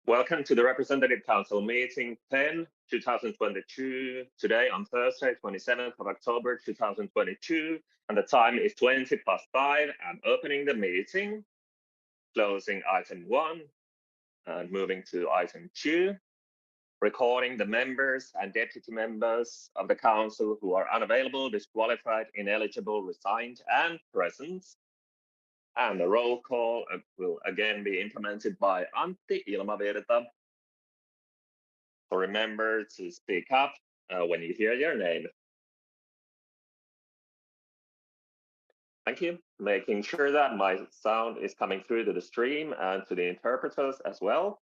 Welcome to the Representative Council meeting 10, 2022, today on Thursday, 27th of October, 2022, and the time is 5:20. I'm opening the meeting, closing item 1, and moving to item 2, recording the members and deputy members of the council who are unavailable, disqualified, ineligible, resigned, and present. And the roll call will again be implemented by Antti Ilmavirta. So remember to speak up when you hear your name. Thank you. Making sure that my sound is coming through to the stream and to the interpreters as well.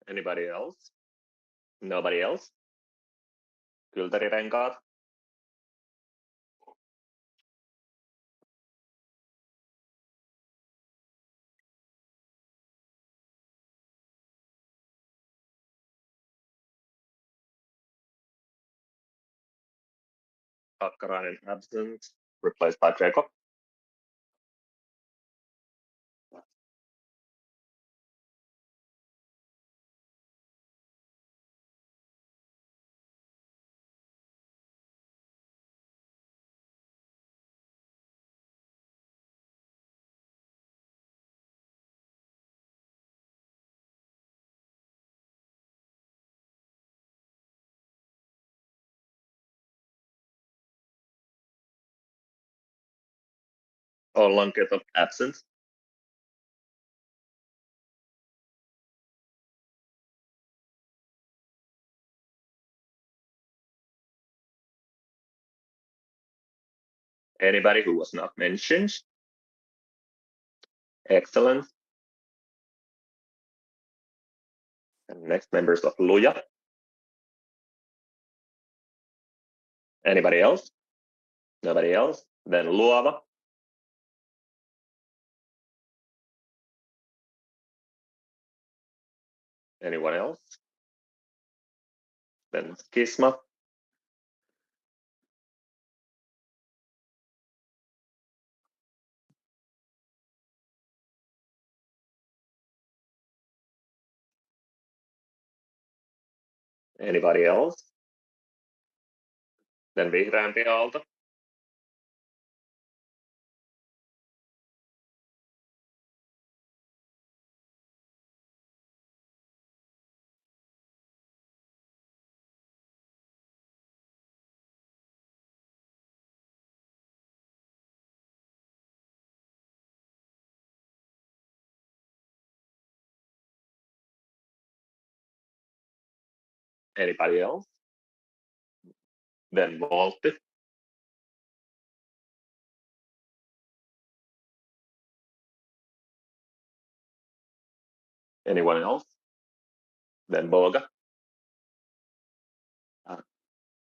Anybody else? Nobody else? Kyltärirenkaat? Hakkarainen absent, replaced by Jacob. Ollanketo absent. Anybody who was not mentioned? Excellent. And next, members of Luja. Anybody else? Nobody else? Then Luova. Anyone else? Then Skisma. Anybody else? Then vihreämpi Aalto. Anybody else? Then Voltti. Anyone else? Then Boga.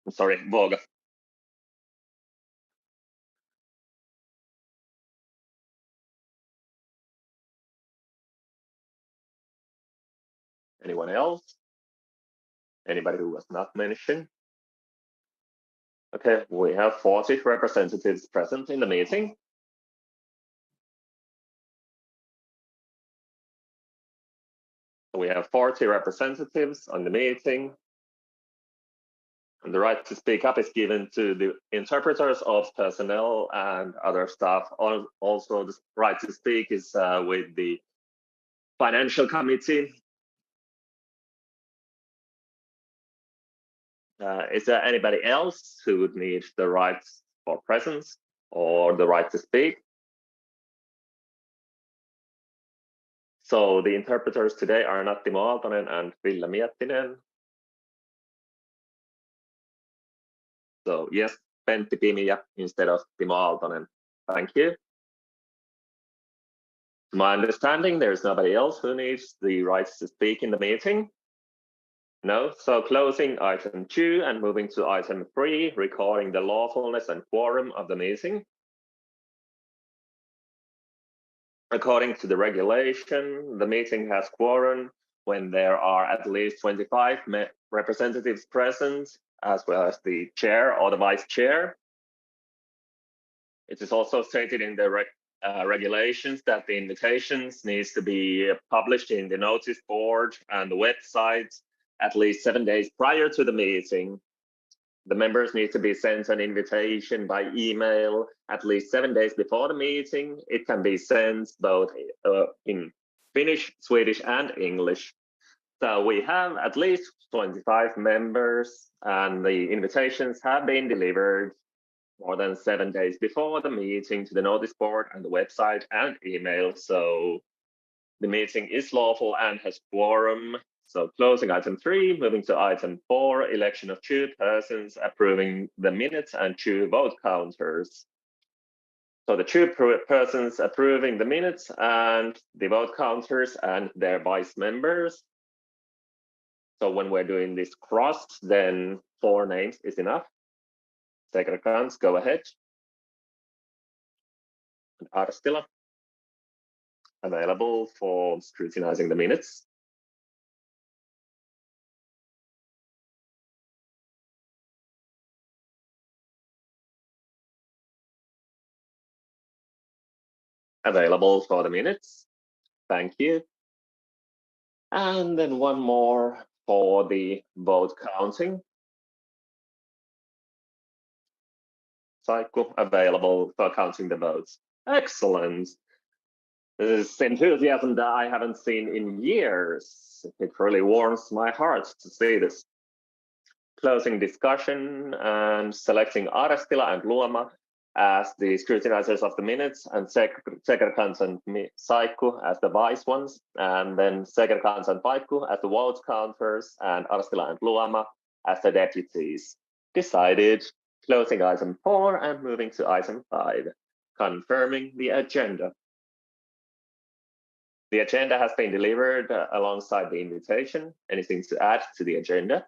Sorry, Boga. Anyone else? Anybody who was not mentioned? Okay, we have 40 representatives present in the meeting. We have 40 representatives on the meeting. And the right to speak up is given to the interpreters of personnel and other staff. Also, the right to speak is with the financial committee. Is there anybody else who would need the right for presence or the right to speak? So the interpreters today are not Timo Aaltonen and Ville Miettinen. So yes, Pentti Pimiä instead of Timo Aaltonen. Thank you. To my understanding, there's nobody else who needs the rights to speak in the meeting. No, so closing item 2 and moving to item 3, recording the lawfulness and quorum of the meeting. According to the regulation, the meeting has quorum when there are at least 25 representatives present, as well as the chair or the vice chair. It is also stated in the regulations that the invitations needs to be published in the notice board and the website at least 7 days prior to the meeting. The members need to be sent an invitation by email at least 7 days before the meeting. It can be sent both in Finnish, Swedish, and English. So we have at least 25 members, and the invitations have been delivered more than 7 days before the meeting to the notice board and the website and email. So the meeting is lawful and has quorum. So closing item 3, moving to item 4, election of 2 persons, approving the minutes and 2 vote counters. So the 2 persons approving the minutes and the vote counters and their vice members. So when we're doing this crossed, then 4 names is enough. Sekreterans, go ahead. And Arstila, available for scrutinizing the minutes. Available for the minutes. Thank you. And then one more for the vote counting. Cycle available for counting the votes. Excellent. This is enthusiasm that I haven't seen in years. It really warms my heart to see this. Closing discussion and selecting Arastila and Luoma as the scrutinizers of the minutes, and Sekreterans and Saikku as the vice ones, and then Sekreterans and Paikku as the vote counters, and Arastila and Luoma as the deputies. Decided. Closing item 4 and moving to item 5, confirming the agenda. The agenda has been delivered alongside the invitation. Anything to add to the agenda?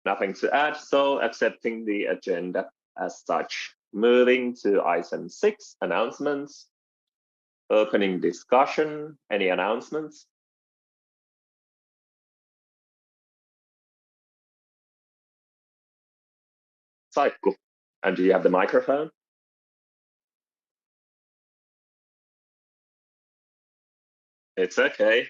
Nothing to add, so accepting the agenda as such. Moving to item 6, announcements. Opening discussion. Any announcements? Saikku, and do you have the microphone? It's okay.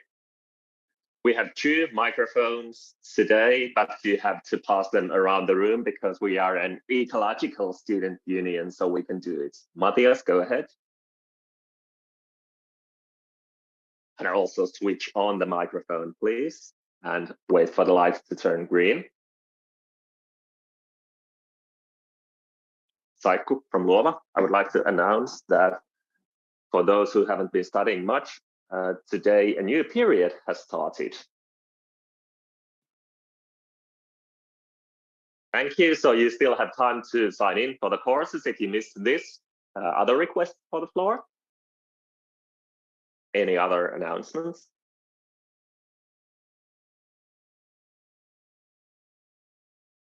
We have 2 microphones today, but you have to pass them around the room because we are an ecological student union, so we can do it. Matthias, go ahead. And also switch on the microphone, please, and wait for the light to turn green. Saikku from Luoma, I would like to announce that for those who haven't been studying much, today a new period has started. Thank you. So you still have time to sign in for the courses if you missed this. Other requests for the floor? Any other announcements?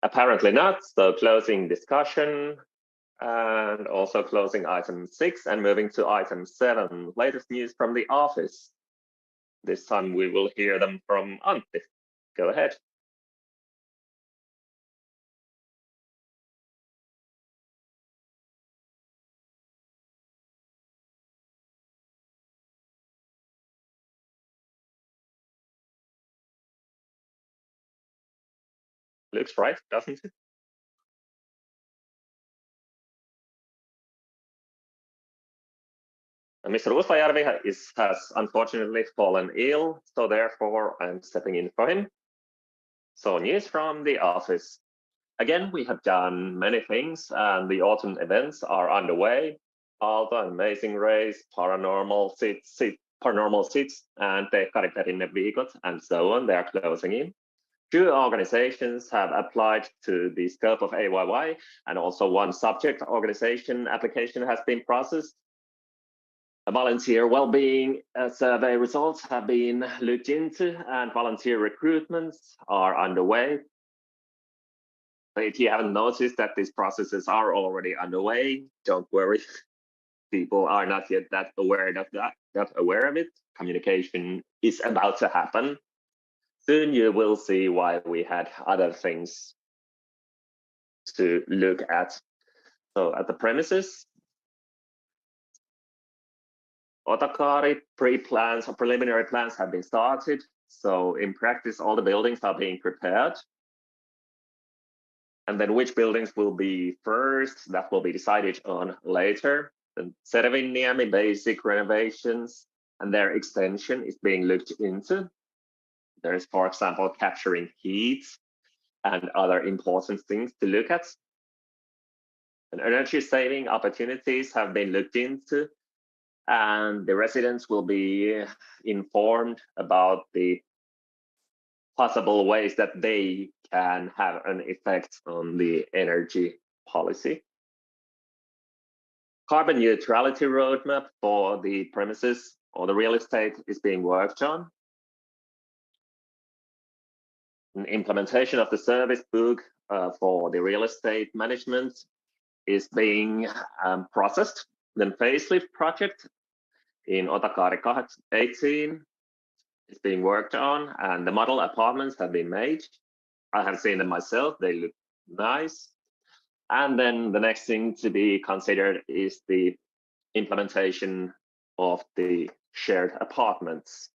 Apparently not, so closing discussion and also closing item 6 and moving to item 7, latest news from the office. This time we will hear them from Antti. Go ahead. Looks right, doesn't it? Mr. Uusajärvi has unfortunately fallen ill, so therefore I'm stepping in for him. So news from the office. Again, we have done many things and the autumn events are underway. Aalto, Amazing Race, Paranormal Sits, and Teekkariperinne Viikot, and so on. They are closing in. 2 organizations have applied to the scope of AYYE, and also 1 subject organization application has been processed. Volunteer well-being survey results have been looked into, and volunteer recruitments are underway. But if you haven't noticed that these processes are already underway, don't worry. People are not yet that aware of it. Communication is about to happen. Soon you will see why we had other things to look at. So at the premises, Otakari pre-plans or preliminary plans have been started. So in practice, all the buildings are being prepared. And then which buildings will be first, that will be decided on later. The Serviniemi basic renovations and their extension is being looked into. There is, for example, capturing heat and other important things to look at. And energy saving opportunities have been looked into, and the residents will be informed about the possible ways that they can have an effect on the energy policy. Carbon neutrality roadmap for the premises or the real estate is being worked on. An implementation of the service book for the real estate management is being processed. Then facelift project in Otakari 18 is being worked on, and the model apartments have been made. I have seen them myself, they look nice. And then the next thing to be considered is the implementation of the shared apartments.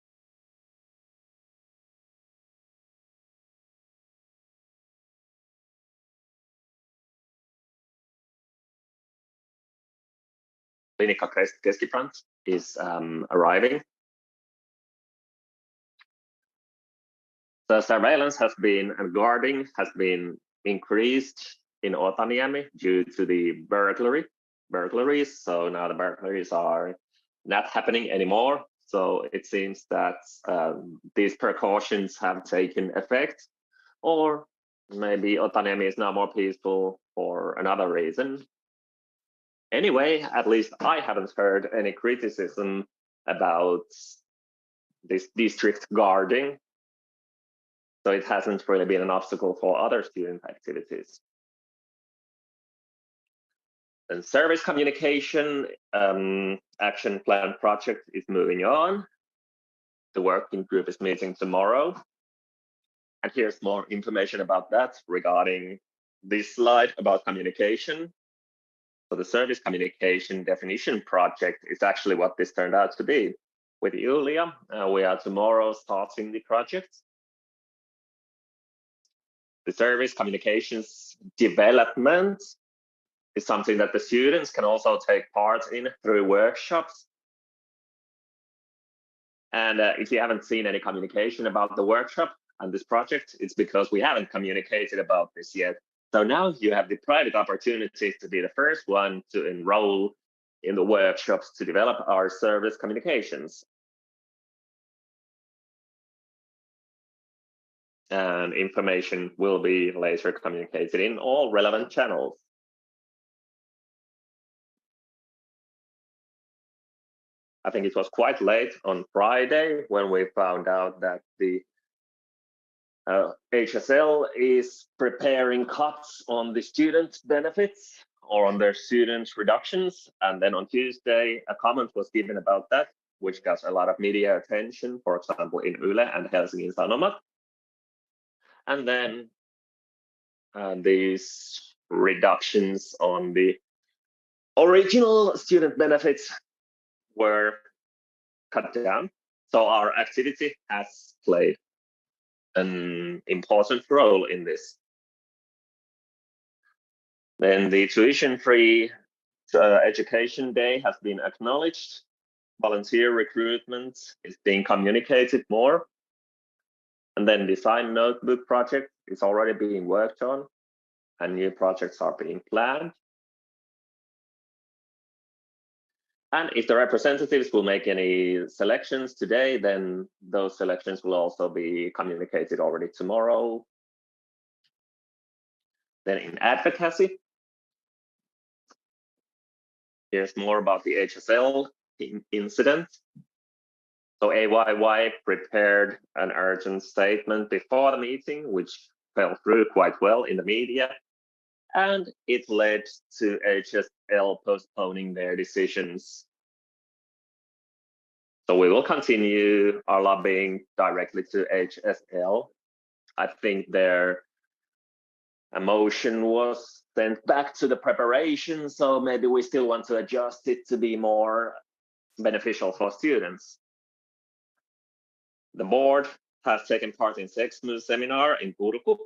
Klinikka Keskifront is arriving. The surveillance has been and guarding has been increased in Otaniemi due to the burglaries. So now the burglaries are not happening anymore. So it seems that these precautions have taken effect, or maybe Otaniemi is now more peaceful for another reason. Anyway, at least I haven't heard any criticism about this district guarding. So it hasn't really been an obstacle for other student activities. And service communication action plan project is moving on. The working group is meeting tomorrow. And here's more information about that regarding this slide about communication. So the service communication definition project is actually what this turned out to be. With Julia, we are tomorrow starting the project. The service communications development is something that the students can also take part in through workshops. And if you haven't seen any communication about the workshop and this project, it's because we haven't communicated about this yet. So now you have the private opportunity to be the first one to enroll in the workshops to develop our service communications. And information will be later communicated in all relevant channels. I think it was quite late on Friday when we found out that the HSL is preparing cuts on the student benefits or on their student reductions. And then on Tuesday, a comment was given about that, which got a lot of media attention, for example, in Yle and Helsingin Sanomat. And then these reductions on the original student benefits were cut down. So our activity has played an important role in this. Then the tuition-free education day has been acknowledged. Volunteer recruitment is being communicated more. And then design notebook project is already being worked on, and new projects are being planned. And if the representatives will make any selections today, then those selections will also be communicated already tomorrow. Then in advocacy, here's more about the HSL incident. So AYYE prepared an urgent statement before the meeting, which fell through quite well in the media, and it led to HSL postponing their decisions. So we will continue our lobbying directly to HSL. I think their motion was sent back to the preparation, so maybe we still want to adjust it to be more beneficial for students. The board has taken part in Sexmus seminar in Turku,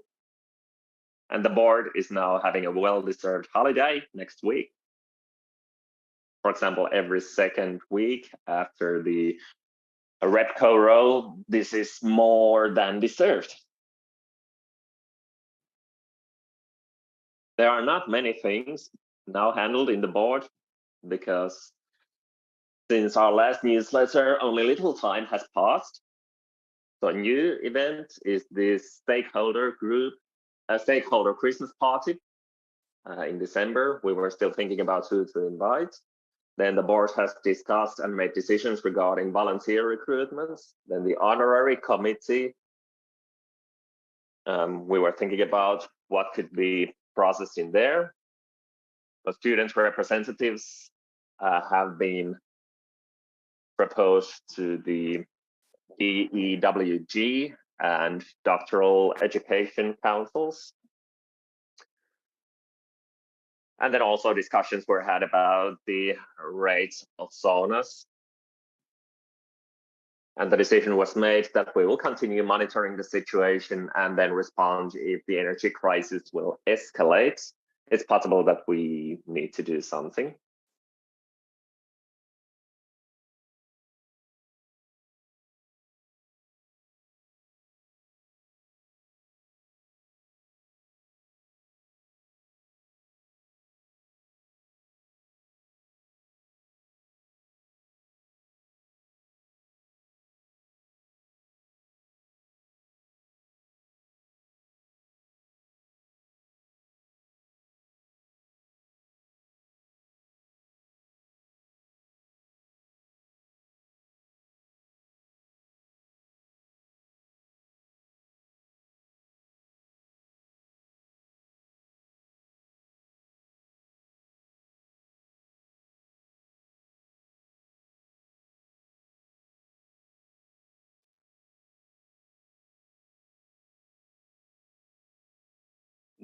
and the board is now having a well-deserved holiday next week. For example, every second week after the Repco role, this is more than deserved. There are not many things now handled in the board because since our last newsletter, only little time has passed. So a new event is this stakeholder group, a stakeholder Christmas party in December. We were still thinking about who to invite. Then the board has discussed and made decisions regarding volunteer recruitments. Then the honorary committee, we were thinking about what could be processed in there. The student representatives have been proposed to the EEWG and doctoral education councils. And then also discussions were had about the rates of saunas. And the decision was made that we will continue monitoring the situation and then respond if the energy crisis will escalate. It's possible that we need to do something.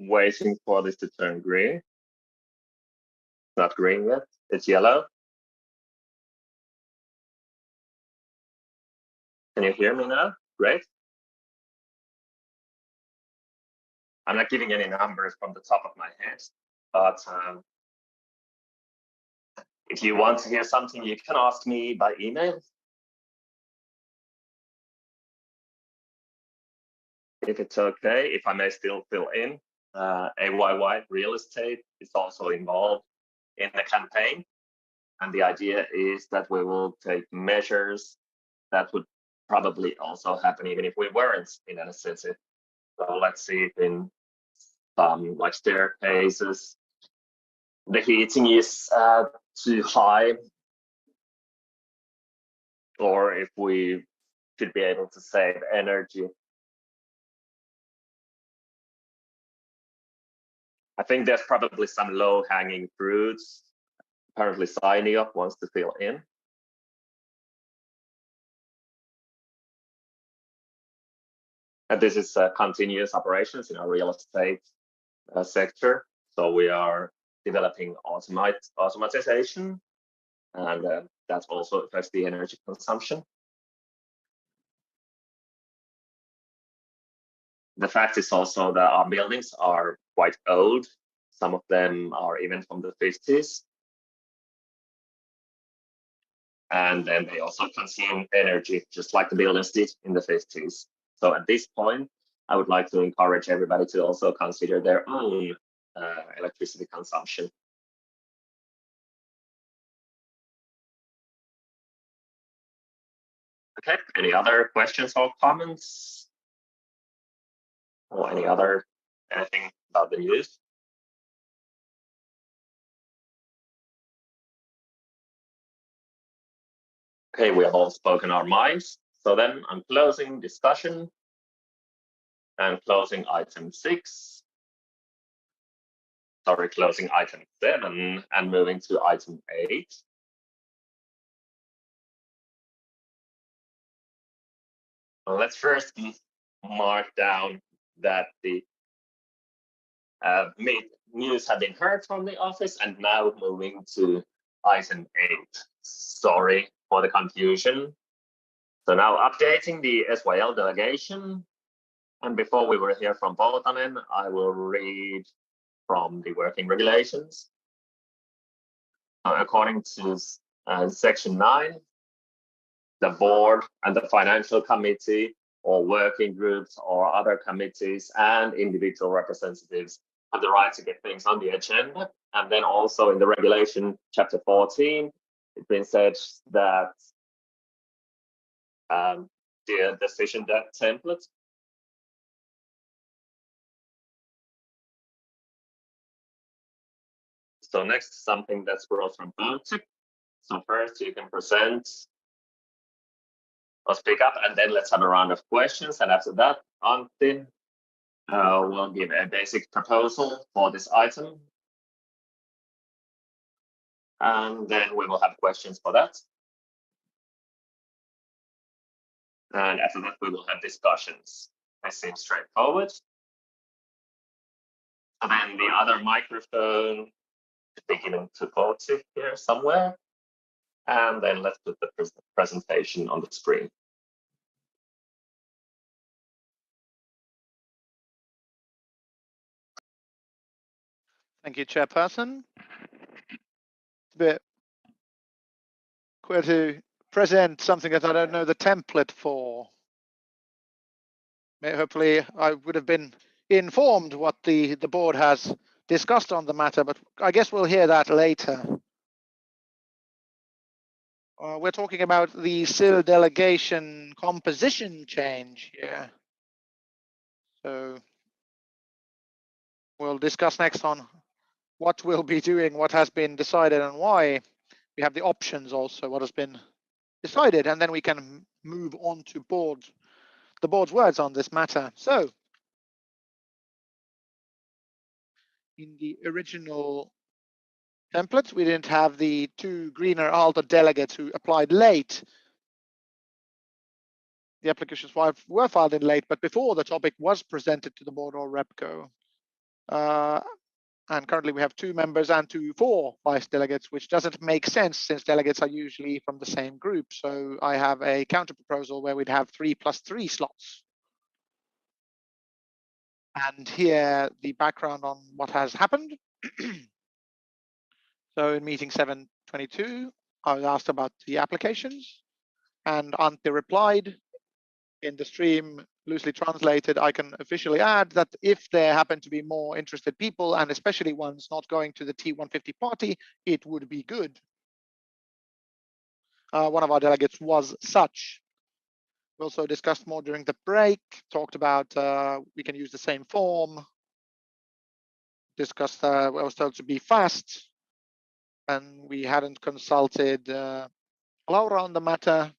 Waiting for this to turn green. It's not green yet, it's yellow. Can you hear me now? Great. I'm not giving any numbers from the top of my head, but if you want to hear something, you can ask me by email. If it's okay, if I may still fill in, AYYE real estate is also involved in the campaign. And the idea is that we will take measures that would probably also happen even if we weren't in a city. So let's see if in some like staircases, the heating is too high, or if we should be able to save energy. I think there's probably some low-hanging fruits. Apparently, Sainia wants to fill in. And this is continuous operations in our real estate sector. So we are developing automatization, and that also affects the energy consumption. The fact is also that our buildings are quite old. Some of them are even from the 50s. And then they also consume energy, just like the buildings did in the 50s. So at this point, I would like to encourage everybody to also consider their own electricity consumption. Okay, any other questions or comments? Or anything about the news? Okay, we have all spoken our minds. So then I'm closing discussion and closing item 6. Sorry, closing item 7 and moving to item 8. Well, let's first mark down that the news have been heard from the office, and now moving to item 8. Sorry for the confusion. So now updating the SYL delegation. And before we will hear from Votanen, I will read from the working regulations. According to section 9, the board and the financial committee or working groups or other committees and individual representatives have the right to get things on the agenda. And then also in the regulation, chapter 14, it's been said that the decision template So next, something that's brought from Baltic. So first you can present or speak up, and then let's have a round of questions. And after that, Antti will give a basic proposal for this item. And then we will have questions for that. And after that, we will have discussions. This seems straightforward. And then the other microphone should be given to Baltic here somewhere. And then let's put the presentation on the screen. Thank you, Chairperson. It's a bit queer to present something that I don't know the template for. Hopefully, I would have been informed what the board has discussed on the matter, but I guess we'll hear that later. We're talking about the SIL delegation composition change here. So we'll discuss next on what we'll be doing, what has been decided and why. We have the options also, what has been decided, and then we can move on to the board's words on this matter. So in the original template, we didn't have the 2 greener Aalto delegates who applied late. The applications were filed in late, but before the topic was presented to the board or REPCO. And currently we have 2 members and 2 4 vice delegates, which doesn't make sense since delegates are usually from the same group. So I have a counter proposal where we'd have 3 + 3 slots. And here the background on what has happened. So in meeting 722, I was asked about the applications, and Antti replied in the stream, loosely translated, I can officially add that if there happen to be more interested people, and especially ones not going to the T150 party, it would be good. One of our delegates was such. We also discussed more during the break, talked about we can use the same form, discussed I was told to be fast, and we hadn't consulted Laura on the matter,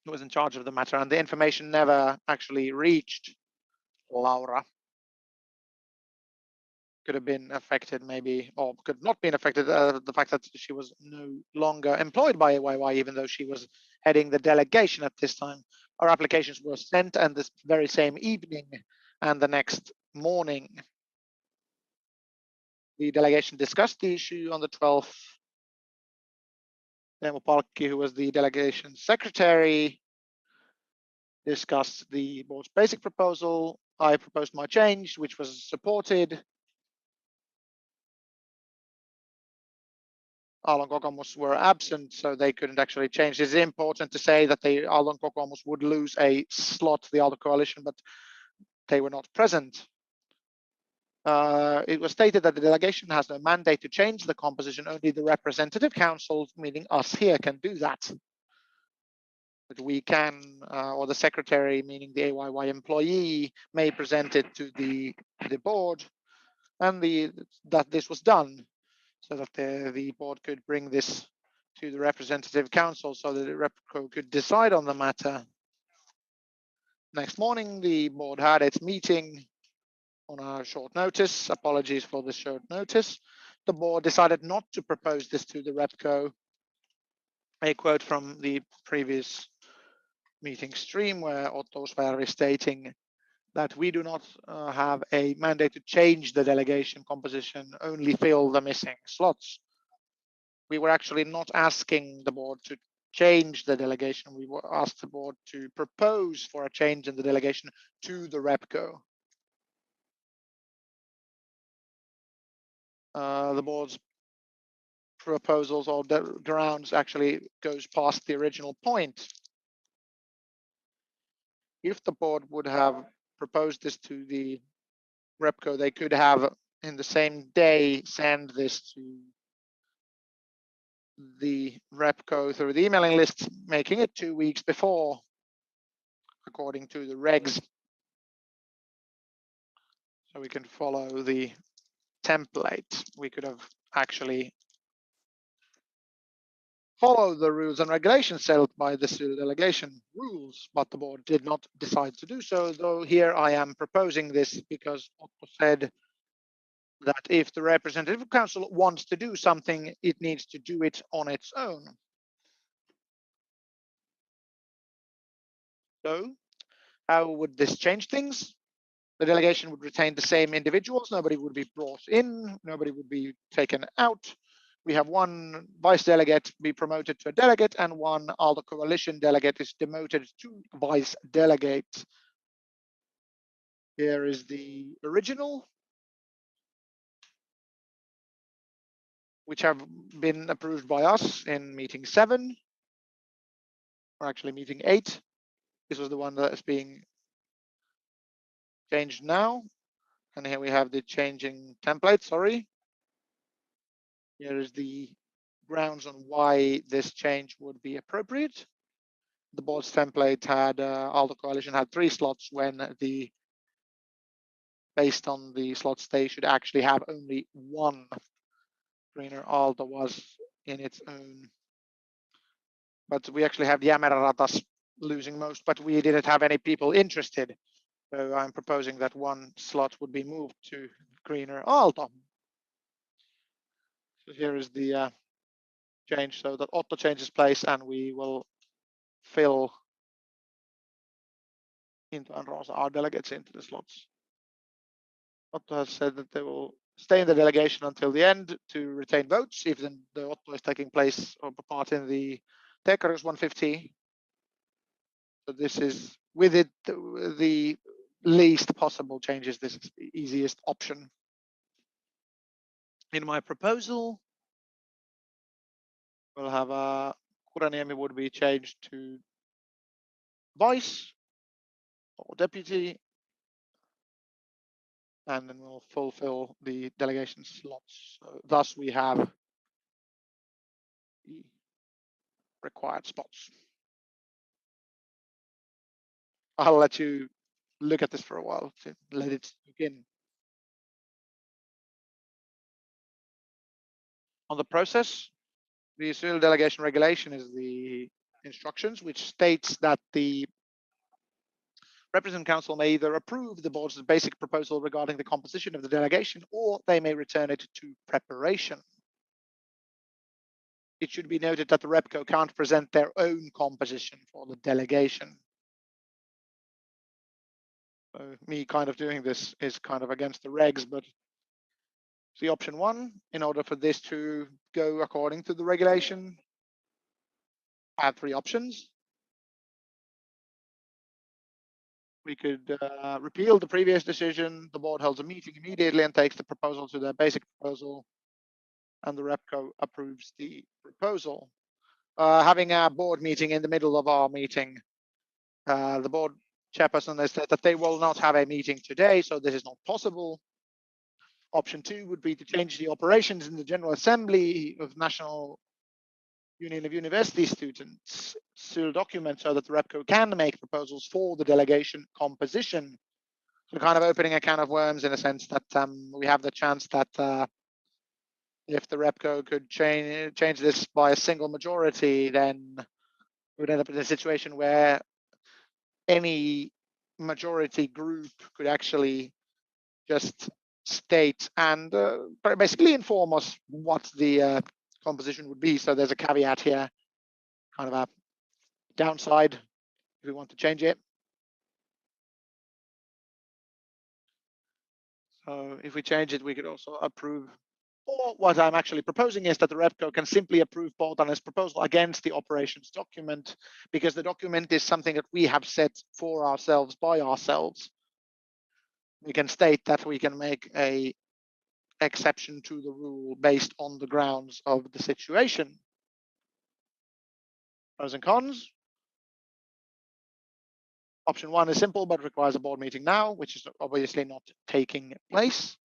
who was in charge of the matter, and the information never actually reached Laura. Could have been affected maybe, or could not been affected, the fact that she was no longer employed by AYYE, even though she was heading the delegation at this time. Our applications were sent, and this very same evening and the next morning, the delegation discussed the issue on the 12th. Nemo Palkki, who was the delegation secretary, discussed the board's basic proposal. I proposed my change, which was supported. Aallon Kokoomus were absent, so they couldn't actually change. It's important to say that the Aallon Kokoomus would lose a slot to the Aalto coalition, but they were not present. It was stated that the delegation has no mandate to change the composition. Only the representative council, meaning us here, can do that. But we can, or the secretary, meaning the AYYE employee, may present it to the board, and that this was done, so that the board could bring this to the representative council so that the RepCo could decide on the matter. Next morning, the board had its meeting on a short notice. Apologies for the short notice. The board decided not to propose this to the RepCo. A quote from the previous meeting stream where Otto Sverre is stating that we do not have a mandate to change the delegation composition, only fill the missing slots. We were actually not asking the board to change the delegation. We were asked the board to propose for a change in the delegation to the RepCo. The board's proposals or the grounds actually goes past the original point. If the board would have proposed this to the RepCo, they could have in the same day send this to the RepCo through the emailing list, making it 2 weeks before, according to the regs. So we can follow the template. We could have actually followed the rules and regulations set by the delegation rules, but the board did not decide to do so. Though here I am proposing this because Otto said that if the representative council wants to do something, it needs to do it on its own. So how would this change things? The delegation would retain the same individuals. Nobody would be brought in. Nobody would be taken out. We have one vice delegate be promoted to a delegate, and one Aalto coalition delegate is demoted to vice delegate. Here is the original, which have been approved by us in meeting 7, or actually meeting 8. This was the one that is being changed now. And here we have the changing template, sorry. Here is the grounds on why this change would be appropriate. The board's template had Aalto coalition had 3 slots when based on the slots they should actually have only 1. Greener Aalto was in its own, but we actually have the Jämerä-ratas losing most, but we didn't have any people interested. So I'm proposing that 1 slot would be moved to Greener Aalto. So here is the change, so that Otto changes place and we will fill into and Rosa our delegates into the slots. Otto has said that they will stay in the delegation until the end to retain votes, even though Otto is taking place or part in the Tekarus 150. So this is with it the least possible changes. This is the easiest option. In my proposal, we'll have Kuraniemi would be changed to vice or deputy, and then we'll fulfill the delegation slots. So thus we have the required spots. I'll let you look at this for a while to let it begin. On the process, the Israel delegation regulation is the instructions, which states that the Representative Council may either approve the board's basic proposal regarding the composition of the delegation, or they may return it to preparation. It should be noted that the RepCo can't present their own composition for the delegation. So me kind of doing this is kind of against the regs, but the option 1, in order for this to go according to the regulation, I have 3 options. We could repeal the previous decision. The board holds a meeting immediately and takes the proposal to their basic proposal, and the RepCo approves the proposal. Having a board meeting in the middle of our meeting, the board chairperson has said that they will not have a meeting today, so this is not possible. Option 2 would be to change the operations in the General Assembly of National Union of University Students to document so that the RepCo can make proposals for the delegation composition. So kind of opening a can of worms in a sense that we have the chance that the if the RepCo could change this by a single majority, then we would end up in a situation where any majority group could actually just state and basically inform us what the composition would be. So there's a caveat here, kind of a downside if we want to change it. So if we change it, we could also approve. Or what I'm actually proposing is that the RepCo can simply approve Poltana's proposal against the operations document, because the document is something that we have set for ourselves by ourselves. We can state that we can make a exception to the rule based on the grounds of the situation. Pros and cons. Option 1 is simple but requires a board meeting now, which is obviously not taking place.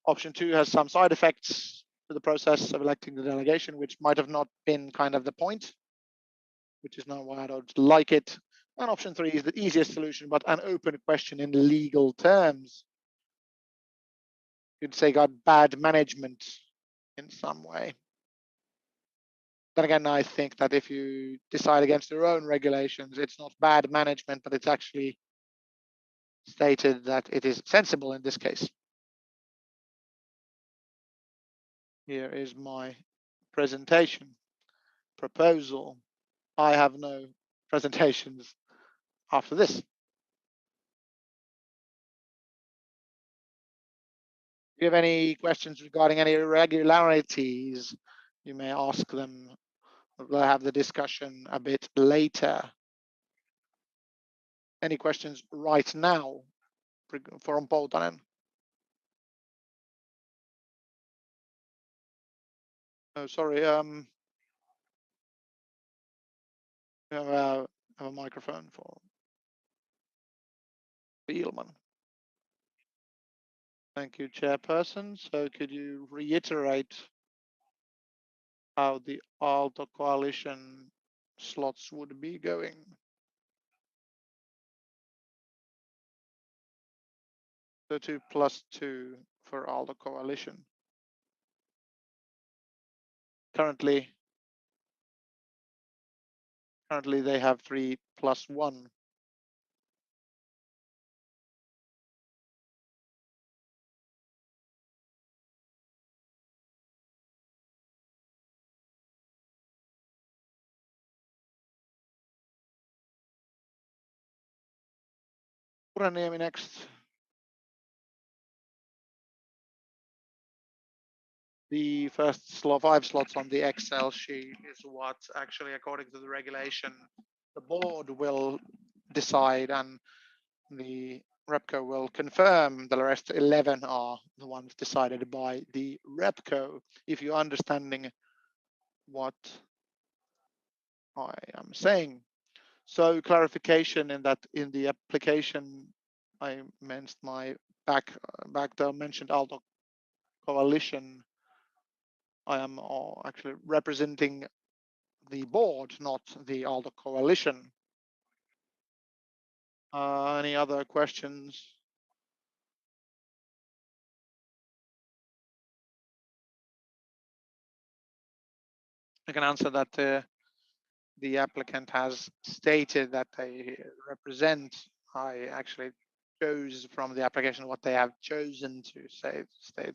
Option 2 has some side effects to the process of electing the delegation, which might have not been kind of the point, which is not why I don't like it. And option 3 is the easiest solution, but an open question in legal terms. You'd say got bad management in some way. Then again, I think that if you decide against your own regulations, it's not bad management, but it's actually stated that it is sensible in this case. Here is my presentation proposal. I have no presentations after this. If you have any questions regarding any irregularities, you may ask them. We'll have the discussion a bit later. Any questions right now from Poltanen? Oh, sorry. We have a microphone for Spielman. Thank you, Chairperson. So could you reiterate how the Aalto coalition slots would be going? So 2 + 2 for Aalto coalition. Currently they have 3 + 1. Puraniemi next. The first 5 slots on the Excel sheet is what actually, according to the regulation, the board will decide, and the RepCo will confirm the rest 11 are the ones decided by the RepCo, if you're understanding what I am saying. So clarification in that in the application, I mentioned my back there mentioned Aalto coalition. I am actually representing the board, not the Aalto coalition. Any other questions? I can answer that the applicant has stated that they represent. I actually chose from the application what they have chosen to stay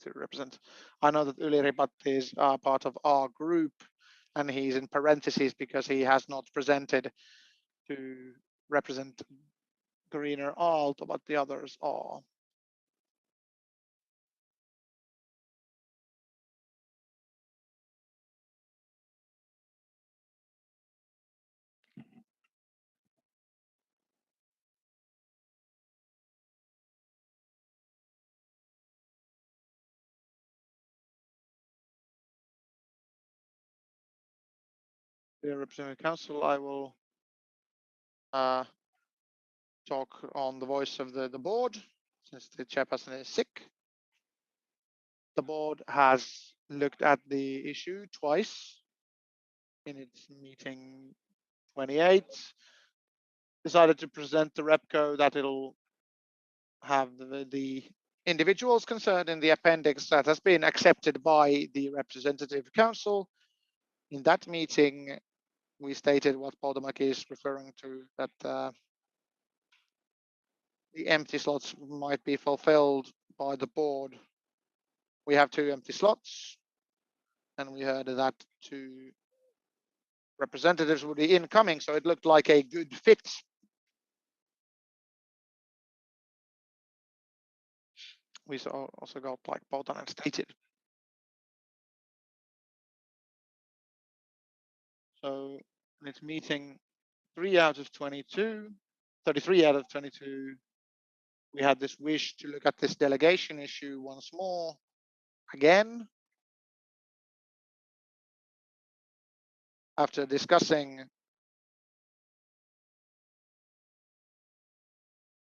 to represent. I know that Uli Ripat is part of our group, and he's in parentheses because he has not presented to represent Greener Aalto, but the others are. The representative council, I will talk on the voice of the board, since the chairperson is sick. The board has looked at the issue twice in its meeting 28, decided to present the RepCo that it'll have the individuals concerned in the appendix that has been accepted by the representative council. In that meeting, we stated what Poltomäki is referring to, that the empty slots might be fulfilled by the board. We have 2 empty slots, and we heard that 2 representatives would be incoming, so it looked like a good fit. We also got like Poltonen stated. So it's meeting 33 out of 22. We had this wish to look at this delegation issue once more again. After discussing,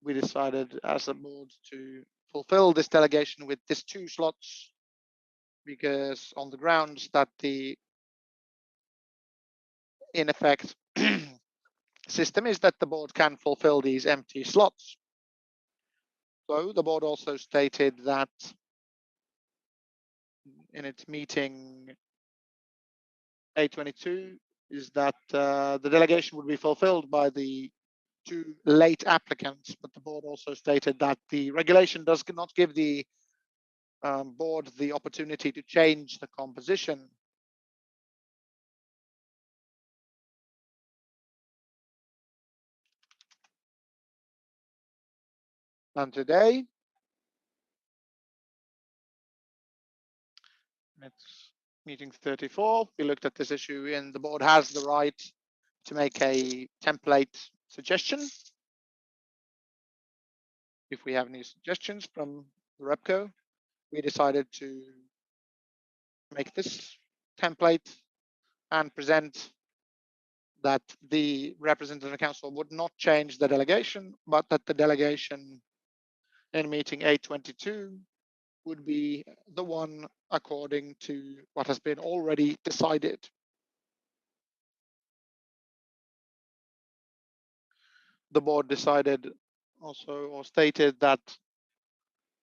we decided as a board to fulfill this delegation with these 2 slots, because on the grounds that the, in effect, system is that the board can fulfill these empty slots. So the board also stated that in its meeting A22 is that the delegation would be fulfilled by the 2 late applicants, but the board also stated that the regulation does not give the board the opportunity to change the composition. And today, it's meeting 34. We looked at this issue, and the board has the right to make a template suggestion. If we have any suggestions from the REPCO, we decided to make this template and present that the representative council would not change the delegation, but that the delegation in meeting 822 would be the one according to what has been already decided. The board decided also, or stated, that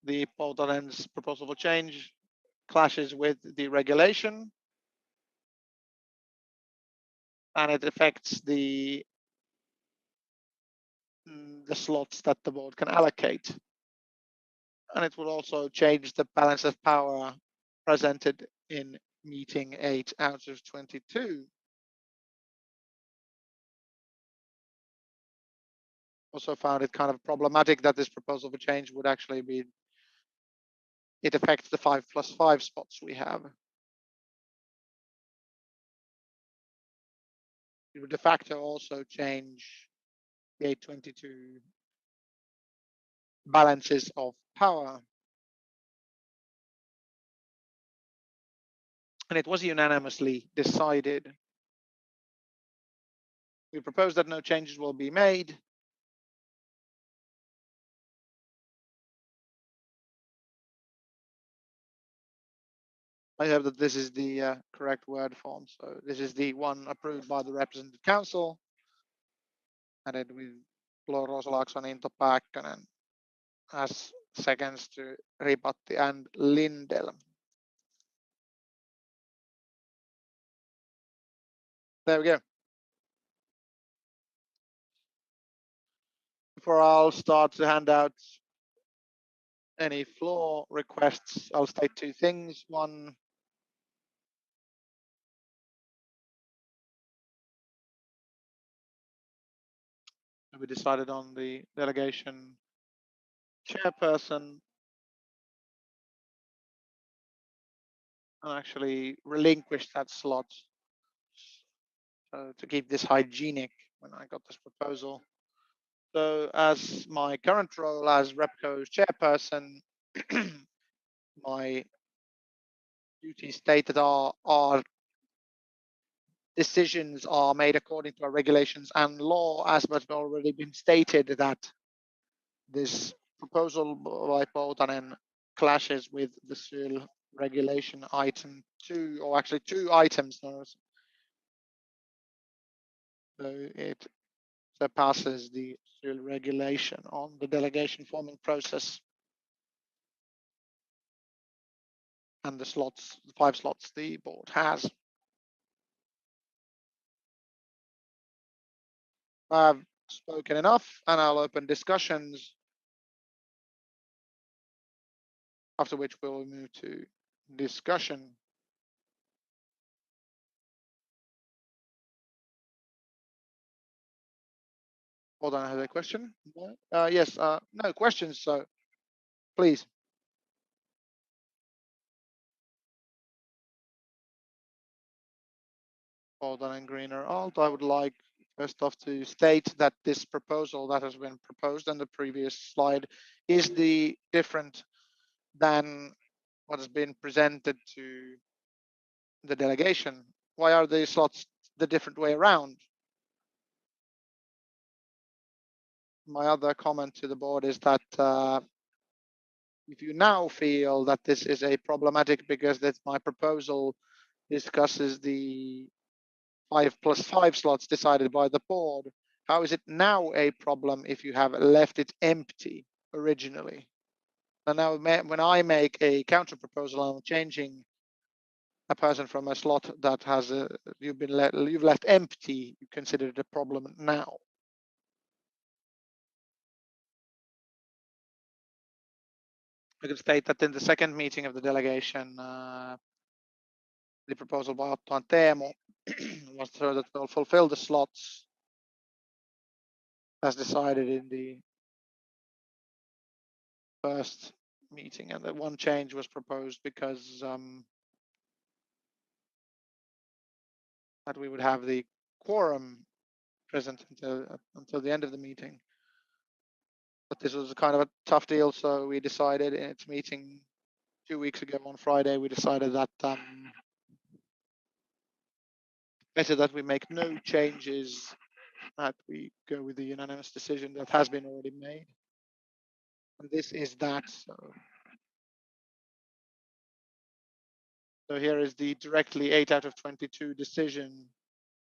the Poltonen's proposal for change clashes with the regulation, and it affects the slots that the board can allocate. And it will also change the balance of power presented in meeting 8 out of 22. Also found it kind of problematic that this proposal for change would actually be, it affects the 5+5 spots we have. It would de facto also change the 822 balances of power. And it was unanimously decided. We propose that no changes will be made. I hope that this is the correct word form. So this is the one approved by the representative council, added with Rosalaakson, Into Pääkkönen as seconds to Ripatti and Lindell. There we go. Before I'll start to hand out any floor requests, I'll state 2 things. One, we decided on the delegation chairperson and actually relinquish that slot to keep this hygienic when I got this proposal. So as my current role as REPCO's chairperson, my duties stated are decisions are made according to our regulations and law, as has already been stated that this proposal by Poutanen clashes with the SYL regulation item 2, or actually 2 items. So it surpasses the SYL regulation on the delegation forming process. and the slots, 5 slots the board has. I've spoken enough, and I'll open discussions, after which we'll move to discussion. Hold on, I have a question. Yes, no questions, so please. Hold on, and greener alt. I would like first off to state that this proposal that has been proposed on the previous slide is the different than what has been presented to the delegation. Why are the slots the different way around? My other comment to the board is that if you now feel that this is a problematic because that my proposal discusses the 5+5 slots decided by the board, how is it now a problem if you have left it empty originally? And now when I make a counter proposal, I'm changing a person from a slot that has you've left empty, you consider it a problem now. I can state that in the second meeting of the delegation, the proposal by Aalto and Teemu was so that we'll fulfill the slots as decided in the first meeting, and that one change was proposed because that we would have the quorum present until the end of the meeting. But this was kind of a tough deal, so we decided in its meeting 2 weeks ago on Friday, we decided that better that we make no changes, that we go with the unanimous decision that has been already made. And this is that. So here is the directly 8 out of 22 decision,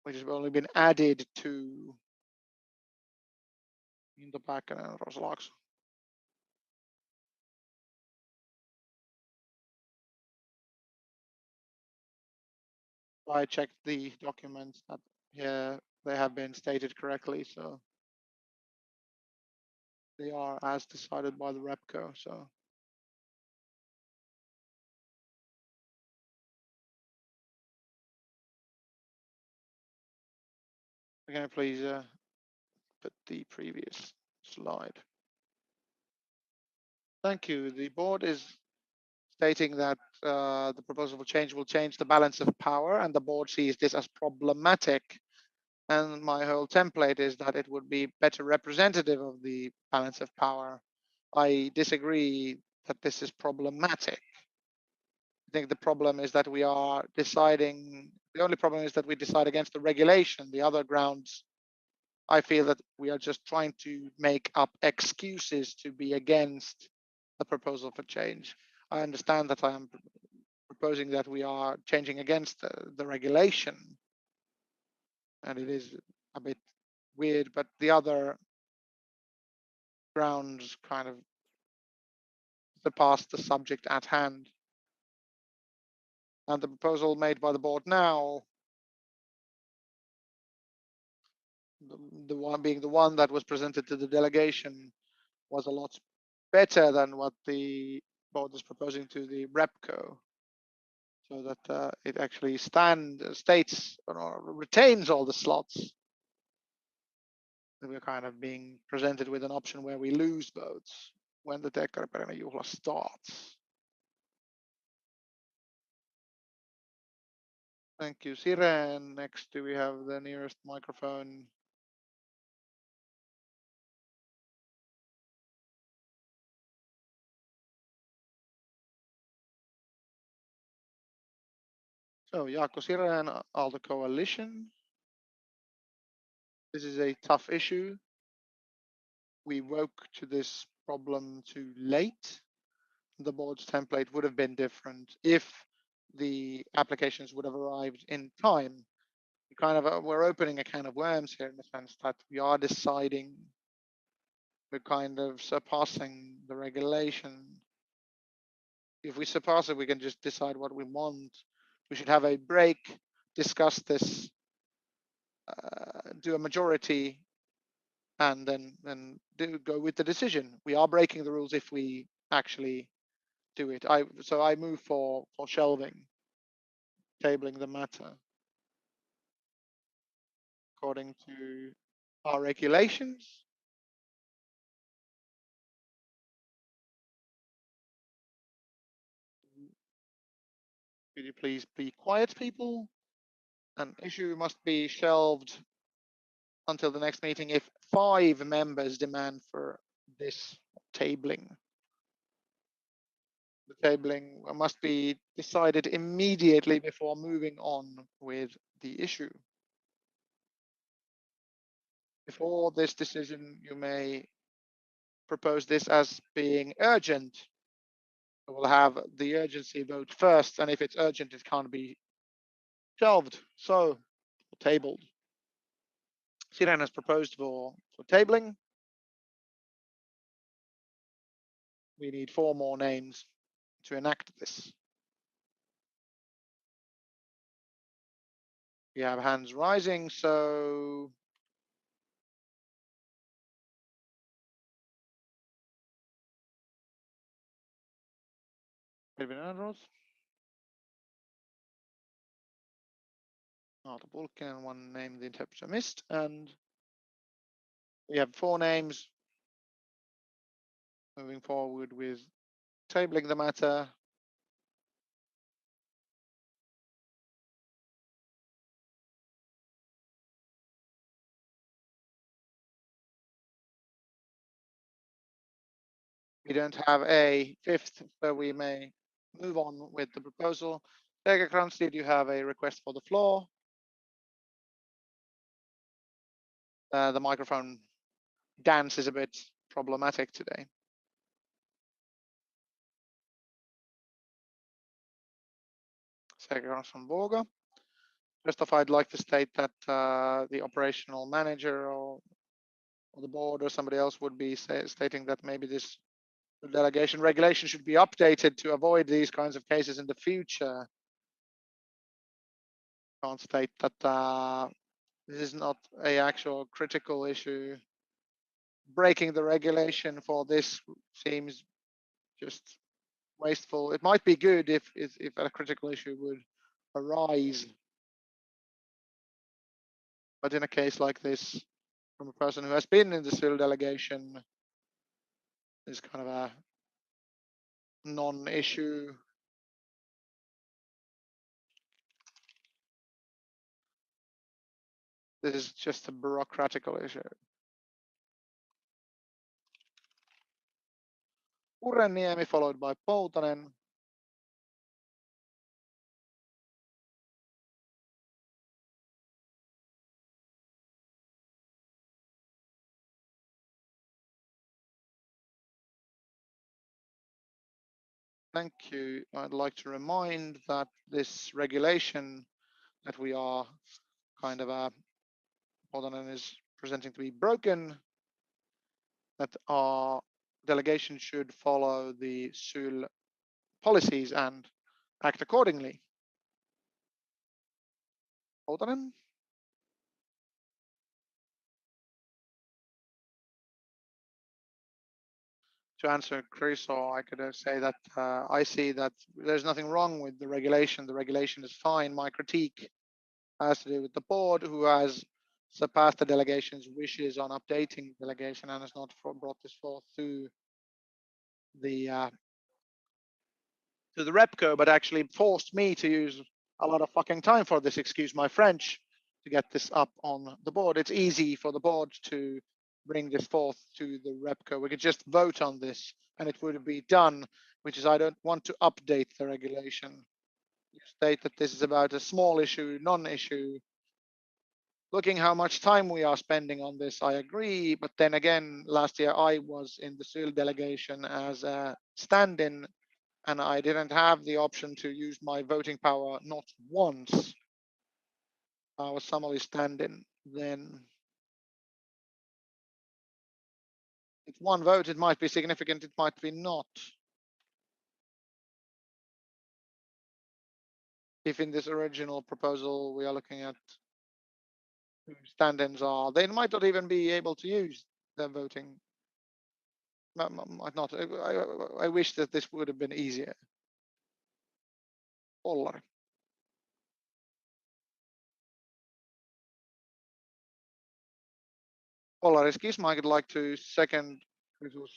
which has only been added to in the back and Roslax. I checked the documents that here they have been stated correctly, so they are as decided by the REPCO. So can I please put the previous slide? Thank you. The board is stating that the proposal for change will change the balance of power, and the board sees this as problematic. And my whole template is that it would be better representative of the balance of power. I disagree that this is problematic. I think the problem is that we are deciding, the only problem is that we decide against the regulation. The other grounds, I feel that we are just trying to make up excuses to be against the proposal for change. I understand that I am proposing that we are changing against the regulation, and it is a bit weird, but the other grounds kind of surpass the subject at hand. And the proposal made by the board now, the one being the one that was presented to the delegation, was a lot better than what the board is proposing to the REPCO, so that it actually states or retains all the slots. We're kind of being presented with an option where we lose votes when the Teekkariperinne Juhla starts. Thank you, Siren. Next, do we have the nearest microphone? So Jaakko Siren, Aalto Coalition. This is a tough issue. We woke to this problem too late. The board's template would have been different if the applications would have arrived in time. We're opening a can of worms here in the sense that we are deciding, we're kind of surpassing the regulation. if we surpass it, we can just decide what we want. We should have a break, discuss this, do a majority, and then go with the decision. We are breaking the rules if we actually do it. So I move for shelving, tabling the matter according to our regulations. Could you please be quiet, people? An issue must be shelved until the next meeting if 5 members demand for this tabling. The tabling must be decided immediately before moving on with the issue. Before this decision, you may propose this as being urgent. We'll have the urgency vote first, and if it's urgent, it can't be shelved, so tabled. Siren has proposed for tabling. We need 4 more names to enact this. We have hands rising, so Aalto Pulkkinen and 1 name the interpreter missed, and we have 4 names moving forward with tabling the matter. We don't have a 5th, so we may move on with the proposal. Lagerkrantz, did you have a request for the floor? The microphone dance is a bit problematic today. Lagerkrantz from Borga. First off, I'd like to state that the operational manager or the board or somebody else would be stating that maybe this delegation regulation should be updated to avoid these kinds of cases in the future. Can't state that this is not a actual critical issue. Breaking the regulation for this seems just wasteful. It might be good if a critical issue would arise, but in a case like this, from a person who has been in the civil delegation, is kind of a non-issue. This is just a bureaucratical issue. Ureniemi followed by Poutanen. Thank you. I'd like to remind that this regulation that we are kind of Poutanen is presenting to be broken, that our delegation should follow the SUL policies and act accordingly. Poutanen? To answer Chris, or I could say that I see that there's nothing wrong with the regulation. The regulation is fine. My critique has to do with the board, who has surpassed the delegation's wishes on updating the delegation and has not brought this forth to the repco, but actually forced me to use a lot of fucking time for this, excuse my French, to get this up on the board. It's easy for the board to bring this forth to the repco. We could just vote on this and it would be done, which is I don't want to update the regulation. You state that this is about a small issue, non-issue. Looking how much time we are spending on this, I agree. But then again, last year I was in the SUL delegation as a stand-in and I didn't have the option to use my voting power not once. I was somebody stand-in. Then it's one vote. It might be significant. It might be not. if in this original proposal we are looking at who stand-ins are, they might not even be able to use their voting. Might not. I wish that this would have been easier. Olari. Olari Skisma, I'd like to second Kristu's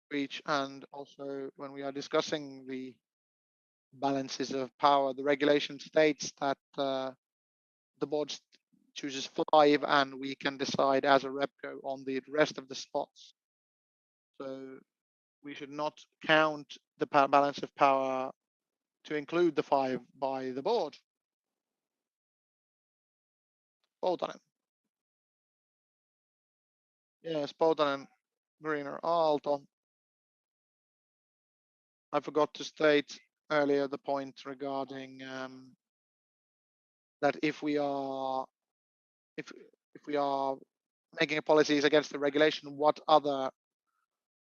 speech, and also when we are discussing the balances of power, the regulation states that the board chooses 5 and we can decide as a repco on the rest of the spots. So we should not count the balance of power to include the 5 by the board. Poutanen. Yes, Poutanen, Greener, Aalto. I forgot to state earlier the point regarding that if we are making policies against the regulation, what other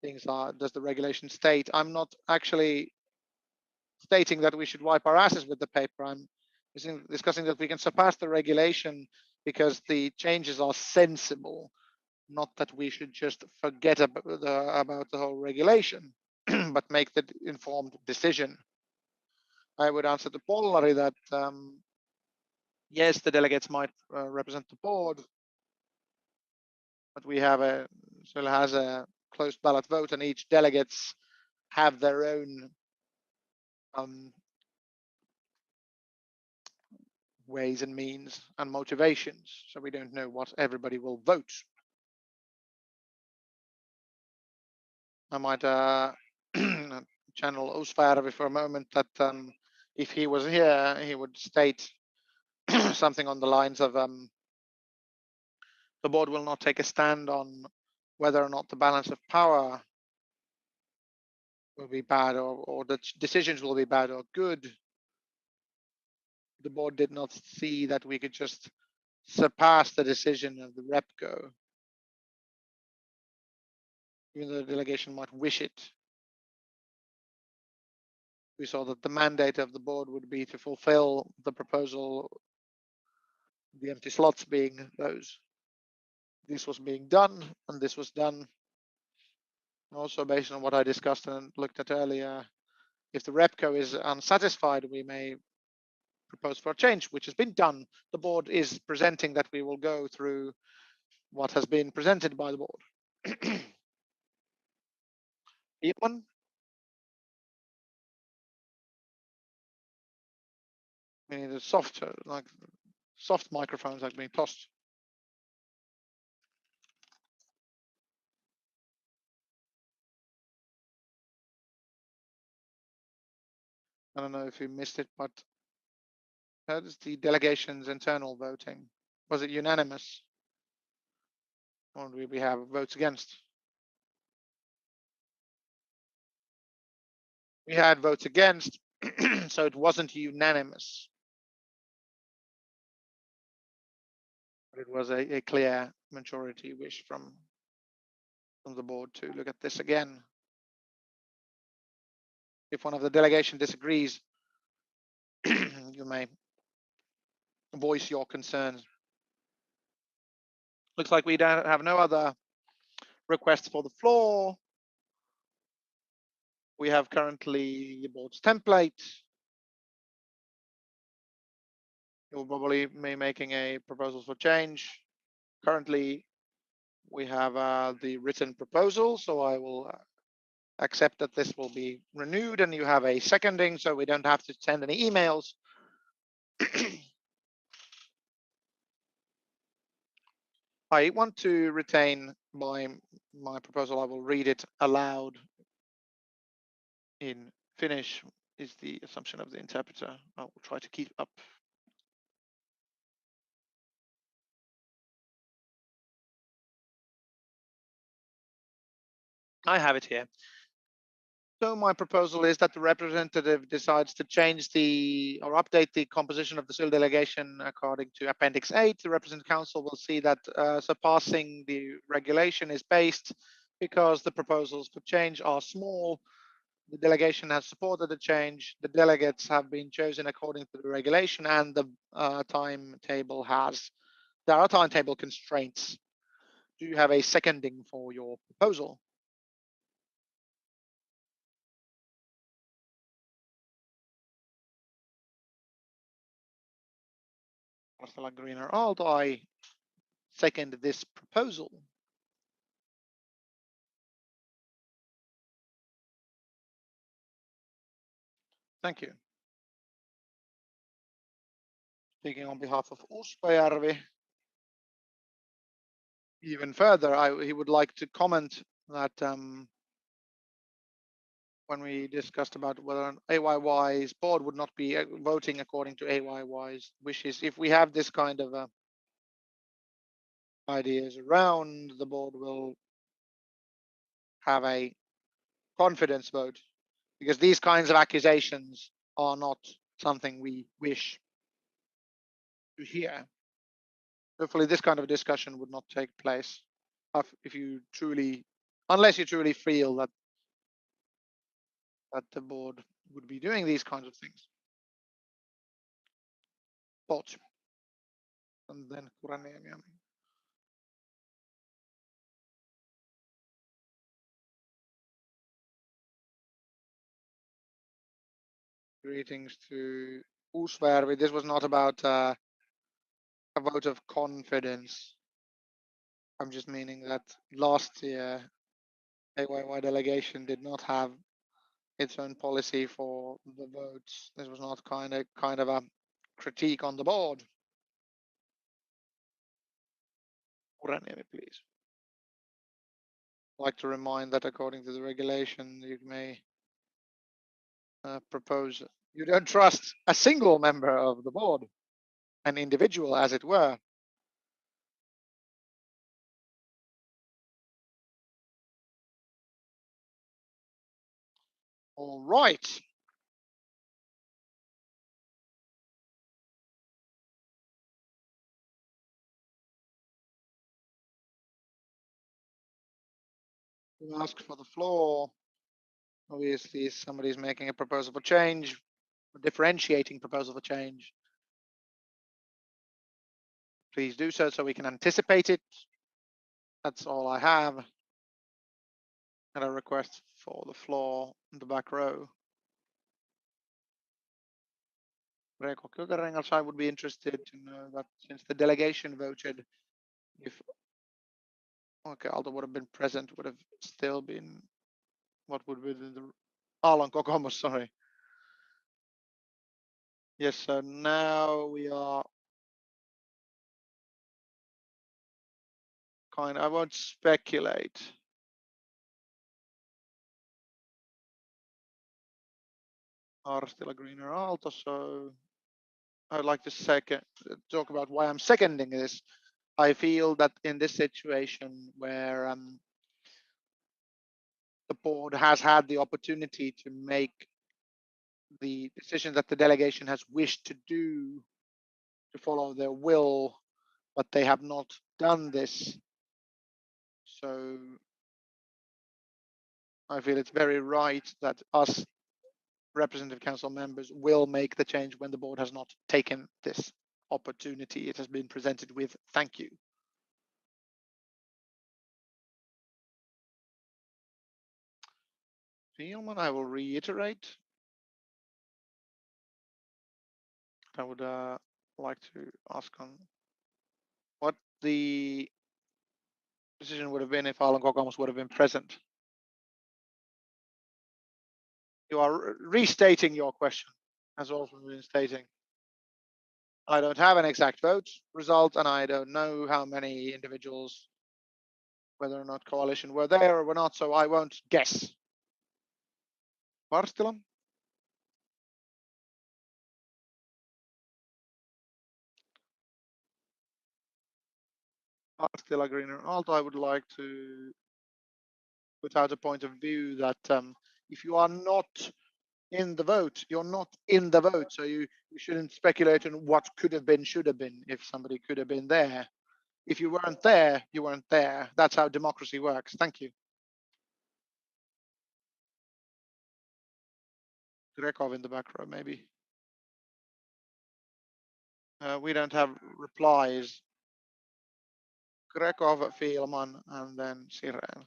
things does the regulation state? I'm not actually stating that we should wipe our asses with the paper. I'm discussing that we can surpass the regulation because the changes are sensible, not that we should just forget about the whole regulation, but make the informed decision. I would answer to Pollari that yes, the delegates might represent the board, but we have still has a closed ballot vote, and each delegates have their own ways and means and motivations. So we don't know what everybody will vote. I might channel Osvärvi for a moment that if he was here, he would state something on the lines of the board will not take a stand on whether or not the balance of power will be bad or the decisions will be bad or good. The board did not see that we could just surpass the decision of the RepCo, even though the delegation might wish it. We saw that the mandate of the board would be to fulfill the proposal, the empty slots being those. This was being done, and this was done. Also based on what I discussed and looked at earlier, if the RepCo is unsatisfied, we may propose for a change, which has been done. The board is presenting that we will go through what has been presented by the board. Ivan? We need a soft microphones like being tossed. I don't know if you missed it, but how is the delegation's internal voting? Was it unanimous? Or do we have votes against? We had votes against, so it wasn't unanimous. But it was a clear majority wish from the board to look at this again. If one of the delegation disagrees, you may voice your concerns. Looks like we don't have no other requests for the floor. We have currently the board's template. You'll probably be making a proposal for change. Currently, we have the written proposal, so I will accept that this will be renewed and you have a seconding, so we don't have to send any emails. I want to retain my proposal. I will read it aloud in Finnish, is the assumption of the interpreter. I will try to keep up. I have it here. So my proposal is that the representative decides to change or update the composition of the SYL delegation according to Appendix 8. The representative council will see that surpassing the regulation is based because the proposals for change are small the delegation has supported the change, the delegates have been chosen according to the regulation, and the timetable there are timetable constraints. Do you have a seconding for your proposal? Marcela Greener Aalto, I second this proposal. Thank you. Speaking on behalf of Uusipajärvi, even further, he would like to comment that when we discussed about whether an AYY's board would not be voting according to AYY's wishes, if we have this kind of ideas around, the board will have a confidence vote, because these kinds of accusations are not something we wish to hear. Hopefully this kind of discussion would not take place if you truly, unless you truly feel that the board would be doing these kinds of things. Thoughts? And then Kuraniemi. Greetings to Uusipajärvi. This was not about a vote of confidence. I'm just meaning that last year AYY delegation did not have its own policy for the votes. This was not kind of a critique on the board. Kuraniemi, please. I'd like to remind that according to the regulation, you may propose. You don't trust a single member of the board, an individual, as it were. All right. Who asked for the floor? Obviously, somebody's making a proposal for change, a differentiating proposal for change. Please do so we can anticipate it. That's all I have. And a request for the floor in the back row. Reiko Kykärengas, I would be interested to know that since the delegation voted, if Aalto would have been present, would have still been, what would be the Aallon kokoomus, sorry. Yes, so now we are I won't speculate. Are still a greener Aalto, so I'd like to talk about why I'm seconding this. I feel that in this situation where the board has had the opportunity to make the decision that the delegation has wished to do, to follow their will, but they have not done this. So I feel it's very right that us representative council members will make the change when the board has not taken this opportunity it has been presented with. Thank you. Fielman, I will reiterate. I would like to ask on what the decision would have been if Aallon kokoomus would have been present. You are restating your question, as also been stating. I don't have an exact vote result, and I don't know how many individuals, whether or not coalition were there or were not, so I won't guess. Marstila? Marstila Greener Aalto, I would like to put out a point of view that if you are not in the vote, you're not in the vote, so you shouldn't speculate on what could have been, should have been, if somebody could have been there. If you weren't there, you weren't there. That's how democracy works. Thank you. Grekov in the back row, maybe. We don't have replies. Grekov, Fielman, and then Siren.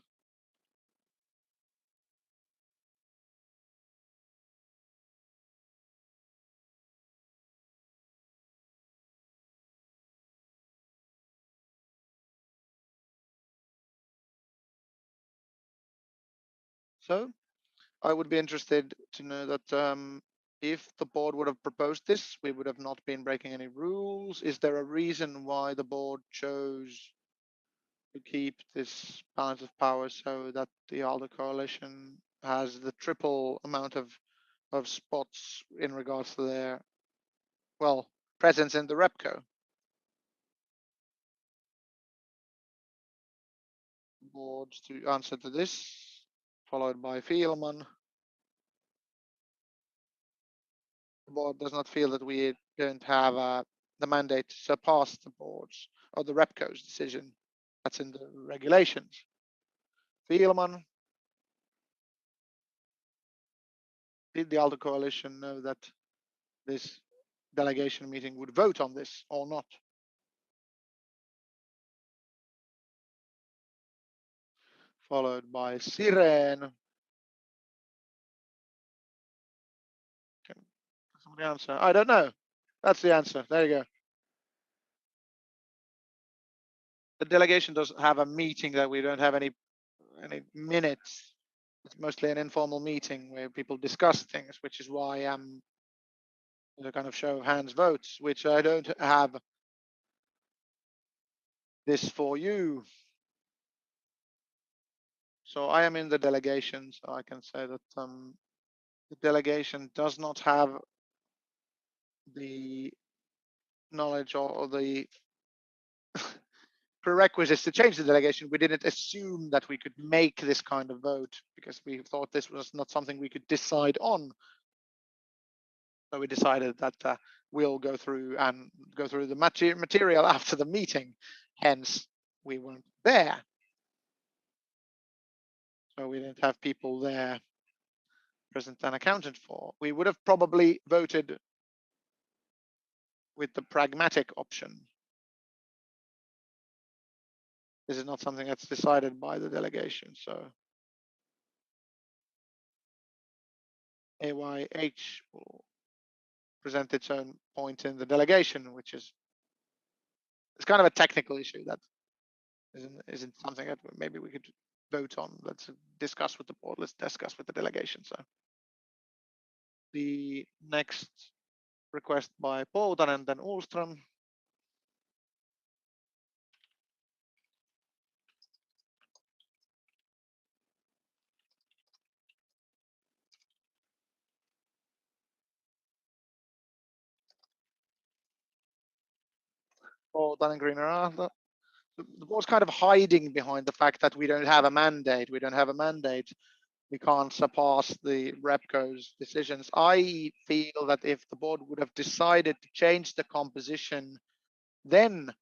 So I would be interested to know that if the board would have proposed this, we would have not been breaking any rules. Is there a reason why the board chose to keep this balance of power so that the Aalto coalition has the triple amount of spots in regards to their, well, presence in the REPCO? Boards to answer to this, followed by Fielman. The board does not feel that we don't have the mandate to surpass the board's or the REPCO's decision. That's in the regulations. Fielman, did the Aalto coalition know that this delegation meeting would vote on this or not? Followed by Siren. Can somebody answer? I don't know. That's the answer. There you go. The delegation doesn't have a meeting, that we don't have any minutes. It's mostly an informal meeting where people discuss things, which is why the kind of show of hands votes, which I don't have this for you. So I am in the delegation, so I can say that the delegation does not have the knowledge or the prerequisites to change the delegation. We didn't assume that we could make this kind of vote because we thought this was not something we could decide on. So we decided that we'll go through the material after the meeting. Hence, we weren't there. So we didn't have people there present and accounted for. We would have probably voted with the pragmatic option. This is not something that's decided by the delegation. So AYH will present its own point in the delegation, which is, it's kind of a technical issue that isn't something that maybe we could vote on. Let's discuss with the board. Let's discuss with the delegation. So the next request by Poutan and then Ullström. Poutan and Greener Aalto. The board's kind of hiding behind the fact that we don't have a mandate. We don't have a mandate. We can't surpass the REPCO's decisions. I feel that if the board would have decided to change the composition, then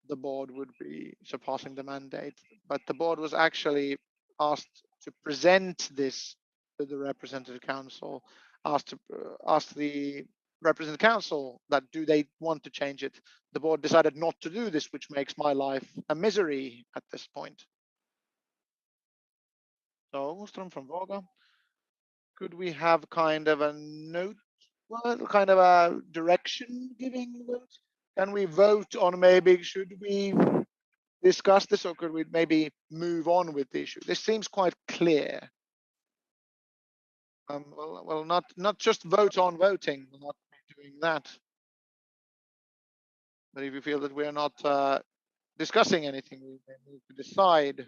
the board would be surpassing the mandate. But the board was actually asked to present this to the representative council, asked the representative council that do they want to change it. The board decided not to do this, which makes my life a misery at this point. So Ullström from Voga, could we have kind of a note, well, kind of a direction giving vote? Can we vote on maybe should we discuss this or could we maybe move on with the issue? This seems quite clear. Well, not just vote on voting, we'll not be doing that. But if you feel that we are not discussing anything, we need to decide.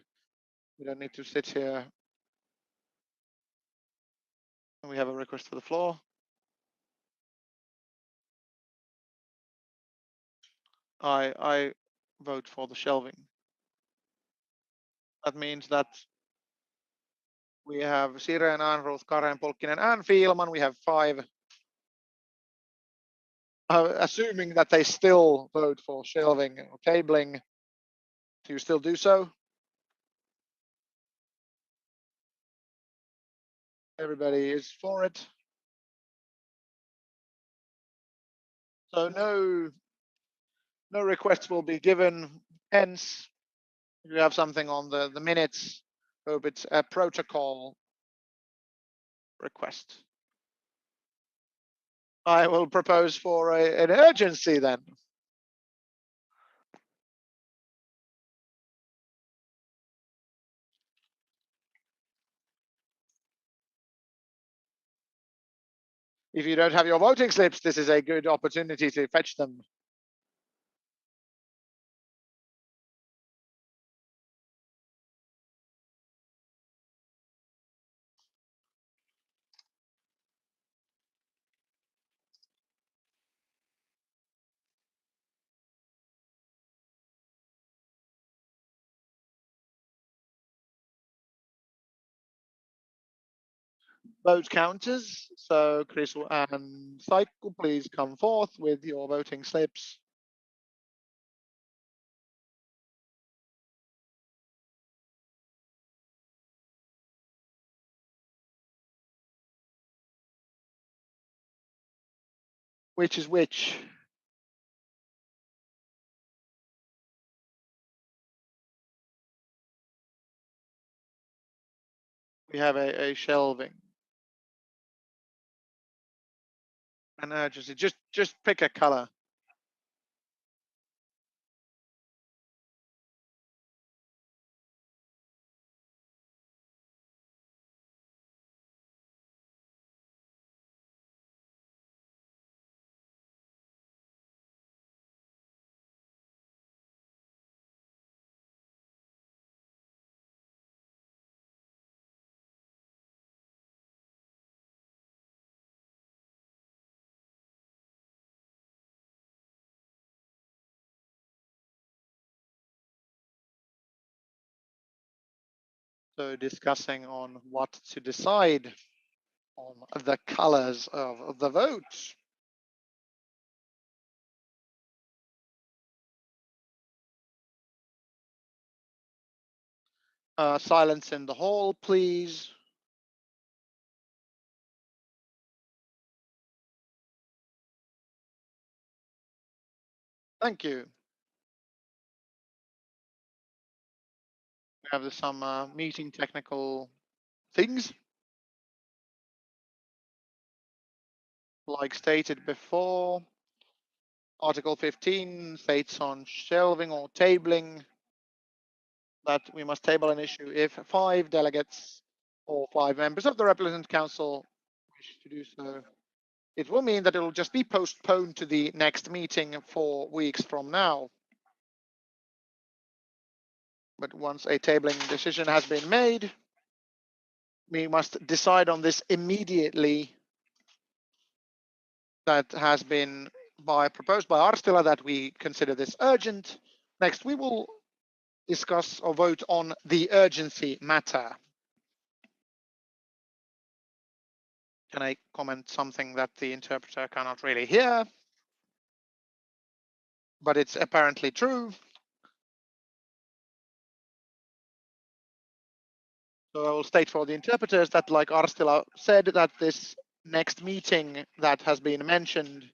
We don't need to sit here. And we have a request for the floor. I vote for the shelving. That means that we have Siren, Anroth, Karen, Polkkinen, and Fielman. We have 5. Assuming that they still vote for shelving or tabling, do you still do so? Everybody is for it. So no requests will be given. Hence, if you have something on the minutes, hope it's a protocol request. I will propose for an urgency then. If you don't have your voting slips, this is a good opportunity to fetch them. Vote counters. So Chris and Cycle, please come forth with your voting slips. Which is which? We have a shelving. An urgency. Just pick a color. So discussing on what to decide on the colors of the votes. Silence in the hall, please. Thank you. We have some meeting technical things. Like stated before, Article 15 states on shelving or tabling that we must table an issue if 5 delegates or 5 members of the Representative Council wish to do so. It will mean that it will just be postponed to the next meeting 4 weeks from now. But once a tabling decision has been made, we must decide on this immediately. That has been proposed by Arstila that we consider this urgent. Next, we will discuss or vote on the urgency matter. Can I comment something that the interpreter cannot really hear? But it's apparently true. So I will state for the interpreters that, like Arstila said, that this next meeting that has been mentioned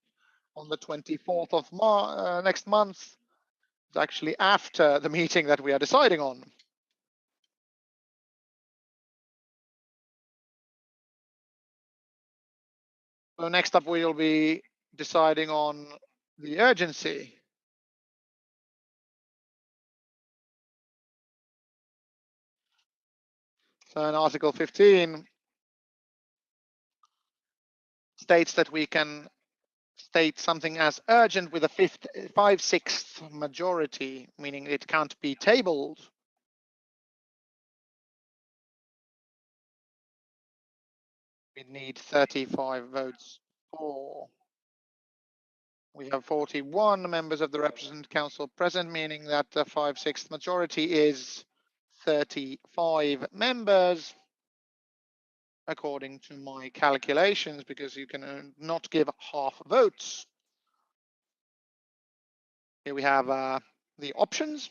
on the 24th of next month is actually after the meeting that we are deciding on. So next up, we will be deciding on the urgency. So in Article 15 states that we can state something as urgent with a 5/6 majority, meaning it can't be tabled. We need 35 votes for. We have 41 members of the Representative Council present, meaning that the 5/6 majority is 35 members, according to my calculations, because you can not give half votes. Here we have the options.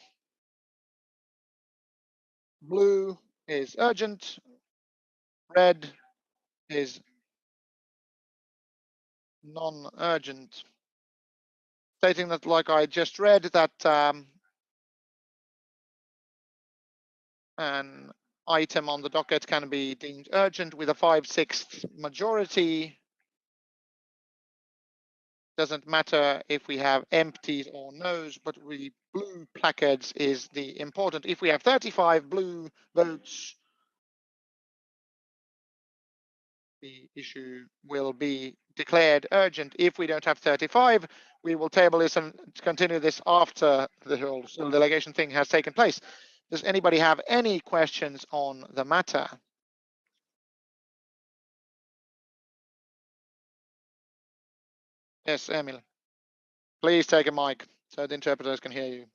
Blue is urgent, red is non-urgent, stating that, like I just read, that an item on the docket can be deemed urgent with a 5/6 majority. Doesn't matter if we have empties or no's, but the blue placards is the important. If we have 35 blue votes, the issue will be declared urgent. If we don't have 35, we will table this and continue this after the whole delegation thing has taken place. Does anybody have any questions on the matter? Yes, Emil. Please take a mic so the interpreters can hear you.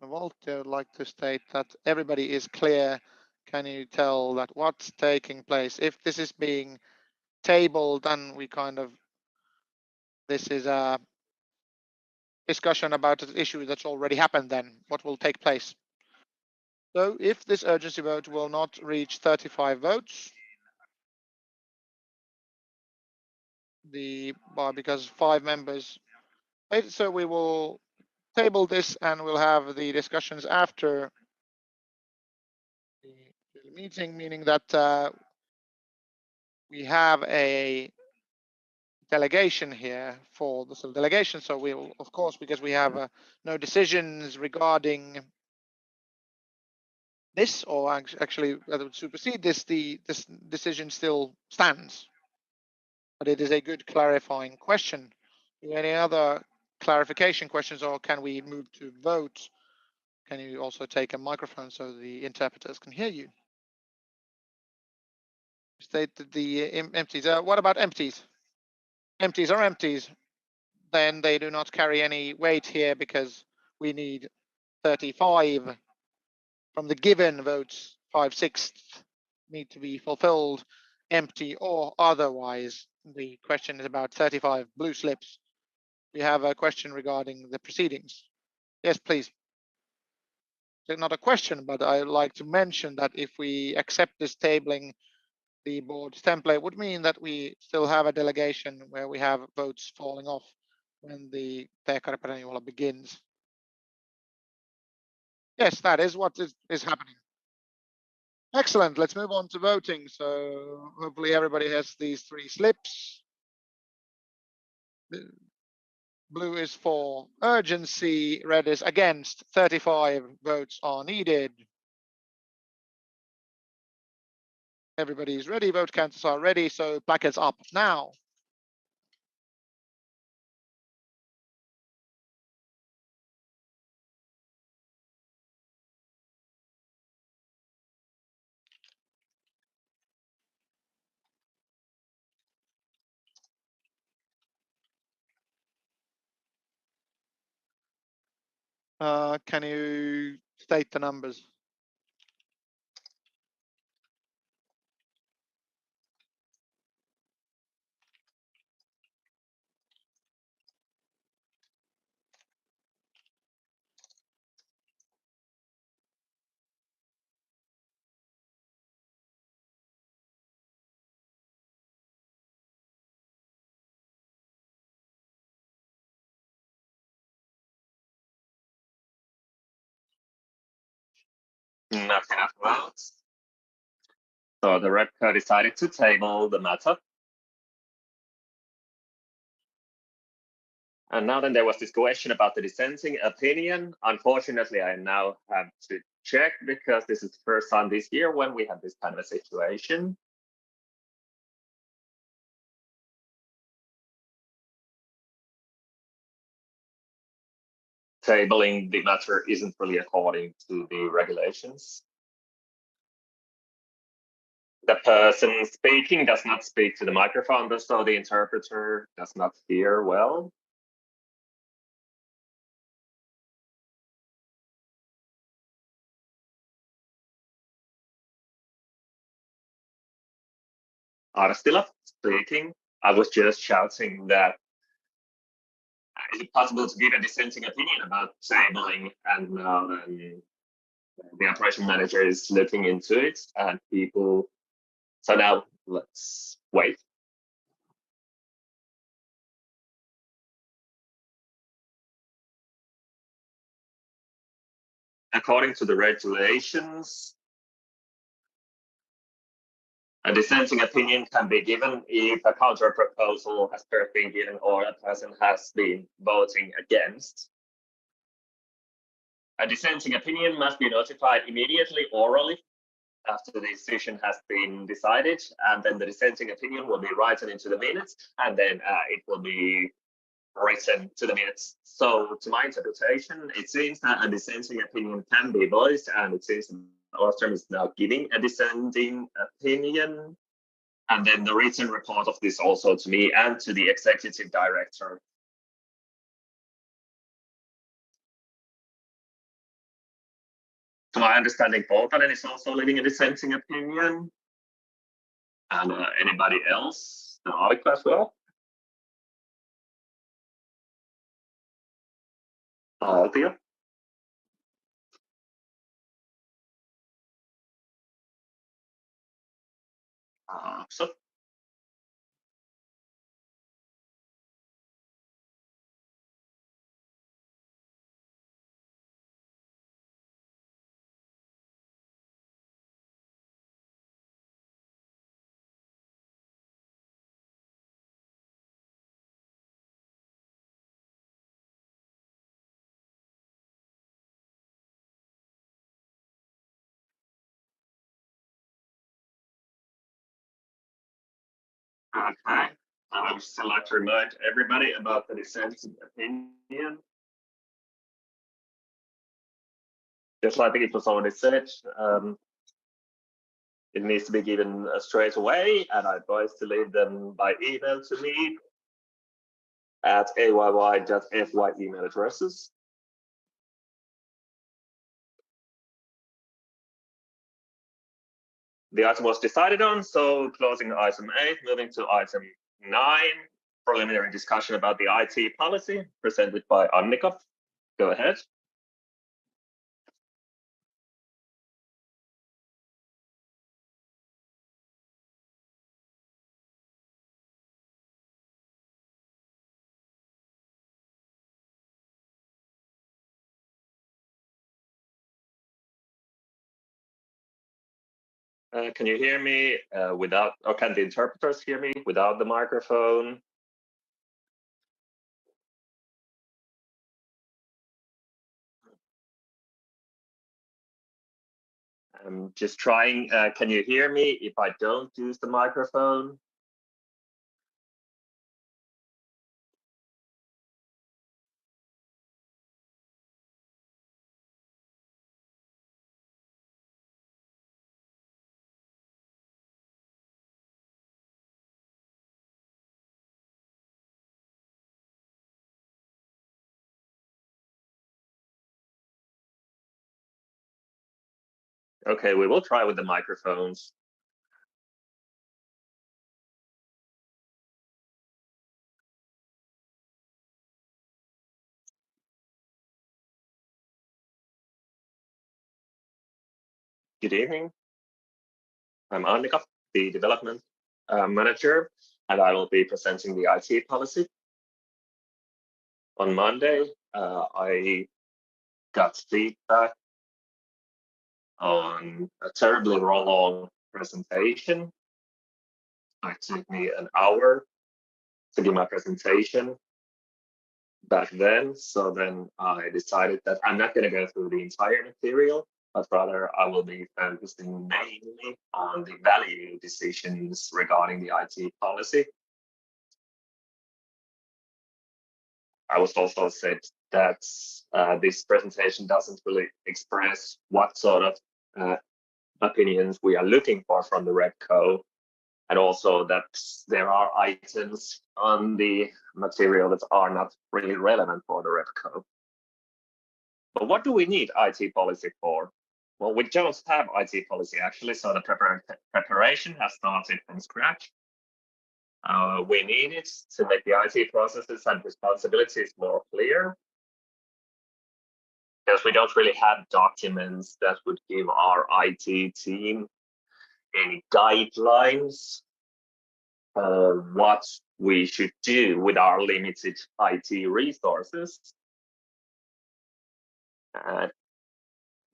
Walter would like to state that everybody is clear. Can you tell that what's taking place? If this is being tabled, then we kind of, this is a discussion about an issue that's already happened, then what will take place. So if this urgency vote will not reach 35 votes, because 5 members, so we will table this and we'll have the discussions after the meeting, meaning that we have a delegation here for the delegation. So we will, of course, because we have no decisions regarding this, or actually whether it supersede this, this decision still stands. But it is a good clarifying question. Do any other clarification questions, or can we move to vote? Can you also take a microphone so the interpreters can hear you? State the empties. What about empties? Empties are empties. Then they do not carry any weight here because we need 35 from the given votes. 5/6 need to be fulfilled, empty or otherwise. The question is about 35 blue slips. We have a question regarding the proceedings. Yes, please. It's not a question, but I would like to mention that if we accept this tabling, the board's template would mean that we still have a delegation where we have votes falling off when the Pekarepanijola begins. Yes, that is what is happening. Excellent. Let's move on to voting. So hopefully everybody has these 3 slips. Blue is for urgency, red is against. 35 votes are needed. Everybody is ready. Vote counters are ready. So placards up now. Can you state the numbers? Not enough votes. So the REPCO decided to table the matter. And now then there was this question about the dissenting opinion. Unfortunately, I now have to check because this is the first time this year when we have this kind of a situation. Tabling the matter isn't really according to the regulations. The person speaking does not speak to the microphone, so the interpreter does not hear well. Arstila speaking. I was just shouting that is it possible to give a dissenting opinion about tabling, and now then the operation manager is looking into it, and people. So now let's wait. According to the regulations, a dissenting opinion can be given if a counter proposal has first been given or a person has been voting against. A dissenting opinion must be notified immediately orally after the decision has been decided, and then the dissenting opinion will be written into the minutes, and then it will be written to the minutes. So to my interpretation, it seems that a dissenting opinion can be voiced, and it seems that Ostrom is now giving a dissenting opinion. And then the written report of this also to me and to the executive director. To my understanding, Polkanen is also leaving a dissenting opinion. And anybody else? The AYYYE as well? Aalto? So. Okay. I would still like to remind everybody about the dissenting opinion. Just like it was already said, it needs to be given straight away, and I advise to leave them by email to me at ayy.fy email addresses. The item was decided on, so closing item 8, moving to item 9, preliminary discussion about the IT policy presented by Annika. Go ahead. Can you hear me without, or can the interpreters hear me without the microphone? I'm just trying. Can you hear me if I don't use the microphone? Okay, we will try with the microphones. Good evening. I'm Annika, the development manager, and I will be presenting the IT policy. On Monday, I got feedback on a terribly long presentation. It took me an hour to give my presentation back then. So then I decided that I'm not going to go through the entire material, but rather I will be focusing mainly on the value decisions regarding the IT policy. I was also said that this presentation doesn't really express what sort of opinions we are looking for from the REPCO, and also that there are items on the material that are not really relevant for the REPCO. But what do we need IT policy for? Well, we don't have IT policy actually, so the preparation has started from scratch. We need it to make the IT processes and responsibilities more clear. because we don't really have documents that would give our IT team any guidelines what we should do with our limited IT resources.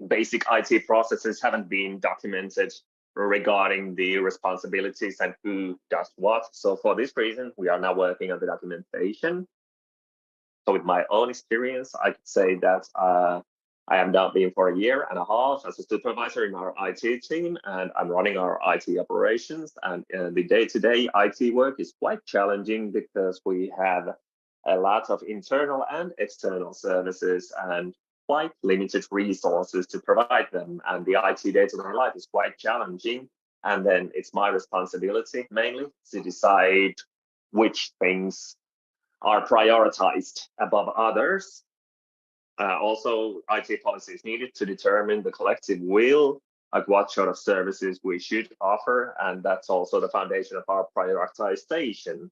Basic IT processes haven't been documented regarding the responsibilities and who does what. So for this reason, we are now working on the documentation. So with my own experience, I could say that I am now been for 1.5 years as a supervisor in our IT team, and I'm running our IT operations. And the day-to-day IT work is quite challenging because we have a lot of internal and external services and quite limited resources to provide them. And the IT day-to-day life is quite challenging. And then it's my responsibility mainly to decide which things are prioritized above others. Also, IT policy is needed to determine the collective will of what sort of services we should offer, and that's also the foundation of our prioritization.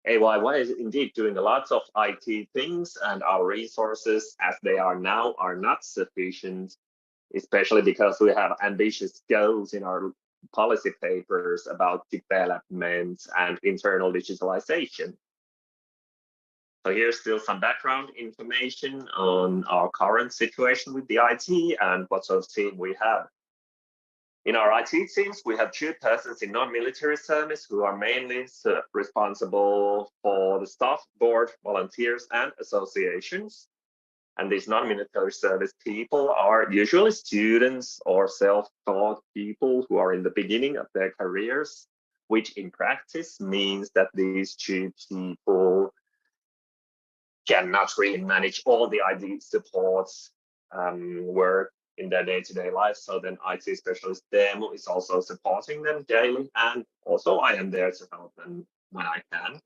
AYYE is indeed doing a lot of IT things, and our resources as they are now are not sufficient, especially because we have ambitious goals in our policy papers about development and internal digitalization. So here's still some background information on our current situation with the IT and what sort of team we have. In our IT teams, we have 2 persons in non-military service who are mainly responsible for the staff, board, volunteers, and associations. And these non-military service people are usually students or self-taught people who are in the beginning of their careers, which in practice means that these 2 people cannot really manage all the IT support work in their day-to-day life. So then IT specialist Demo is also supporting them daily, and also I am there to help them when I can.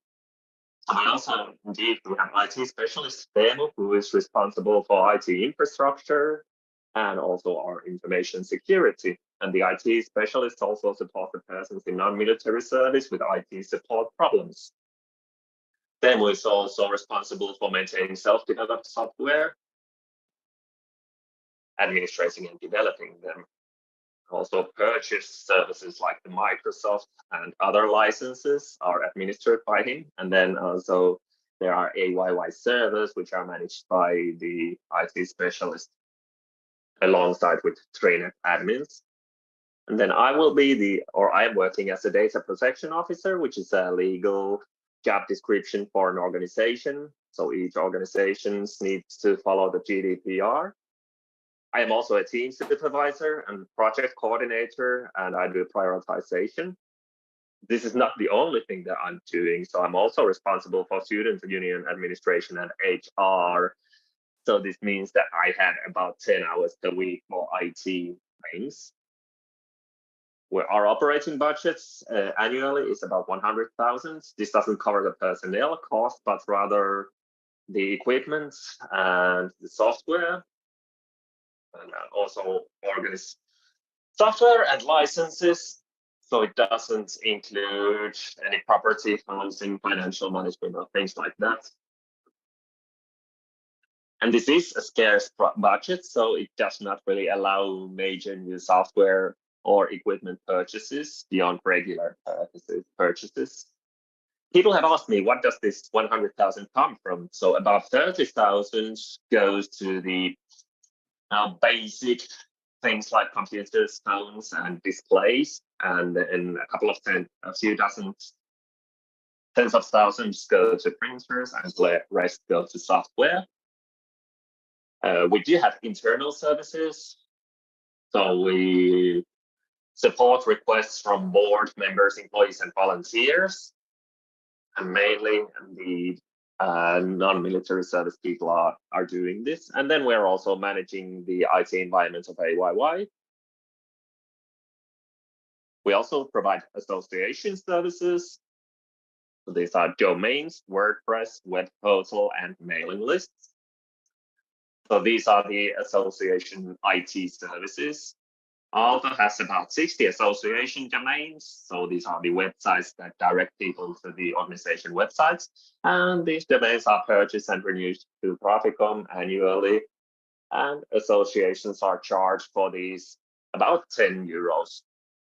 So we also indeed we have IT specialist Demo, who is responsible for IT infrastructure and also our information security. And the IT specialist also support the persons in non-military service with IT support problems. Demo is also responsible for maintaining self-developed software, administrating and developing them. Also, purchase services like the Microsoft and other licenses are administered by him. And then also there are AYYE servers, which are managed by the IT specialist alongside with trainer admins. And then I will be I'm working as a data protection officer, which is a legal job description for an organization. So each organization needs to follow the GDPR. I am also a team supervisor and project coordinator, and I do prioritization. This is not the only thing that I'm doing. So I'm also responsible for student union administration and HR. So this means that I have about 10 hours per week for IT things. Where our operating budgets annually is about 100,000. This doesn't cover the personnel cost, but rather the equipment and the software, and also organize software and licenses. So it doesn't include any property, housing, financial management, or things like that. And this is a scarce budget, so it does not really allow major new software or equipment purchases beyond regular purchases. People have asked me, what does this 100,000 come from? So about 30,000 goes to the basic things like computers, phones, and displays, and then a few dozen, tens of thousands go to printers, and the rest go to software. We do have internal services, so we support requests from board members, employees, and volunteers, and mainly the non-military service people are doing this. And then we're also managing the IT environment of AYYE. We also provide association services. So these are domains, WordPress, web portal, and mailing lists. So these are the association IT services. Aalto has about 60 association domains. So these are the websites that direct people to the organization websites. And these domains are purchased and renewed to Traficom annually. And associations are charged for these about 10 euros.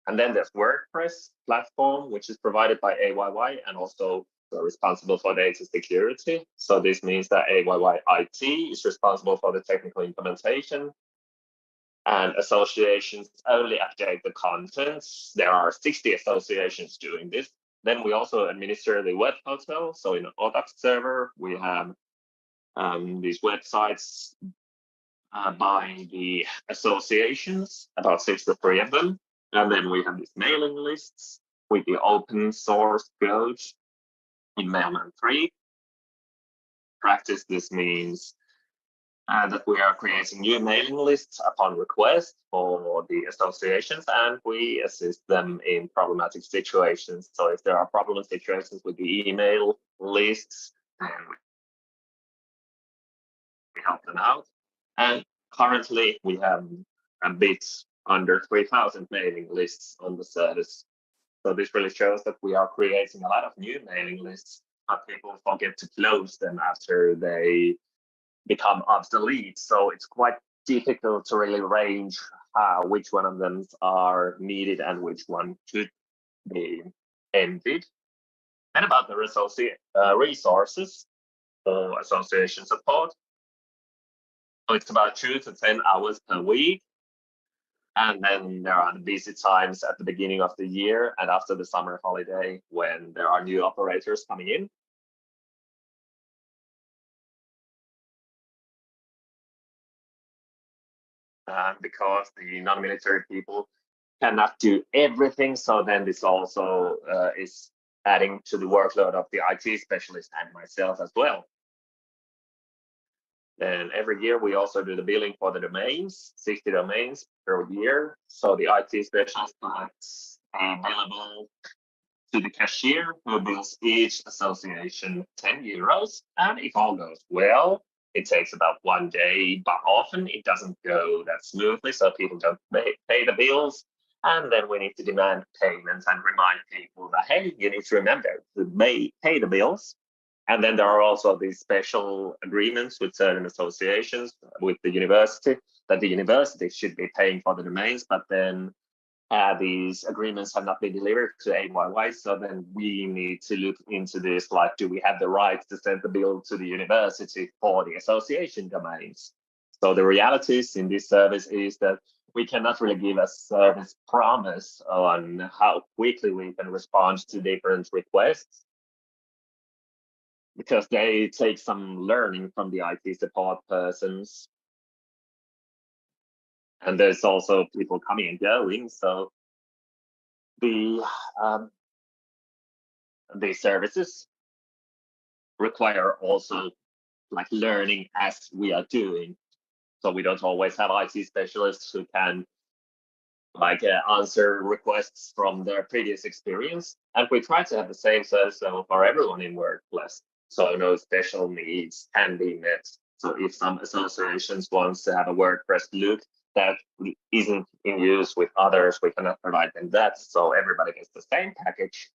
And then there's WordPress platform, which is provided by AYYE and also responsible for data security. So this means that AYYE IT is responsible for the technical implementation, and associations only update the contents. There are 60 associations doing this. Then we also administer the web hotel. So in an ODAX server, we have these websites by the associations, about 63 of them. And then we have these mailing lists with the open source code in Mailman 3. Practice, this means that we are creating new mailing lists upon request for the associations, and we assist them in problematic situations. So if there are problem situations with the email lists, then we help them out. And currently we have a bit under 3,000 mailing lists on the service. So this really shows that we are creating a lot of new mailing lists, but people forget to close them after they become obsolete. So it's quite difficult to really range which one of them are needed and which one should be emptied. And about the resources for association support. So it's about 2 to 10 hours per week. And then there are the busy times at the beginning of the year and after the summer holiday when there are new operators coming in. Because the non-military people cannot do everything, so then this also is adding to the workload of the IT specialist and myself as well. And every year we also do the billing for the domains, 60 domains per year. So the IT specialist collects a billable to the cashier who bills each association 10 euros. And if all goes well, it takes about 1 day, but often it doesn't go that smoothly, so people don't pay the bills. And then we need to demand payments and remind people that, hey, you need to remember to pay the bills. And then there are also these special agreements with certain associations with the university that the university should be paying for the domains, but then these agreements have not been delivered to AYYE, so then we need to look into this, like, do we have the right to send the bill to the university for the association domains? So the realities in this service is that we cannot really give a service promise on how quickly we can respond to different requests, because they take some learning from the IT support persons. And there's also people coming and going, so the services require also like learning as we are doing. So we don't always have IT specialists who can like answer requests from their previous experience. And we try to have the same service level for everyone in WordPress, so no special needs can be met. So if some associations wants to have a WordPress look that isn't in use with others, we cannot provide them that. So everybody gets the same package.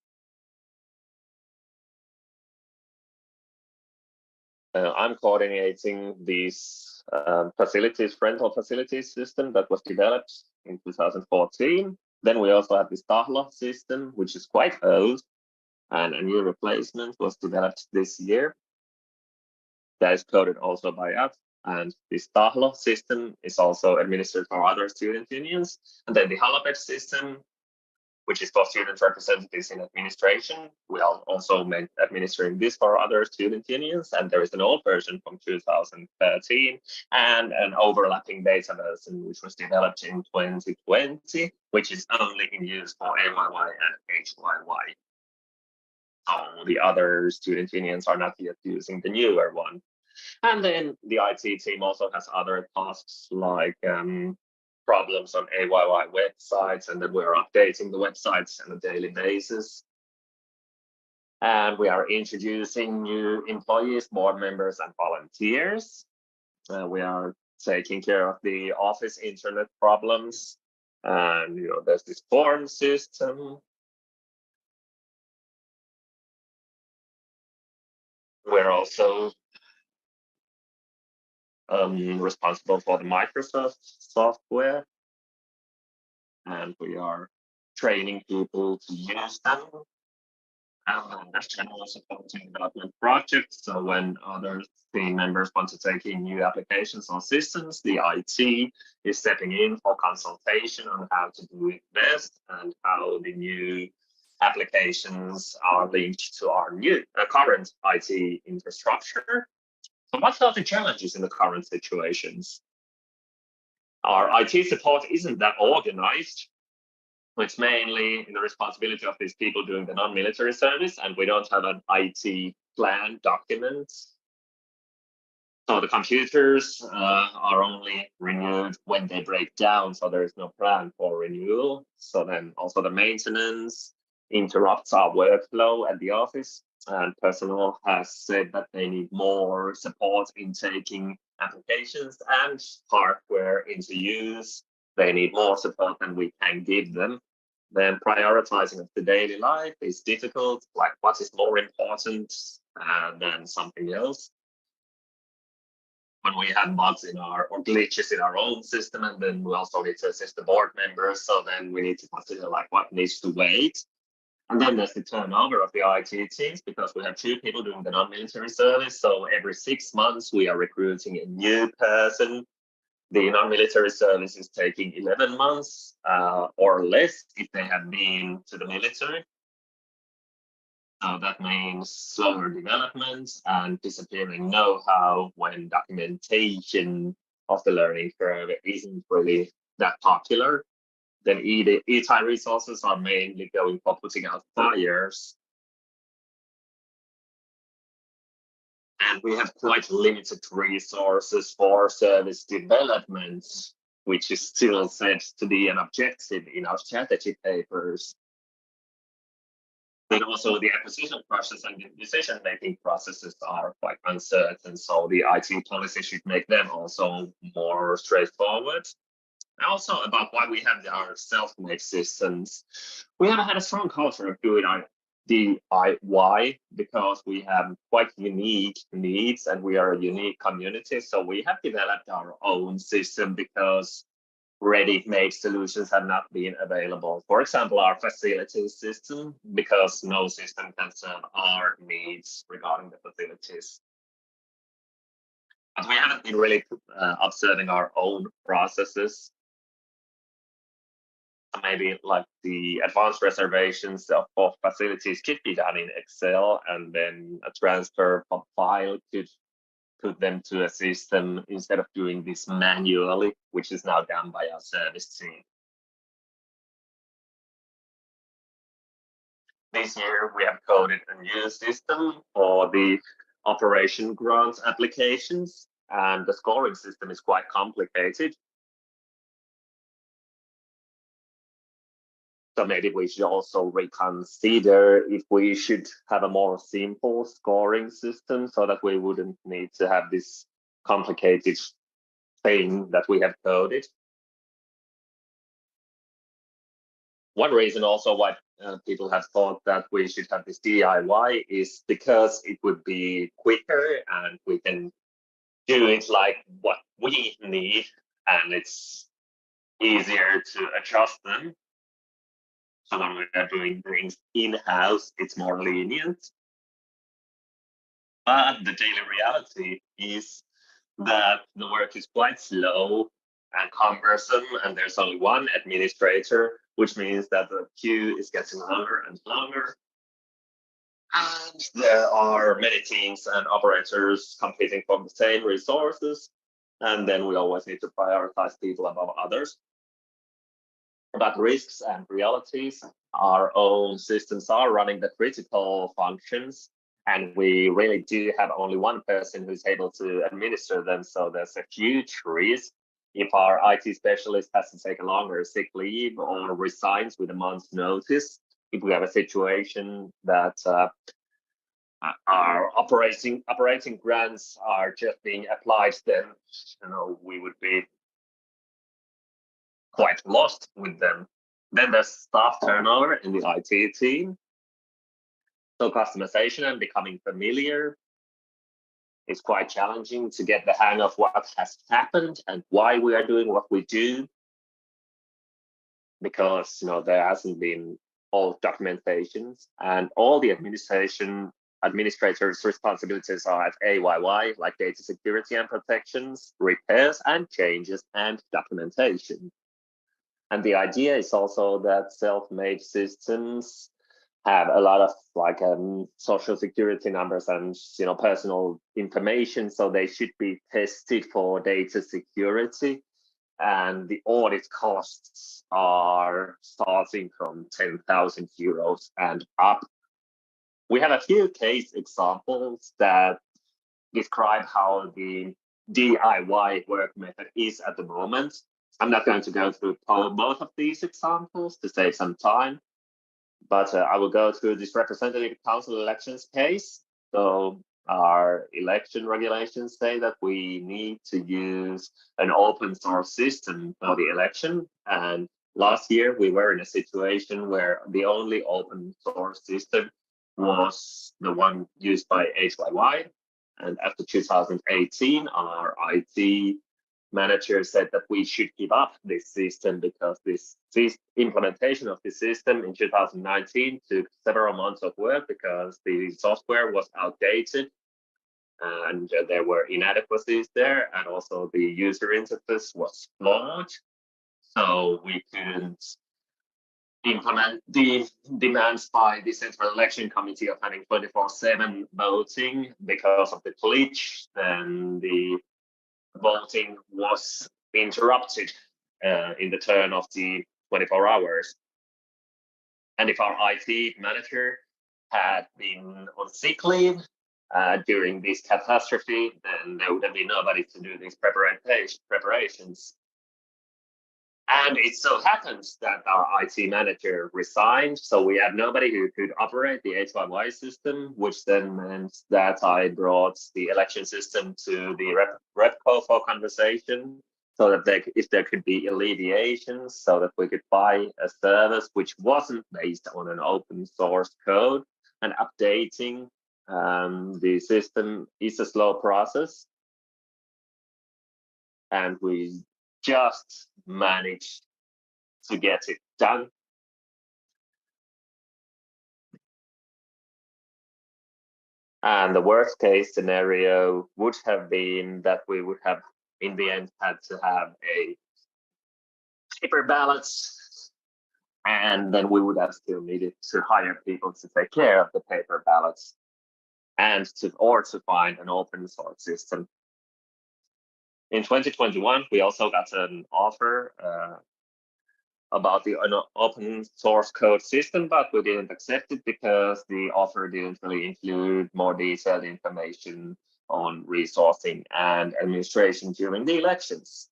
I'm coordinating these rental facilities system that was developed in 2014. Then we also have this Tahlo system, which is quite old, and a new replacement was developed this year. That is coded also by us. And this Tahlo system is also administered for other student unions. And then the Halapet system, which is for student representatives in administration. We are also administering this for other student unions, and there is an old version from 2013 and an overlapping beta version, which was developed in 2020, which is only in use for AYYE and HYYE. So the other student unions are not yet using the newer one. And then the IT team also has other tasks like problems on AYYE websites, and then we're updating the websites on a daily basis. And we are introducing new employees, board members, and volunteers. We are taking care of the office internet problems. And there's this form system. We're also responsible for the Microsoft software, and we are training people to use them. And that's generally supporting development projects. So when other team members want to take in new applications or systems, the IT is stepping in for consultation on how to do it best and how the new applications are linked to our new current IT infrastructure. So what are the challenges in the current situations? Our IT support isn't that organized. It's mainly in the responsibility of these people doing the non-military service, and we don't have an IT plan document. So the computers are only renewed when they break down, so there is no plan for renewal. So then also the maintenance interrupts our workflow at the office, and personnel has said that they need more support in taking applications and hardware into use. They need more support than we can give them. Then prioritizing of the daily life is difficult, like what is more important than something else. When we have bugs in our or glitches in our own system, and then we also need to assist the board members, so then we need to consider like what needs to wait. And then there's the turnover of the IT teams, because we have 2 people doing the non-military service. So every 6 months we are recruiting a new person. The non-military service is taking 11 months or less if they have been to the military. So that means slower development and disappearing know-how when documentation of the learning curve isn't really that popular. Then ETI resources are mainly going for putting out fires. And we have quite limited resources for service development, which is still said to be an objective in our strategy papers. Then also the acquisition process and the decision-making processes are quite uncertain, so the IT policy should make them also more straightforward. And also about why we have our self-made systems. We have had a strong culture of doing our DIY because we have quite unique needs and we are a unique community. So we have developed our own system because ready-made solutions have not been available. For example, our facilities system, because no system can serve our needs regarding the facilities. But we haven't been really observing our own processes. Maybe like the advanced reservations of facilities could be done in Excel, and then a transfer of file could put them to a system instead of doing this manually, which is now done by our service team. This year, we have coded a new system for the operation grants applications, and the scoring system is quite complicated. So maybe we should also reconsider if we should have a more simple scoring system so that we wouldn't need to have this complicated thing that we have coded. One reason also why people have thought that we should have this DIY is because it would be quicker and we can do it like what we need, and it's easier to adjust them. So when we are doing things in-house, it's more lenient. But the daily reality is that the work is quite slow and cumbersome, and there's only one administrator, which means that the queue is getting longer and longer. And there are many teams and operators competing for the same resources, and then we always need to prioritize people above others. About risks and realities, our own systems are running the critical functions, and we really do have only one person who's able to administer them. So there's a huge risk if our IT specialist has to take a longer sick leave or resigns with a month's notice. If we have a situation that our operating grants are just being applied, then we would be quite lost with them. Then there's staff turnover in the IT team. So customization and becoming familiar is quite challenging to get the hang of what has happened and why we are doing what we do. Because there hasn't been all documentations, and all the administrators' responsibilities are at AYYE, like data security and protections, repairs and changes, and documentation. And the idea is also that self-made systems have a lot of social security numbers and personal information, so they should be tested for data security. And the audit costs are starting from 10,000 euros and up. We have a few case examples that describe how the DIY work method is at the moment. I'm not going to go through both of these examples to save some time, but I will go through this representative council elections case. So our election regulations say that we need to use an open source system for the election. And last year we were in a situation where the only open source system was the one used by AYYE. And after 2018, our IT manager said that we should give up this system because this implementation of the system in 2019 took several months of work because the software was outdated and there were inadequacies there, and also the user interface was flawed. So we couldn't implement the demands by the Central Election Committee of having 24/7 voting because of the glitch. Then the voting was interrupted in the turn of the 24 hours. And if our IT manager had been on sick leave during this catastrophe, then there would have been nobody to do these preparations. And it so happens that our IT manager resigned, so we had nobody who could operate the AYYE system, which then meant that I brought the election system to the RepCo for conversation, so that if there could be alleviations, so that we could buy a service which wasn't based on an open source code. And updating the system is a slow process. And we just managed to get it done. And the worst case scenario would have been that we would have, in the end, had to have a paper ballots, and then we would have still needed to hire people to take care of the paper ballots and to find an open source system. In 2021, we also got an offer about the open source code system, but we didn't accept it because the offer didn't really include more detailed information on resourcing and administration during the elections.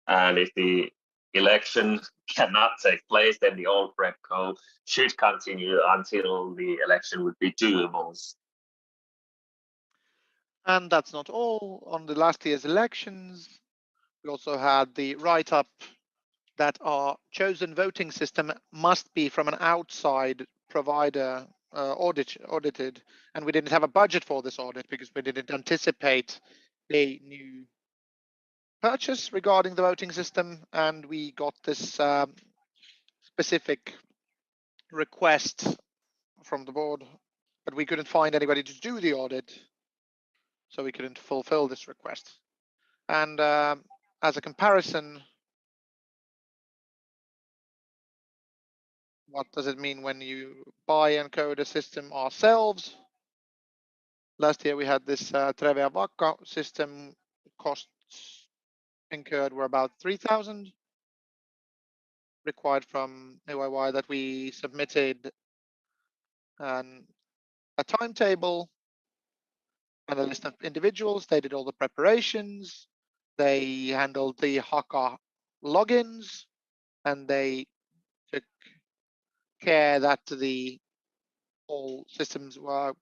And if the election cannot take place, then the old RepCo should continue until the election would be doable. And that's not all. On the last year's elections, we also had the write-up that our chosen voting system must be from an outside provider audited, and we didn't have a budget for this audit because we didn't anticipate a new purchase regarding the voting system, and we got this specific request from the board, but we couldn't find anybody to do the audit, so we couldn't fulfill this request. And as a comparison, what does it mean when you buy and code a system ourselves? Last year we had this Treve Vaka system. Costs incurred were about 3,000, required from AYYE that we submitted a timetable and a list of individuals. They did all the preparations. They handled the Haka logins, and they took care that all systems were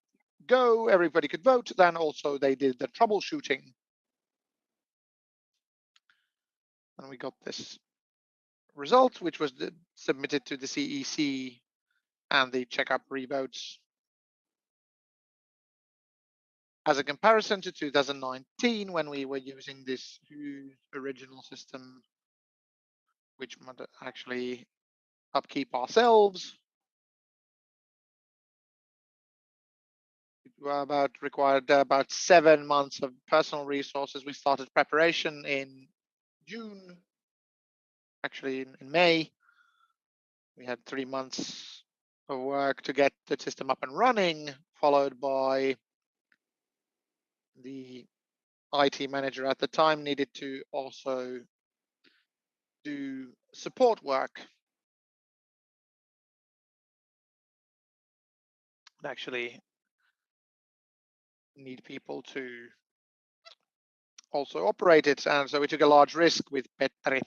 go, everybody could vote. Then also they did the troubleshooting. And we got this result, which was submitted to the CEC and the checkup revotes. As a comparison to 2019, when we were using this huge original system, which might actually upkeep ourselves, it required about 7 months of personal resources. We started preparation in June, actually in May. We had 3 months of work to get the system up and running, followed by the IT manager at the time needed to also do support work. Actually need people to also operate it. And so we took a large risk with Petteri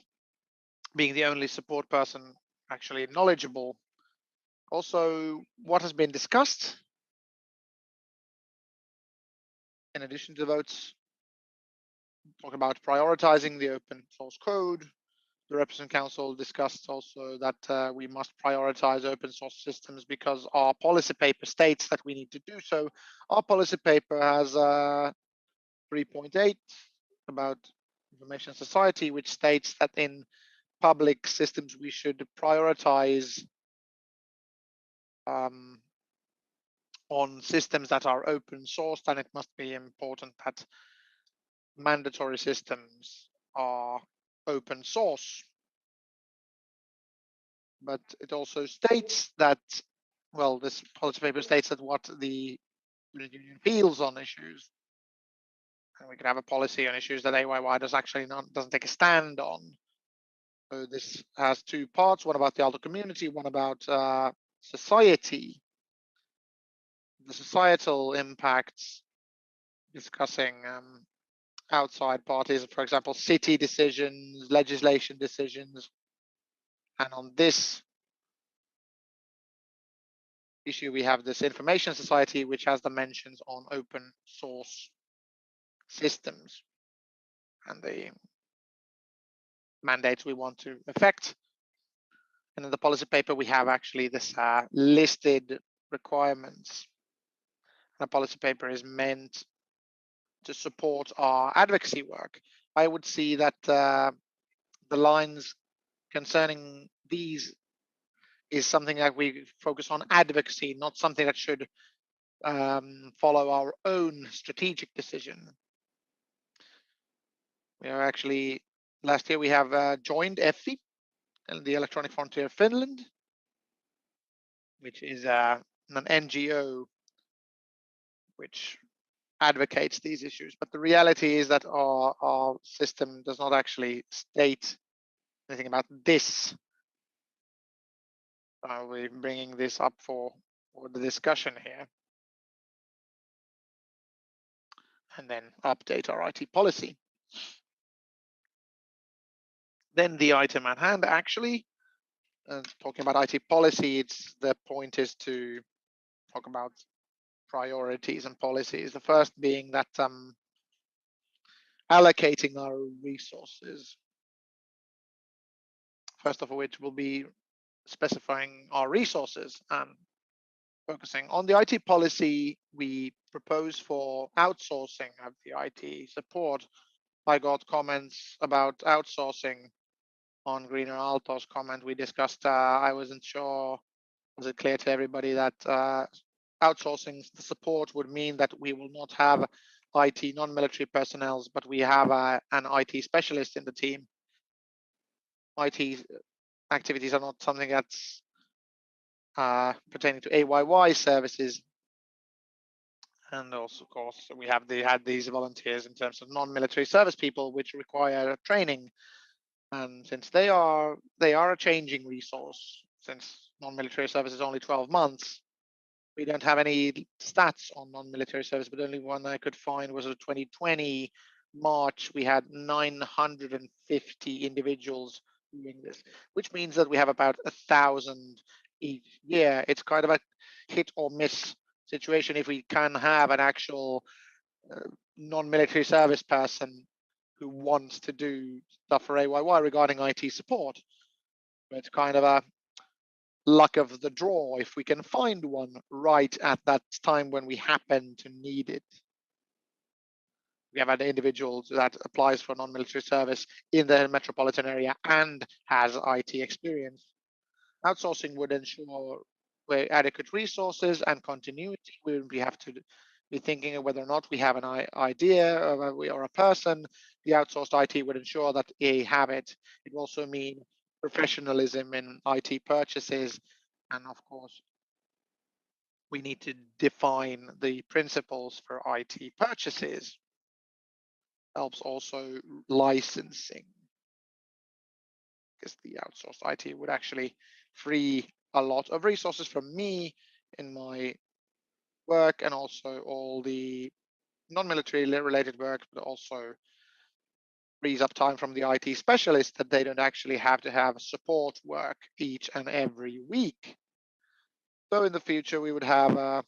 being the only support person actually knowledgeable. Also, what has been discussed in addition to the votes, talk about prioritizing the open source code. The Representative Council discussed also that we must prioritize open source systems because our policy paper states that we need to do so. Our policy paper has 3.8 about information society, which states that in public systems we should prioritize on systems that are open sourced, and it must be important that mandatory systems are open source. But it also states that, well, this policy paper states that what the union feels on issues, and we can have a policy on issues that AYYE doesn't take a stand on. So this has 2 parts: one about the Aalto community, one about society. The societal impacts, discussing outside parties, for example, city decisions, legislation decisions. And on this issue, we have this information society, which has dimensions on open source systems and the mandates we want to affect. And in the policy paper, we have actually this listed requirements. And a policy paper is meant to support our advocacy work. I would see that the lines concerning these is something that we focus on advocacy, not something that should follow our own strategic decision. We are actually, last year we have joined EFFI, and the Electronic Frontier Finland, which is an NGO which advocates these issues. But the reality is that our system does not actually state anything about this. We're bringing this up for the discussion here. And then update our IT policy. Then the item at hand, actually, talking about IT policy, the point is to talk about priorities and policies. The first being that allocating our resources. First of which will be specifying our resources and focusing on the IT policy. We propose for outsourcing of the IT support. I got comments about outsourcing on Greener Aalto's comment. We discussed, I wasn't sure, was it clear to everybody that outsourcing the support would mean that we will not have IT non-military personnel, but we have an IT specialist in the team. IT activities are not something that's pertaining to AYYE services. And also, of course, we have had these volunteers in terms of non-military service people, which require training. And since they are a changing resource, since non-military service is only 12 months, we don't have any stats on non-military service, but only one I could find was a 2020 March. We had 950 individuals doing this, which means that we have about 1,000 each year. It's kind of a hit or miss situation if we can have an actual non-military service person who wants to do stuff for AYY regarding IT support. It's kind of a luck of the draw if we can find one right at that time when we happen to need it. We have an individual that applies for non-military service in the metropolitan area and has IT experience. Outsourcing would ensure adequate resources and continuity. We have to be thinking of whether or not we have an idea or a person. The outsourced IT would ensure that they have it. It will also mean professionalism in IT purchases. And of course, we need to define the principles for IT purchases. Helps also licensing, because the outsourced IT would actually free a lot of resources from me in my work and also all the non-military related work, but also frees up time from the IT specialists that they don't actually have to have support work each and every week. So in the future, we would have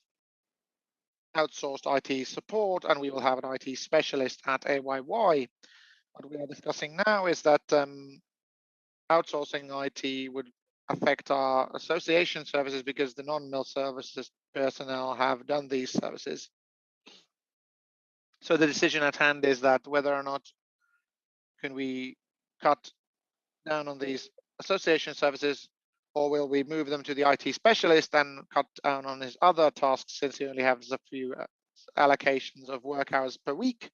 outsourced IT support and we will have an IT specialist at AYY. What we are discussing now is that outsourcing IT would affect our association services because the non-mil services personnel have done these services. So the decision at hand is that whether or not can we cut down on these association services, or will we move them to the IT specialist and cut down on his other tasks since he only has a few allocations of work hours per week?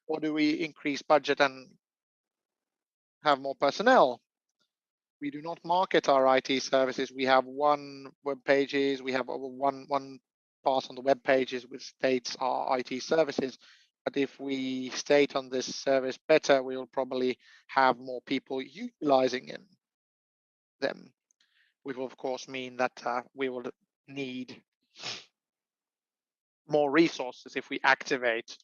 Or do we increase budget and have more personnel? We do not market our IT services. We have one web pages. We have one part on the web pages which states our IT services. But if we state on this service better, we will probably have more people utilizing them, which will of course mean that we will need more resources if we activate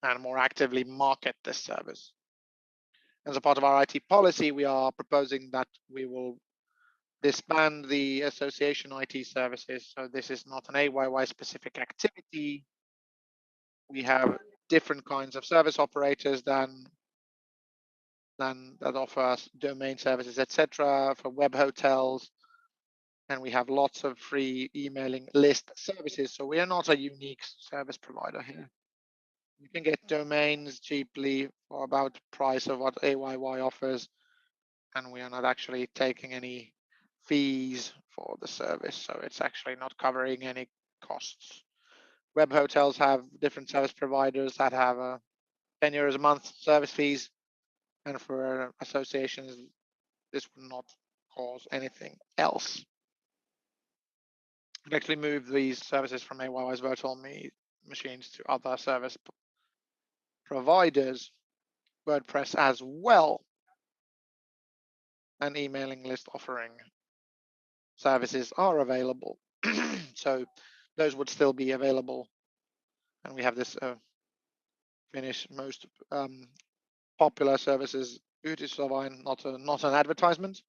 and more actively market this service. As a part of our IT policy, we are proposing that we will disband the association IT services. So this is not an AYY specific activity. We have different kinds of service operators than that offer us domain services, etc., for web hotels. And we have lots of free emailing list services. So we are not a unique service provider here. You can get domains cheaply for about the price of what AYY offers. And we are not actually taking any fees for the service. So it's actually not covering any costs. Web hotels have different service providers that have 10 euros a month service fees. And for associations, this would not cause anything else. We can actually move these services from AYY's virtual machines to other service providers, WordPress as well, and emailing list offering services are available. So those would still be available. And we have this Finnish most popular services, Yhdysvaltain, not an advertisement.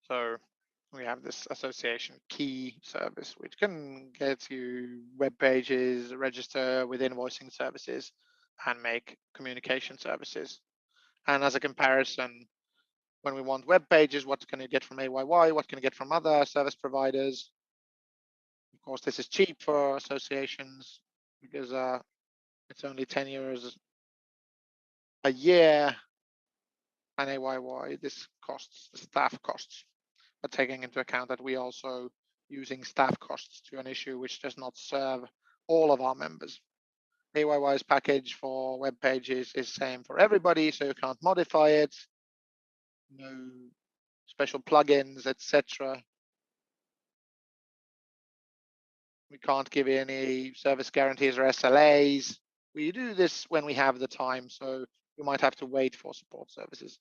So we have this association key service, which can get you web pages, register with invoicing services, and make communication services. And as a comparison, when we want web pages, what can you get from AYY? What can you get from other service providers? Of course, this is cheap for associations because it's only 10 euros a year, and AYY, this costs the staff costs, but taking into account that we also using staff costs to an issue which does not serve all of our members. AYY's package for web pages is same for everybody, so you can't modify it. No special plugins, etc. We can't give any service guarantees or SLAs. We do this when we have the time, so you might have to wait for support services.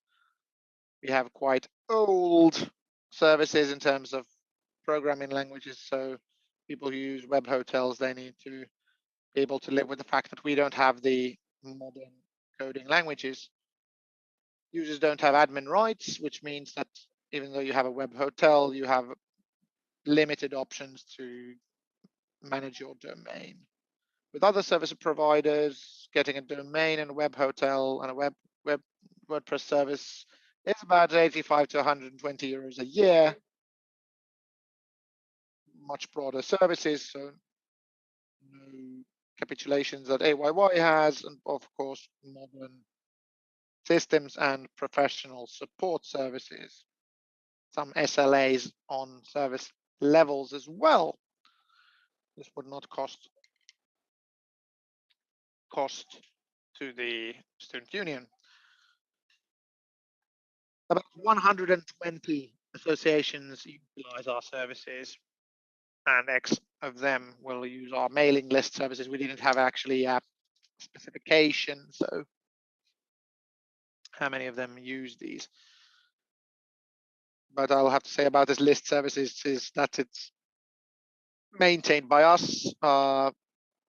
We have quite old services in terms of programming languages, so people who use web hotels, they need to be able to live with the fact that we don't have the modern coding languages. Users don't have admin rights, which means that even though you have a web hotel, you have limited options to manage your domain. With other service providers, getting a domain and a web hotel and a WordPress service is about 85 to 120 euros a year. Much broader services, so no capitulations that AYYE has, and of course modern systems and professional support services. Some SLAs on service levels as well. This would not cost to the student union. About 120 associations utilize our services, and X of them will use our mailing list services. We didn't have actually a specification, so how many of them use these? But I'll have to say about this list services is that it's maintained by us,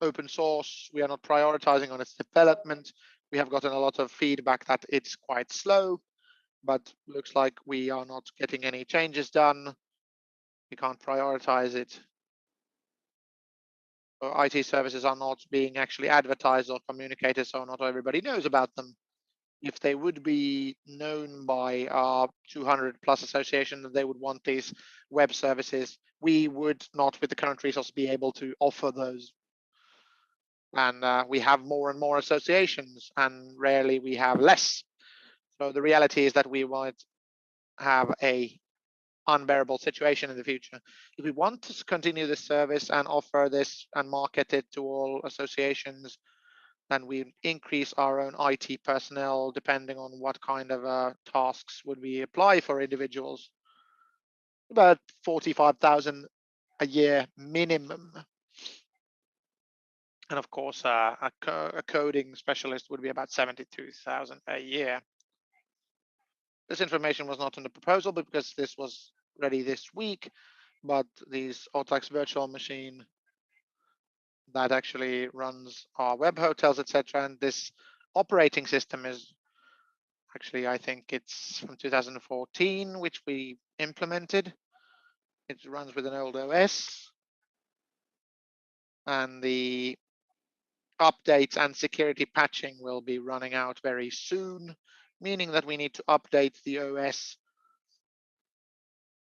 open source. We are not prioritizing on its development. We have gotten a lot of feedback that it's quite slow, but looks like we are not getting any changes done. We can't prioritize it. So IT services are not being actually advertised or communicated, so not everybody knows about them. If they would be known by our 200 plus association, they would want these web services. We would not, with the current resources, be able to offer those. And we have more and more associations, and rarely we have less. So the reality is that we might have a unbearable situation in the future. If we want to continue this service and offer this and market it to all associations, then we increase our own IT personnel depending on what kind of tasks would we apply for individuals. About 45,000 a year minimum. And of course, a coding specialist would be about 72,000 a year. This information was not in the proposal because this was ready this week, but these Autox virtual machine that actually runs our web hotels, etc. And this operating system is actually, I think it's from 2014, which we implemented. It runs with an old OS. And the updates and security patching will be running out very soon, meaning that we need to update the OS.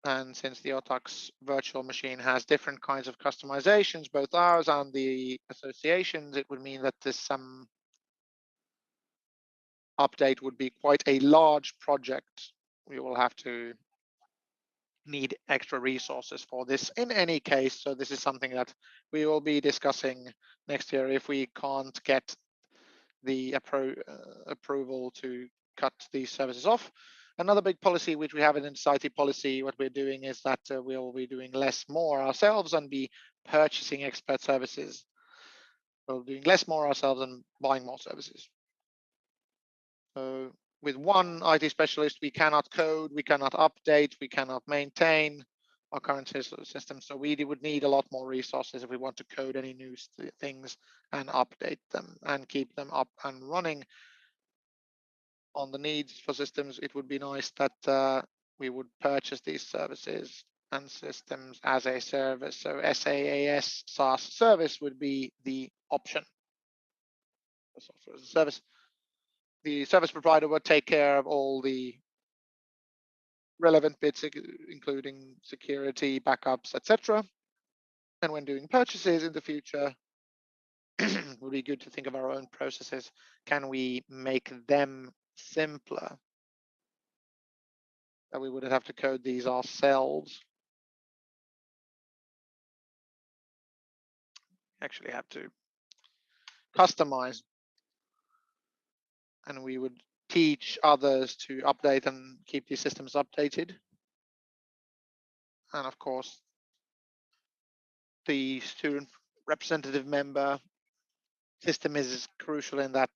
And since the Autox virtual machine has different kinds of customizations, both ours and the associations, it would mean that this update would be quite a large project. We will have to need extra resources for this in any case. So this is something that we will be discussing next year if we can't get the approval to cut these services off. Another big policy which we have in society policy, what we're doing is that we'll be doing less more ourselves and be purchasing expert services. We're doing less more ourselves and buying more services. So with one IT specialist, we cannot code, we cannot update, we cannot maintain our current system. So we would need a lot more resources if we want to code any new things and update them and keep them up and running. On the needs for systems, it would be nice that we would purchase these services and systems as a service. So SaaS, SaaS service would be the option. Software as a service. The service provider would take care of all the relevant bits, including security, backups, etc. And when doing purchases in the future, it would be good to think of our own processes. Can we make them simpler? That we wouldn't have to code these ourselves. Actually have to customize. And we would teach others to update and keep these systems updated. And of course, the student representative member system is crucial in that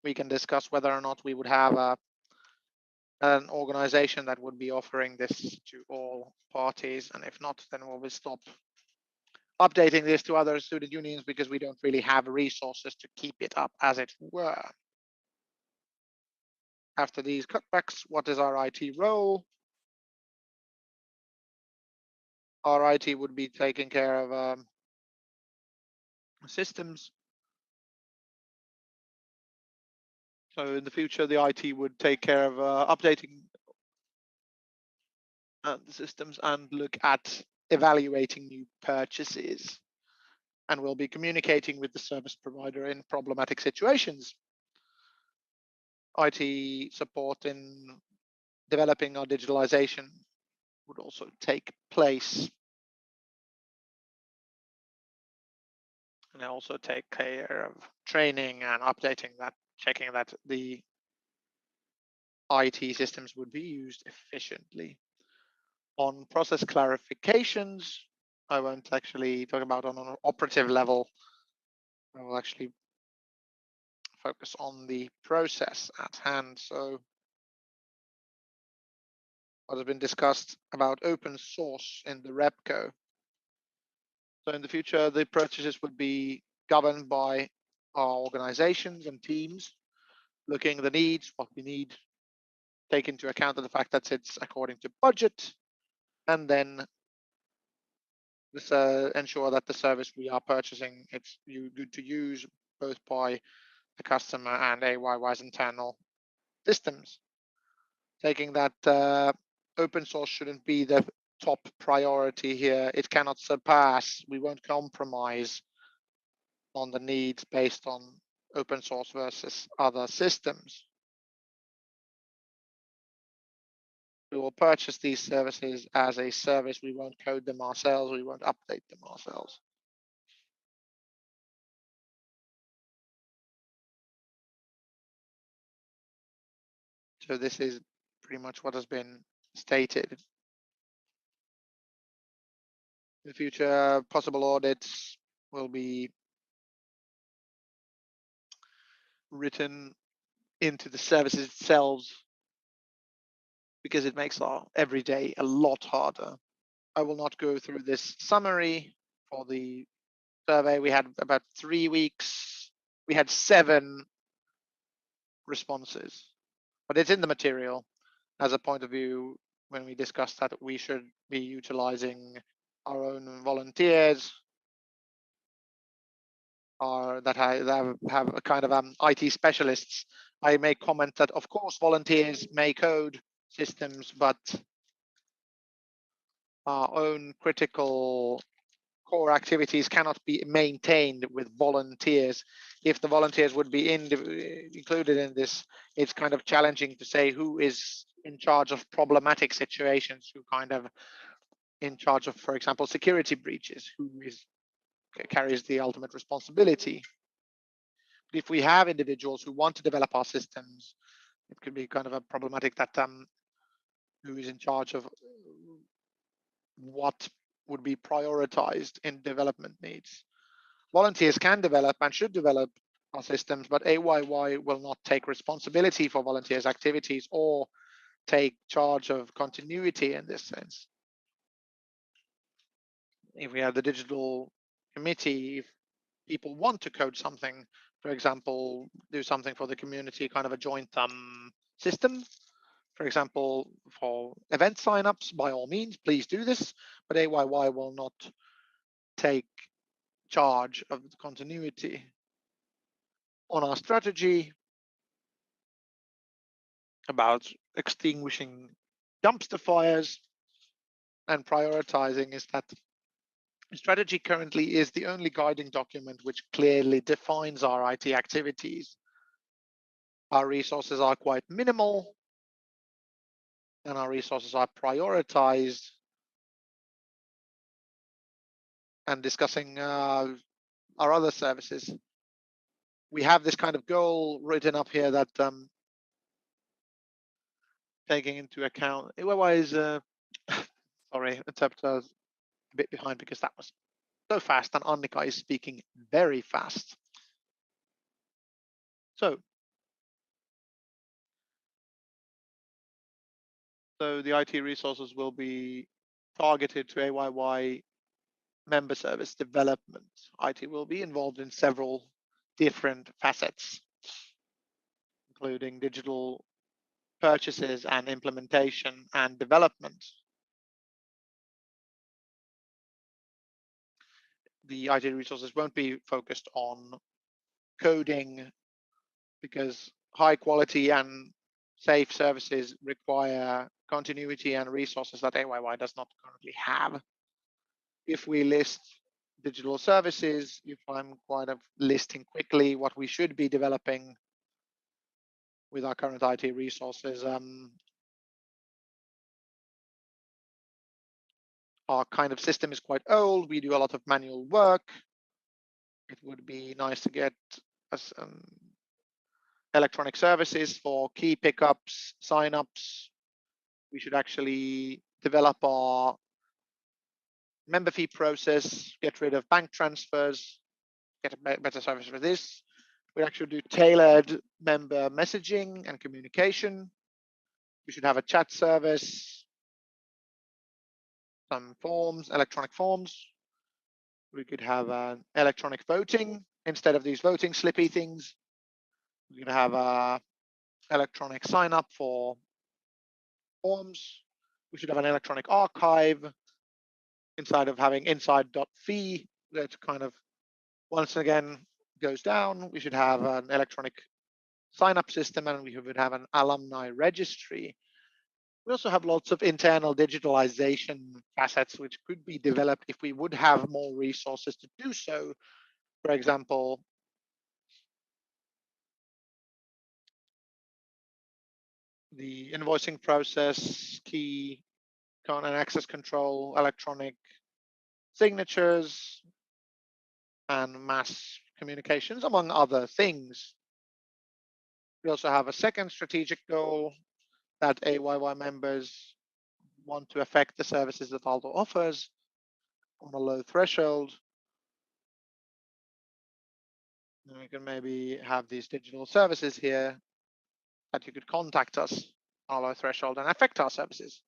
we can discuss whether or not we would have an organization that would be offering this to all parties. And if not, then we'll stop updating this to other student unions because we don't really have resources to keep it up, as it were. After these cutbacks, what is our IT role? our IT would be taking care of systems. So in the future, the IT would take care of updating the systems and look at evaluating new purchases, and will be communicating with the service provider in problematic situations. IT support in developing our digitalization would also take place. And also take care of training and updating that, checking that the IT systems would be used efficiently. On process clarifications, I won't actually talk about on an operative level. I will actually focus on the process at hand. So what has been discussed about open source in the REPCO. So in the future, the purchases would be governed by our organizations and teams, looking at the needs, what we need, take into account the fact that it's according to budget, and then this, ensure that the service we are purchasing, it's good to use both by the customer and AYY's internal systems. Taking that open source shouldn't be the top priority here. It cannot surpass. We won't compromise on the needs based on open source versus other systems. We will purchase these services as a service. We won't code them ourselves. We won't update them ourselves. So this is pretty much what has been stated. In the future, possible audits will be written into the services itself because it makes our everyday a lot harder. I will not go through this summary for the survey. We had about 3 weeks. We had 7 responses, but it's in the material as a point of view when we discussed that we should be utilizing our own volunteers or that have a kind of IT specialists. I may comment that, of course, volunteers may code systems, but our own critical core activities cannot be maintained with volunteers. If the volunteers would be included in this, it's kind of challenging to say who is in charge of problematic situations, who kind of in charge of, for example, security breaches, who carries the ultimate responsibility. But if we have individuals who want to develop our systems, it could be kind of a problematic that who is in charge of what would be prioritized in development needs. Volunteers can develop and should develop our systems, but AYYE will not take responsibility for volunteers' activities or take charge of continuity in this sense. If we have the digital committee, if people want to code something, for example, do something for the community, kind of a joint system, for example, for event signups, by all means, please do this, but AYYE will not take charge of the continuity. On our strategy about extinguishing dumpster fires and prioritizing is that strategy currently is the only guiding document which clearly defines our IT activities. Our resources are quite minimal and our resources are prioritized. And discussing our other services, we have this kind of goal written up here that taking into account, otherwise, sorry, interpreter is a bit behind because that was so fast and Annika is speaking very fast. So the IT resources will be targeted to AYYE member service development. IT will be involved in several different facets, including digital purchases and implementation and development. the IT resources won't be focused on coding, because high quality and safe services require continuity and resources that AYYE does not currently have. If we list digital services, if I'm kind of listing quickly what we should be developing with our current IT resources, our kind of system is quite old. We do a lot of manual work. It would be nice to get us electronic services for key pickups, signups. We should actually develop our member fee process, get rid of bank transfers, get a better service for this. We actually do tailored member messaging and communication. We should have a chat service, some forms, electronic forms. We could have an electronic voting instead of these voting slippy things. We could have a electronic sign up for forms. We should have an electronic archive inside of having inside.fee that kind of once again goes down. We should have an electronic sign-up system, and we would have an alumni registry. We also have lots of internal digitalization facets which could be developed if we would have more resources to do so. For example, the invoicing process, key and access control, electronic signatures, and mass communications, among other things. We also have a second strategic goal that AYYE members want to affect the services that Aalto offers on a low threshold. And we can maybe have these digital services here that you could contact us on a low threshold and affect our services.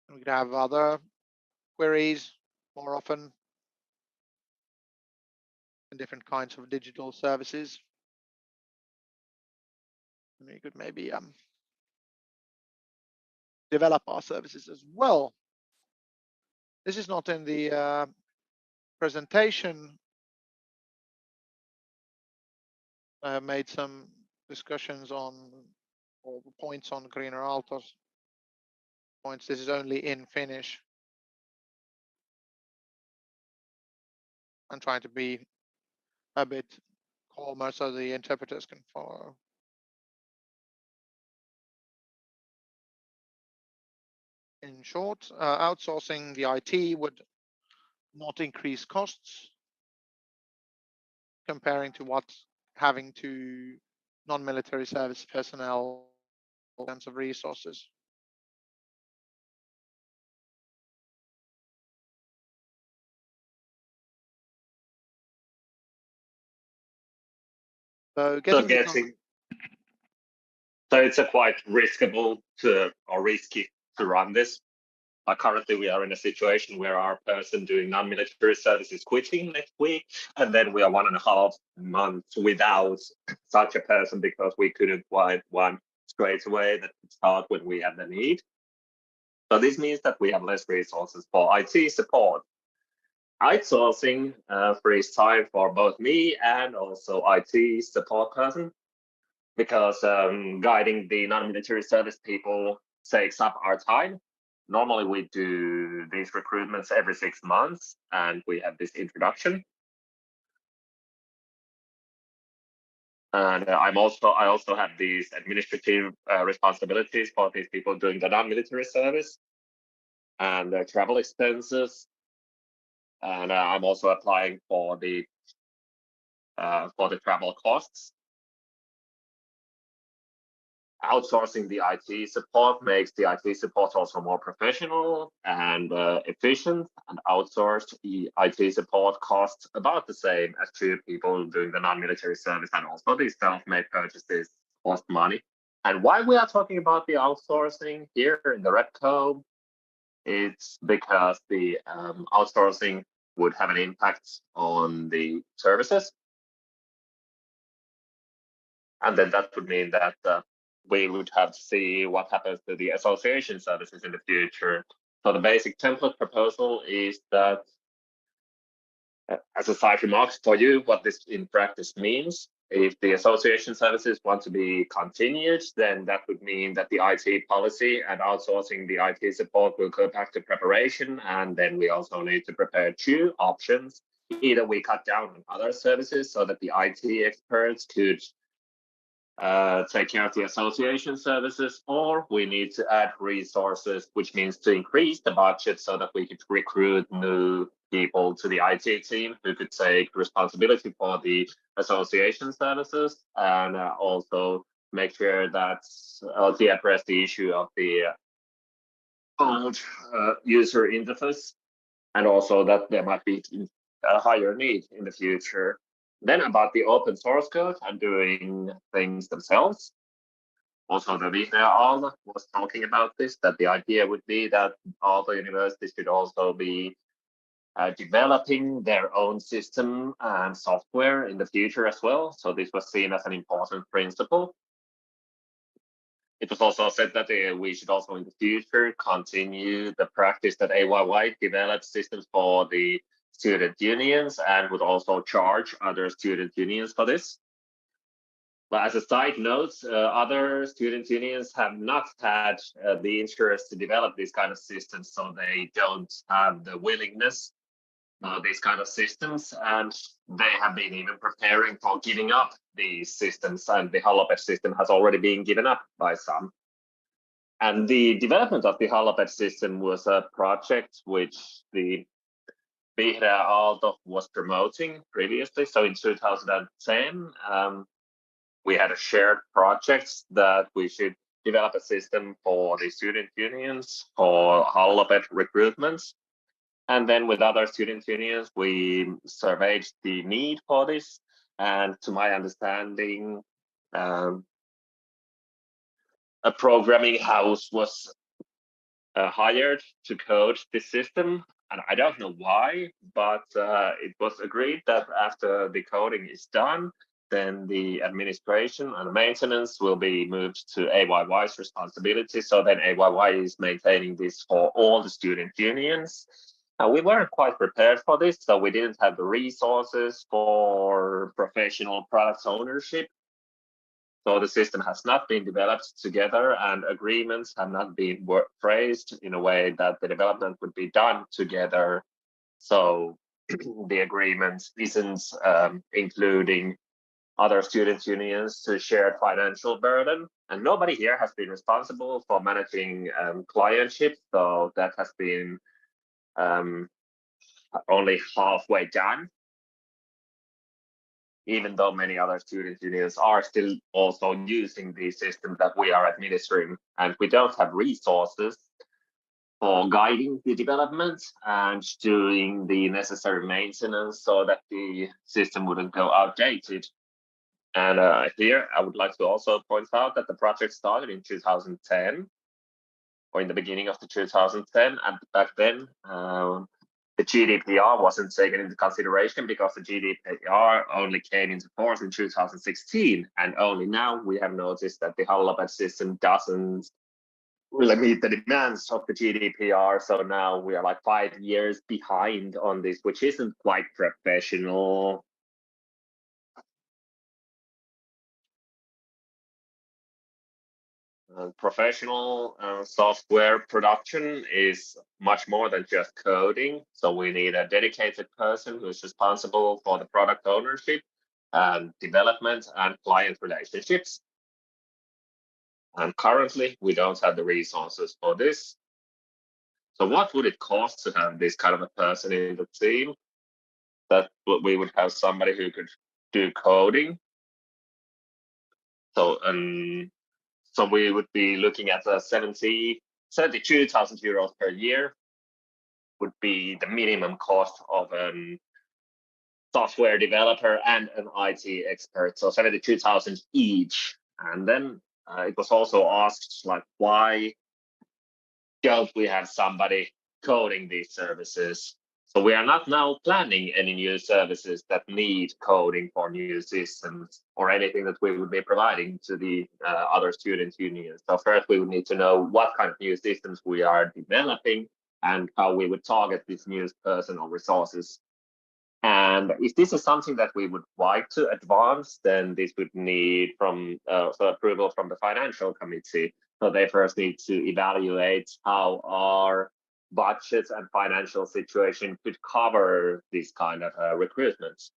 And we could have other queries more often and different kinds of digital services. And we could maybe develop our services as well. This is not in the presentation. I have made some discussions on or points on Greener Aalto's points. This is only in Finnish. I'm trying to be a bit calmer so the interpreters can follow. In short, outsourcing the IT would not increase costs comparing to what having to non-military service personnel in terms of resources. So it's a quite risky to run this. Currently, we are in a situation where our person doing non-military service is quitting next week, and then we are 1.5 months without such a person because we couldn't find one straight away that could start when we have the need. So this means that we have less resources for IT support. Outsourcing frees time for both me and also IT support person, because guiding the non-military service people takes up our time. Normally we do these recruitments every 6 months and we have this introduction. And I also have these administrative responsibilities for these people doing the non-military service and travel expenses. And I'm also applying for the travel costs. Outsourcing the IT support makes the IT support also more professional and efficient, and outsourced the IT support costs about the same as 2 people doing the non-military service, and also these self-made purchases cost money. And why we are talking about the outsourcing here in the red code, it's because the outsourcing would have an impact on the services. And then that would mean that we would have to see what happens to the association services in the future. So the basic template proposal is that, as a side remark for you, what this in practice means. If the association services want to be continued, then that would mean that the IT policy and outsourcing the IT support will go back to preparation. And then we also need to prepare two options. Either we cut down on other services so that the IT experts could take care of the association services, or we need to add resources, which means to increase the budget so that we could recruit new people to the IT team who could take responsibility for the association services, and also make sure that they address the issue of the old user interface, and also that there might be a higher need in the future. Then about the open source code and doing things themselves. Also, the Aalto was talking about this, that the idea would be that all the universities should also be developing their own system and software in the future as well. So this was seen as an important principle. It was also said that we should also in the future continue the practice that AYYE develops systems for the student unions and would also charge other student unions for this. But as a side note, other student unions have not had the interest to develop these kind of systems, so they don't have the willingness these kind of systems, and they have been even preparing for giving up these systems, and the Halloped system has already been given up by some. And the development of the Halloped system was a project which the Aalto was promoting previously. So in 2010, we had a shared project that we should develop a system for the student unions for Halloped recruitments. And then with other student unions, we surveyed the need for this. And to my understanding, a programming house was hired to code this system. And I don't know why, but it was agreed that after the coding is done, then the administration and the maintenance will be moved to AYY's responsibility. So then AYYE is maintaining this for all the student unions. We weren't quite prepared for this, so we didn't have the resources for professional product ownership. So the system has not been developed together, and agreements have not been phrased in a way that the development would be done together. So the agreement isn't including other student unions to share financial burden. And nobody here has been responsible for managing clientship, so that has been only halfway done, even though many other student unions are still also using the system that we are administering, and we don't have resources for guiding the development and doing the necessary maintenance so that the system wouldn't go outdated. And here I would like to also point out that the project started in 2010, or in the beginning of the 2010, and back then the GDPR wasn't taken into consideration because the GDPR only came into force in 2016, and only now we have noticed that the Halloped system doesn't really meet the demands of the GDPR. So now we are like 5 years behind on this, which isn't quite professional. Professional software production is much more than just coding. So we need a dedicated person who is responsible for the product ownership and development and client relationships. And currently, we don't have the resources for this. So what would it cost to have this kind of a person in the team? That we would have somebody who could do coding. So so we would be looking at 72,000 euros per year would be the minimum cost of a software developer and an IT expert. So 72,000 each. And then it was also asked, like, why don't we have somebody coding these services? So we are not now planning any new services that need coding for new systems or anything that we would be providing to the other student unions. So first we would need to know what kind of new systems we are developing, and how we would target these new personal resources. And if this is something that we would like to advance, then this would need approval from the financial committee. So they first need to evaluate how our budgets and financial situation could cover this kind of recruitments.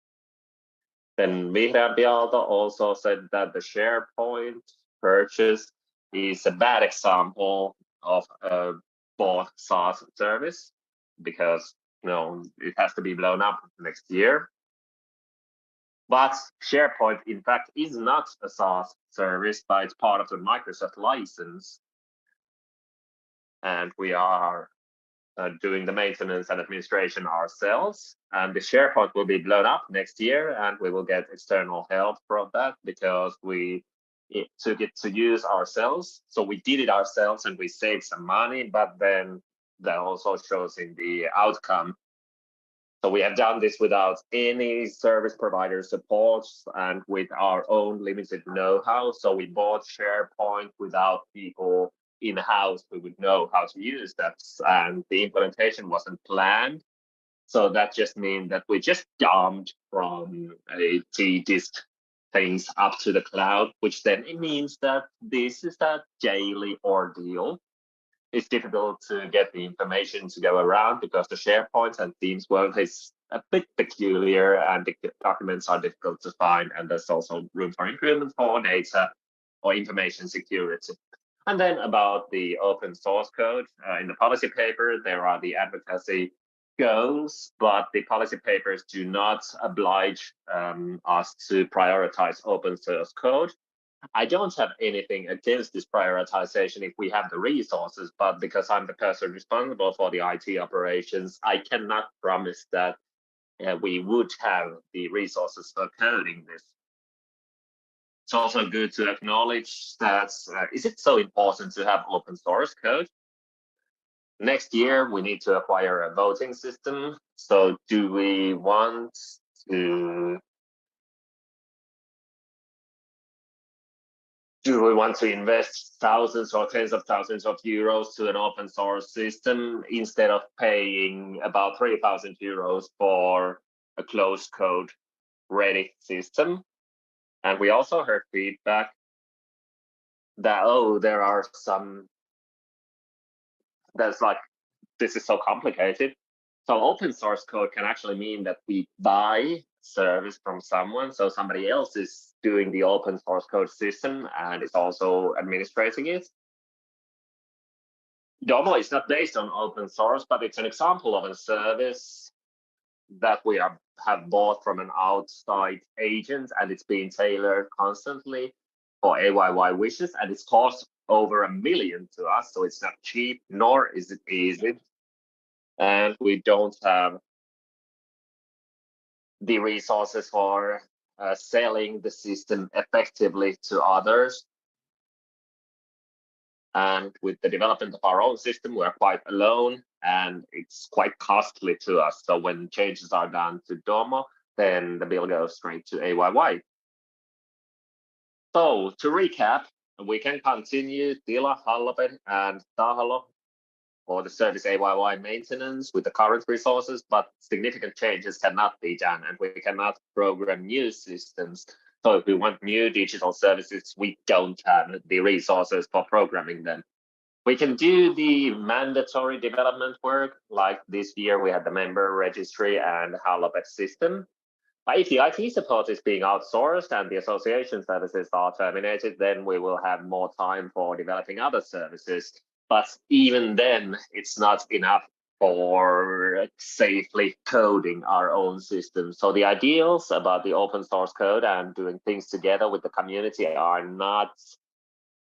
Then Vihreä Aalto also said that the SharePoint purchase is a bad example of a bought SaaS service, because it has to be blown up next year. But SharePoint, in fact, is not a SaaS service, but it's part of the Microsoft license. And we are doing the maintenance and administration ourselves. And the SharePoint will be blown up next year, and we will get external help from that because we took it to use ourselves. So we did it ourselves and we saved some money, but then that also shows in the outcome. So we have done this without any service provider support and with our own limited know-how. So we bought SharePoint without people in-house who would know how to use that, and the implementation wasn't planned. So that just means that we just dumped from a T-disk things up to the cloud, which then it means that this is a daily ordeal. It's difficult to get the information to go around because the SharePoint and Teams world is a bit peculiar and the documents are difficult to find, and there's also room for improvement for data or information security. And then about the open source code, in the policy paper, there are the advocacy goals, but the policy papers do not oblige us to prioritize open source code. I don't have anything against this prioritization if we have the resources, but because I'm the person responsible for the IT operations, I cannot promise that we would have the resources for coding this. It's also good to acknowledge that, is it so important to have open source code? Next year, we need to acquire a voting system. So do we want to invest thousands or tens of thousands of euros to an open source system instead of paying about 3,000 euros for a closed code ready system? And we also heard feedback that, there are some, that's like, this is so complicated. So open source code can actually mean that we buy service from someone, so somebody else is doing the open source code system and is also administrating it. Domo is not based on open source, but it's an example of a service that we have bought from an outside agent, and it's being tailored constantly for AYYE wishes, and it's cost over $1 million to us, so it's not cheap, nor is it easy. And we don't have the resources for selling the system effectively to others. And with the development of our own system, we're quite alone, and it's quite costly to us. So when changes are done to Domo, then the bill goes straight to AYYE. So to recap, we can continue Tila, Halloped, and Tahalo for the service AYYE maintenance with the current resources, but significant changes cannot be done, and we cannot program new systems. So if we want new digital services, we don't have the resources for programming them. We can do the mandatory development work, like this year we had the member registry and Halloped system. But if the IT support is being outsourced and the association services are terminated, then we will have more time for developing other services. But even then, it's not enough for safely coding our own system. So the ideals about the open source code and doing things together with the community are not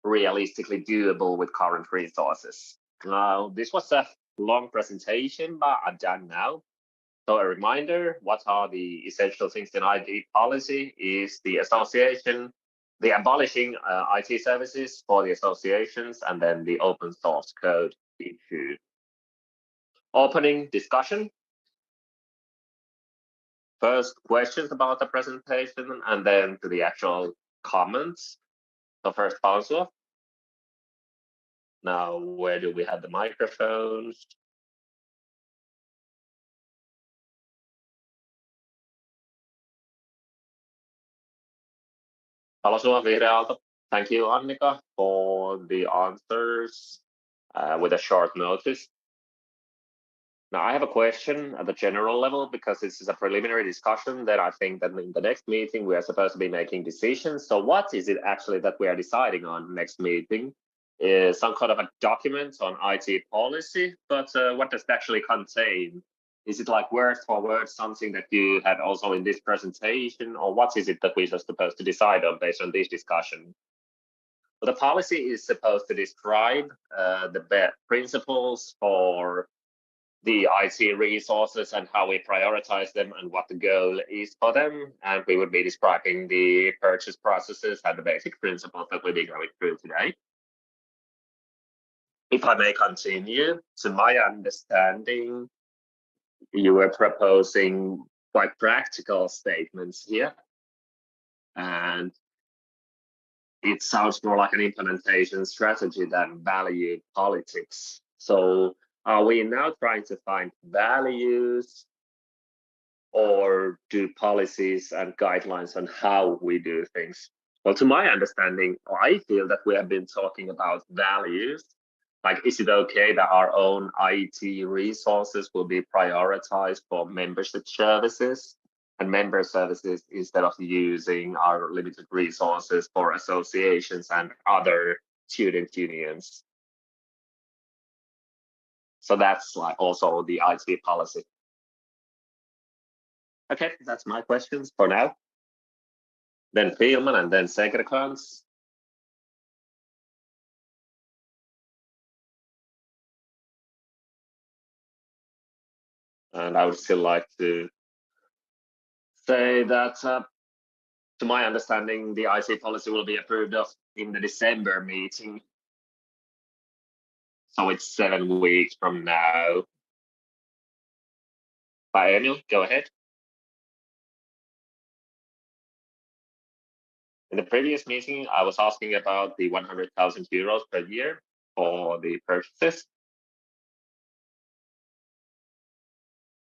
realistically doable with current resources. Now, this was a long presentation, but I'm done now. So a reminder, what are the essential things in IT policy is the association, the abolishing IT services for the associations, and then the open source code issue. Opening discussion. First, questions about the presentation, and then to the actual comments. So first, Pansua. Now, where do we have the microphones? Aloha Vihreä Aalto. Thank you, Annika, for the answers with a short notice. Now, I have a question at the general level because this is a preliminary discussion. Then I think that in the next meeting, we are supposed to be making decisions. So what is it actually that we are deciding on next meeting? Is some kind of a document on IT policy, but what does it actually contain? Is it like word for word something that you had also in this presentation, or what is it that we're supposed to decide on based on this discussion? Well, the policy is supposed to describe the principles for the IT resources and how we prioritize them and what the goal is for them. And we would be describing the purchase processes and the basic principles that we'll be going through today. If I may continue, to my understanding, you were proposing quite practical statements here. And it sounds more like an implementation strategy than value politics. So are we now trying to find values or do policies and guidelines on how we do things? Well, to my understanding, I feel that we have been talking about values. Like, is it okay that our own IT resources will be prioritized for membership services and member services instead of using our limited resources for associations and other student unions? So that's like also the IT policy. Okay, that's my questions for now. Then Thielman and then Segerkrans. And I would still like to say that, to my understanding, the IC policy will be approved of in the December meeting. So it's 7 weeks from now. By Emil, go ahead. In the previous meeting, I was asking about the 100,000 euros per year for the purchases.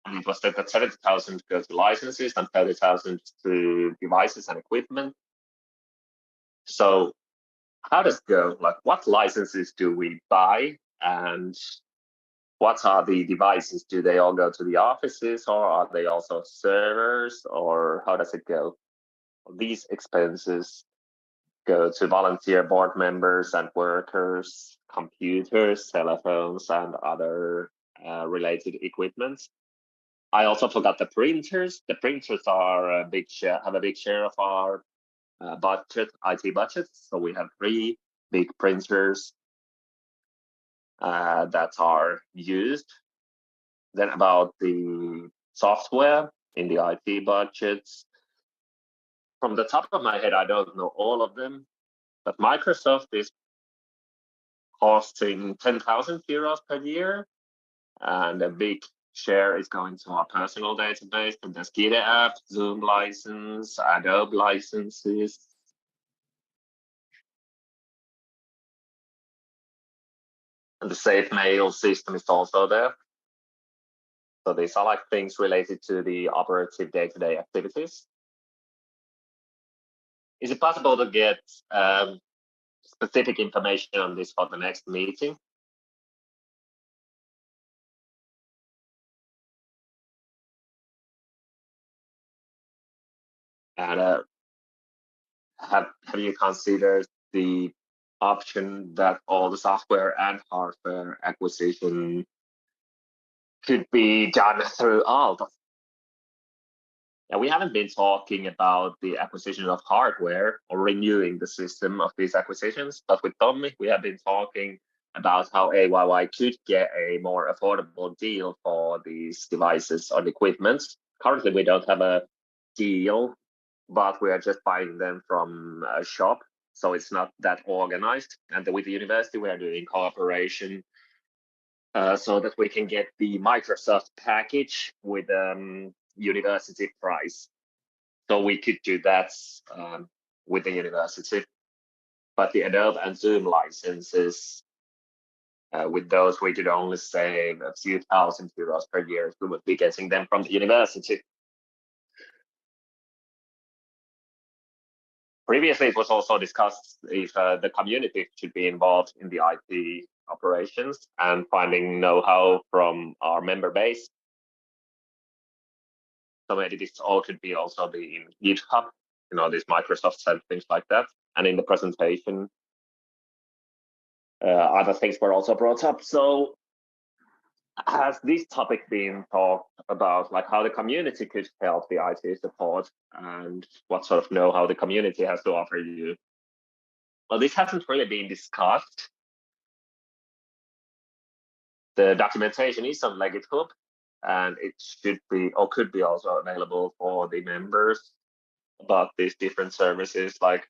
And it was said that 70,000 goes to licenses and 30,000 to devices and equipment. So how does it go? Like, what licenses do we buy and what are the devices? Do they all go to the offices or are they also servers, or how does it go? These expenses go to volunteer board members and workers, computers, telephones, and other related equipment. I also forgot the printers. The printers are a big share, have a big share of our budget, IT budget. So we have 3 big printers that are used. Then about the software in the IT budgets. From the top of my head, I don't know all of them, but Microsoft is costing 10,000 euros per year, and a big share is going to our personal database, the Skide app, Zoom license, Adobe licenses. And the Safe Mail system is also there. So these are like things related to the operative day-to-day activities. Is it possible to get specific information on this for the next meeting? And have you considered the option that all the software and hardware acquisition could be done through Aalto? Yeah, we haven't been talking about the acquisition of hardware or renewing the system of these acquisitions, but with Tommy, we have been talking about how AYYE could get a more affordable deal for these devices or equipment. Currently, we don't have a deal, but we are just buying them from a shop, so it's not that organized. And with the university, we are doing cooperation so that we can get the Microsoft package with university price. So we could do that with the university. But the Adobe and Zoom licenses, with those, we could only save a few thousand euros per year if we would be getting them from the university. previously it was also discussed if the community should be involved in the IT operations and finding know-how from our member base. So maybe this all could be also be in GitHub, these Microsoft and things like that. And in the presentation, other things were also brought up. So has this topic been talked about, like how the community could help the IT support and what sort of know-how the community has to offer you? Well, this hasn't really been discussed. The documentation is on GitHub, and it should be or could be also available for the members about these different services like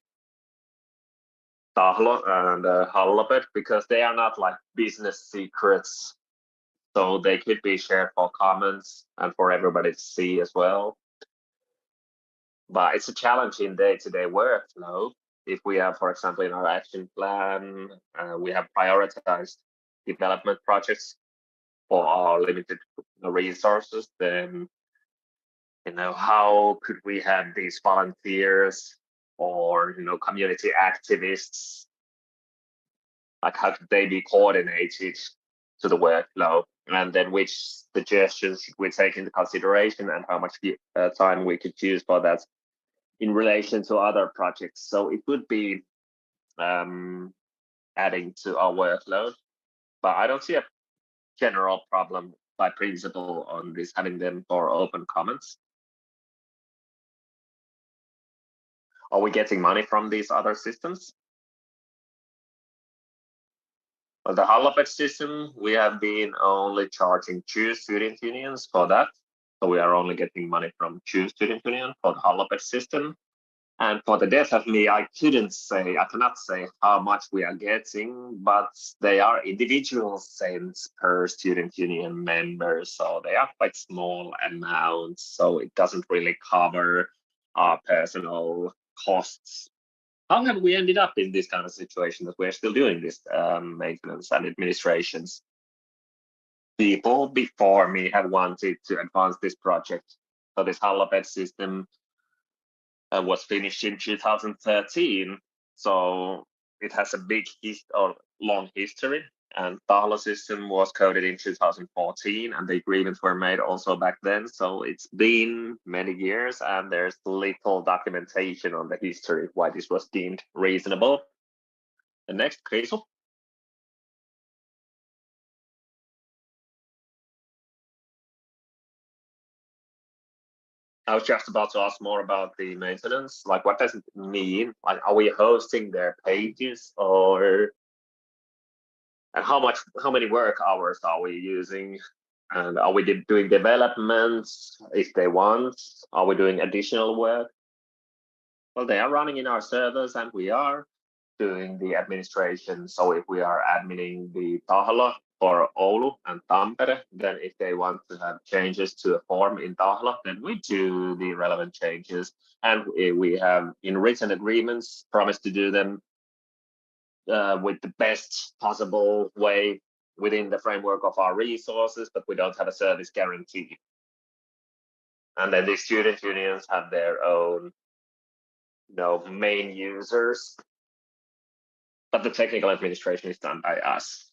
Tahlo and Halloped, because they are not like business secrets. So they could be shared for comments and for everybody to see as well. But it's a challenging day-to-day workflow. If we have, for example, in our action plan, we have prioritized development projects for our limited resources, then how could we have these volunteers or community activists, like how could they be coordinated to the workflow, and then which suggestions should we take into consideration and how much time we could use for that in relation to other projects. So it would be adding to our workload, but I don't see a general problem by principle on this, having them for open comments. Are we getting money from these other systems? Well, the Halloped system, we have been only charging 2 student unions for that. So we are only getting money from 2 student unions for the Halloped system. And for the Death of Me, I cannot say how much we are getting, but they are individual cents per student union member. So they are quite small amounts. So it doesn't really cover our personal costs. How have we ended up in this kind of situation that we're still doing this maintenance and administrations? People before me have wanted to advance this project. So this Halloped system was finished in 2013. So it has a long history. And Tahlo system was coded in 2014, and the agreements were made also back then. So it's been many years, and there's little documentation on the history why this was deemed reasonable. The next, Krisu. I was just about to ask more about the maintenance. Like, what does it mean? Like, are we hosting their pages, or and how many work hours are we using? And are we doing developments if they want? Are we doing additional work? Well, they are running in our servers, and we are doing the administration. So if we are admining the Tahlo for Oulu and Tampere, then if they want to have changes to a form in Tahlo, then we do the relevant changes. And we have in written agreements promised to do them with the best possible way within the framework of our resources, but we don't have a service guarantee. And then the student unions have their own main users, but the technical administration is done by us.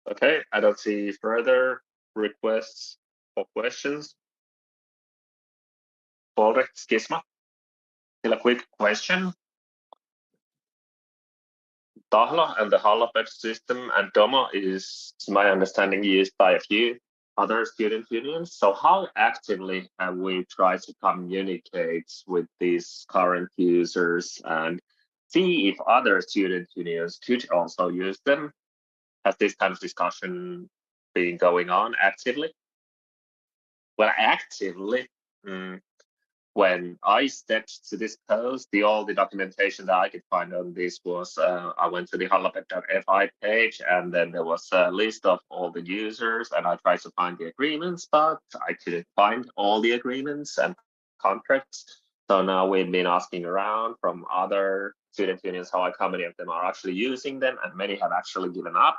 Okay, I don't see further requests for questions. Paul Skisma, still a quick question. Tahlo and the Halloped system and Domo is, to my understanding, used by a few other student unions. So how actively have we tried to communicate with these current users and see if other student unions could also use them? Has this kind of discussion been going on actively? Well, actively, when I stepped to this post, all the documentation that I could find on this was I went to the halloped.fi page, and then there was a list of all the users, and I tried to find the agreements, but I couldn't find all the agreements and contracts. So now we've been asking around from other student unions how many of them are actually using them, and many have actually given up.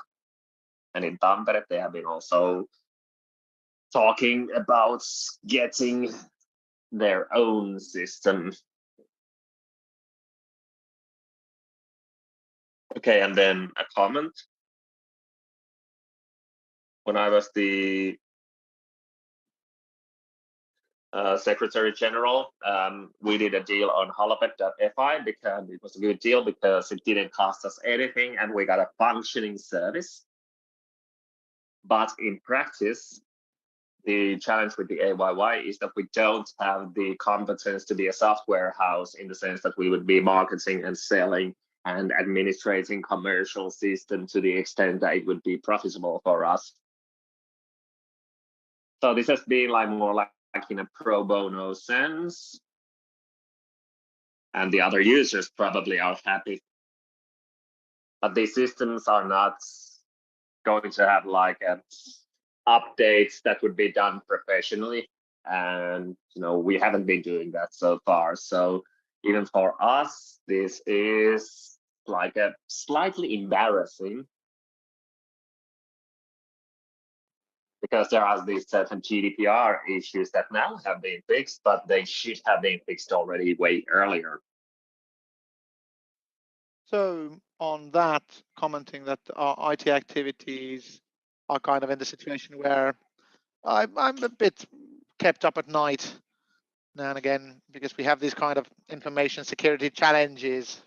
And in Tampere, they have been also talking about getting their own system. Okay, and then a comment. When I was the Secretary General, we did a deal on holopet.fi because it was a good deal because it didn't cost us anything and we got a functioning service. But in practice, the challenge with the AYYE is that we don't have the competence to be a software house in the sense that we would be marketing and selling and administrating commercial system to the extent that it would be profitable for us. So this has been like more like in a pro bono sense. And the other users probably are happy. But these systems are not going to have like updates that would be done professionally. And we haven't been doing that so far. So even for us, this is like a slightly embarrassing because there are these certain GDPR issues that now have been fixed, but they should have been fixed already way earlier. So on that, commenting that our IT activities are kind of in the situation where I'm a bit kept up at night now and again because we have these kind of information security challenges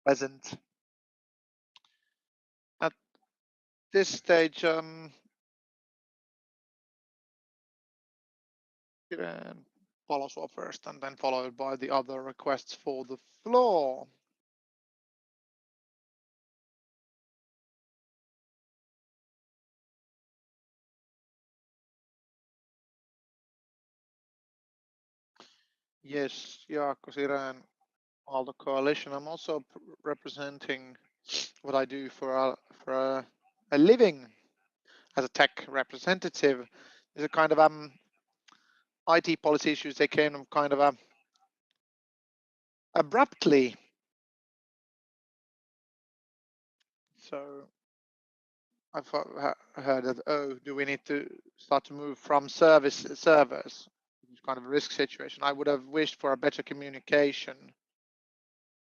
present. At this stage, follow swap first and then followed by the other requests for the floor. Yes, Jaakko Siren, Aalto Coalition. I'm also representing what I do for a living as a tech representative. There's a kind of IT policy issues. They came kind of abruptly. So I've heard that, oh, do we need to start to move from servers? It's kind of a risk situation. I would have wished for a better communication.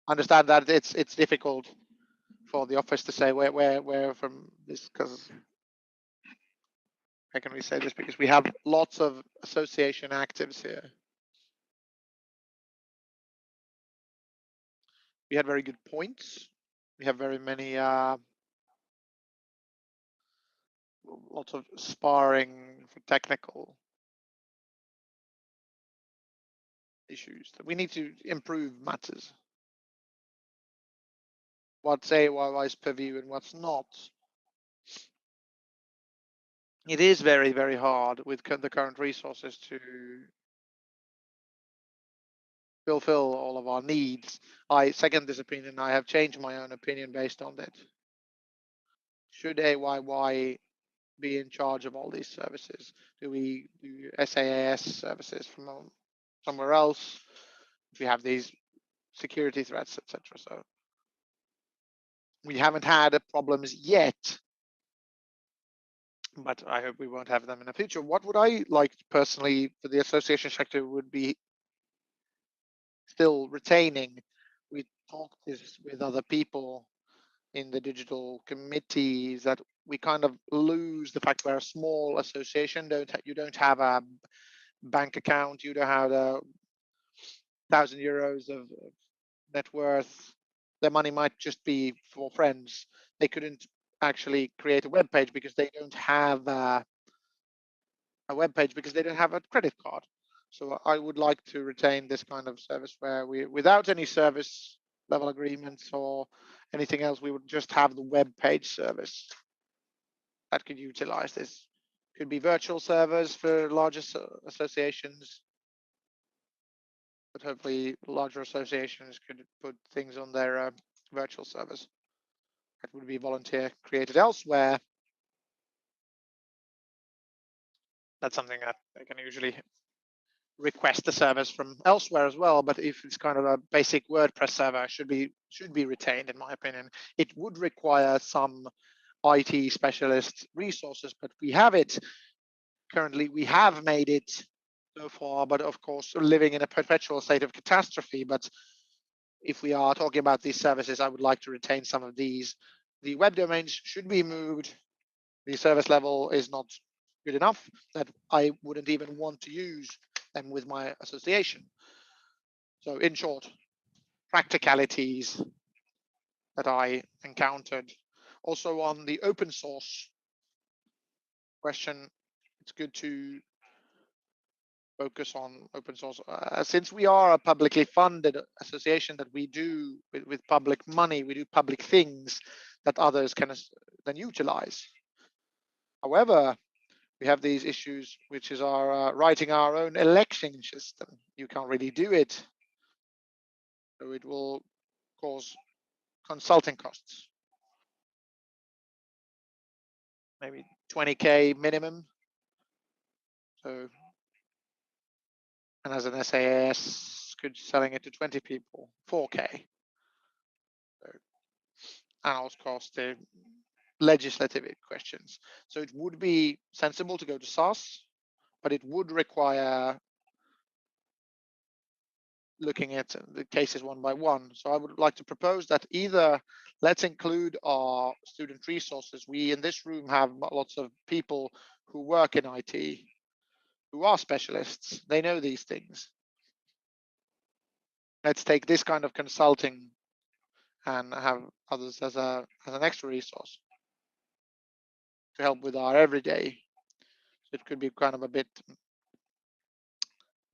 Understand that it's difficult for the office to say where from this, because how can we say this? Because we have lots of association actives here. We had very good points. We have very many lots of sparring for technical issues that we need to improve matters. What's AYY's purview and what's not. It is very, very hard with the current resources to fulfill all of our needs. I second this opinion. I have changed my own opinion based on that. Should AYYE be in charge of all these services? Do we do SaaS services from somewhere else? If we have these security threats, etc. So we haven't had problems yet, but I hope we won't have them in the future. What would I like personally for the association sector would be still retaining. We talked this with other people in the digital committees that we kind of lose the fact we're a small association. You don't have a bank account. You don't have €1,000 of net worth. Their money might just be for friends. They couldn't actually create a web page because they don't have a web page because they don't have a credit card. So I would like to retain this kind of service where we, without any service level agreements or anything else, we would just have the web page service that could utilize this. Could be virtual servers for larger associations, but hopefully larger associations could put things on their virtual servers that would be volunteer created elsewhere. That's something that they can usually request the service from elsewhere as well. But if it's kind of a basic WordPress server, should be retained, in my opinion. It would require some IT specialist resources, but we have it currently we have made it so far, but of course living in a perpetual state of catastrophe. But if we are talking about these services, I would like to retain some of these. The web domains should be moved. The service level is not good enough that I wouldn't even want to use them with my association. So in short, practicalities that I encountered. Also on the open source question, it's good to focus on open source. Since we are a publicly funded association that we do with public money, we do public things that others can then utilize. However, we have these issues, which is our writing our own election system. You can't really do it. So it will cause consulting costs. Maybe 20K minimum. So, and as an SAS, good selling it to 20 people, 4K. So, and of course the legislative questions. So it would be sensible to go to SaaS, but it would require looking at the cases one by one. So I would like to propose that either let's include our student resources. We in this room have lots of people who work in IT, who are specialists. They know these things. Let's take this kind of consulting and have others as an extra resource to help with our everyday. So it could be kind of a bit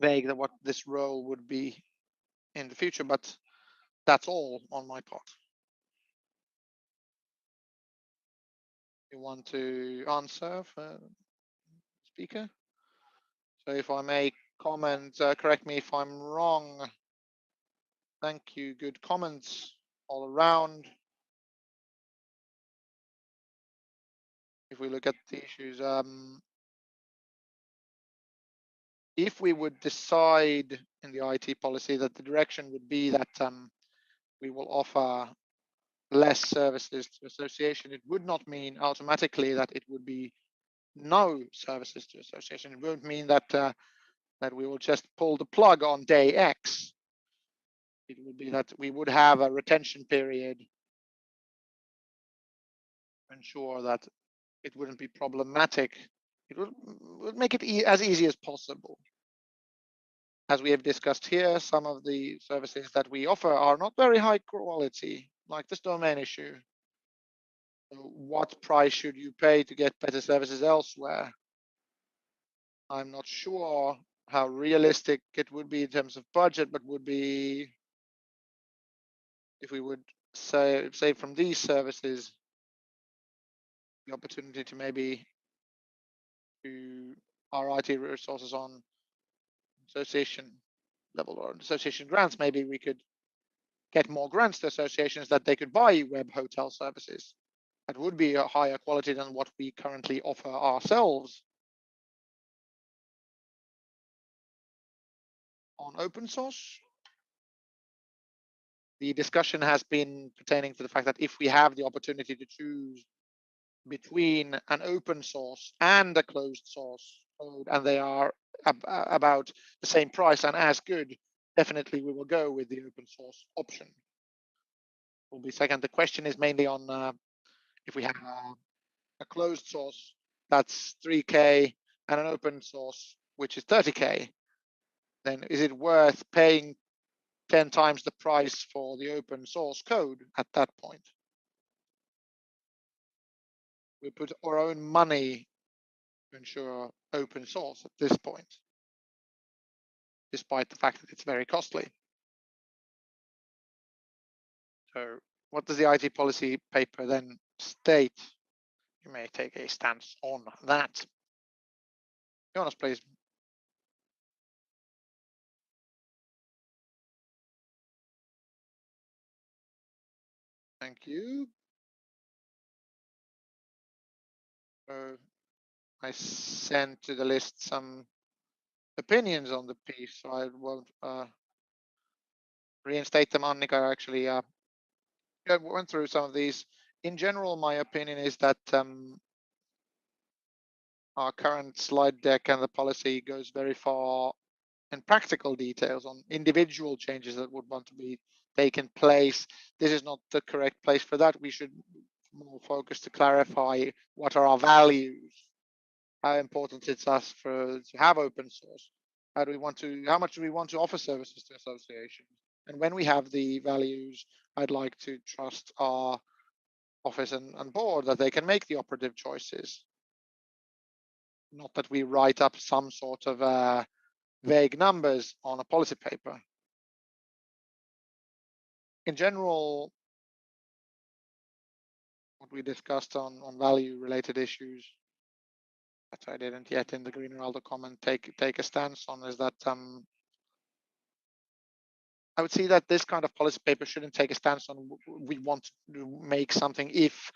vague that what this role would be in the future, but that's all on my part. You want to answer for speaker? So if I may comment, correct me if I'm wrong. Thank you, good comments all around. If we look at the issues, if we would decide in the IT policy that the direction would be that we will offer less services to association, it would not mean automatically that it would be no services to association. It won't mean that that we will just pull the plug on day X. It would be that we would have a retention period to ensure that it wouldn't be problematic. It would make it as easy as possible. As we have discussed here, some of the services that we offer are not very high quality, like this domain issue. So what price should you pay to get better services elsewhere? I'm not sure how realistic it would be in terms of budget, but would be if we would say from these services the opportunity to maybe to our IT resources on association level or association grants, maybe we could get more grants to associations that they could buy web hotel services. That would be a higher quality than what we currently offer ourselves. On open source, the discussion has been pertaining to the fact that if we have the opportunity to choose between an open source and a closed source code, and they are about the same price and as good, definitely we will go with the open source option. Will be second. The question is mainly on if we have a closed source that's 3K and an open source which is 30K, then is it worth paying 10 times the price for the open source code at that point? We put our own money to ensure open source at this point, despite the fact that it's very costly. So what does the IT policy paper then state? You may take a stance on that. Jonas, please. Thank you. I sent to the list some opinions on the piece, so I won't reinstate them. Annika actually went through some of these. In general, my opinion is that our current slide deck and the policy goes very far in practical details on individual changes that would want to be taken place. This is not the correct place for that. We should more focus to clarify what are our values, how important it's us to have open source. How much do we want to offer services to associations? And when we have the values, I'd like to trust our office and board that they can make the operative choices. Not that we write up some sort of vague numbers on a policy paper. In general, what we discussed on value related issues that I didn't yet in the Green Aalto comment take a stance on is that I would see that this kind of policy paper shouldn't take a stance on we want to make something if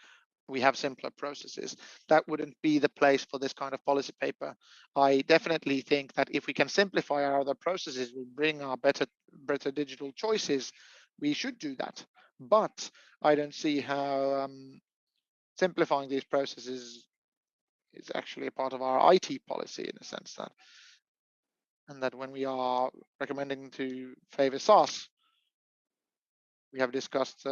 we have simpler processes. That wouldn't be the place for this kind of policy paper. I definitely think that if we can simplify our other processes, we bring our better digital choices, we should do that. But I don't see how simplifying these processes is actually a part of our IT policy in a sense that, and that when we are recommending to favor SaaS, we have discussed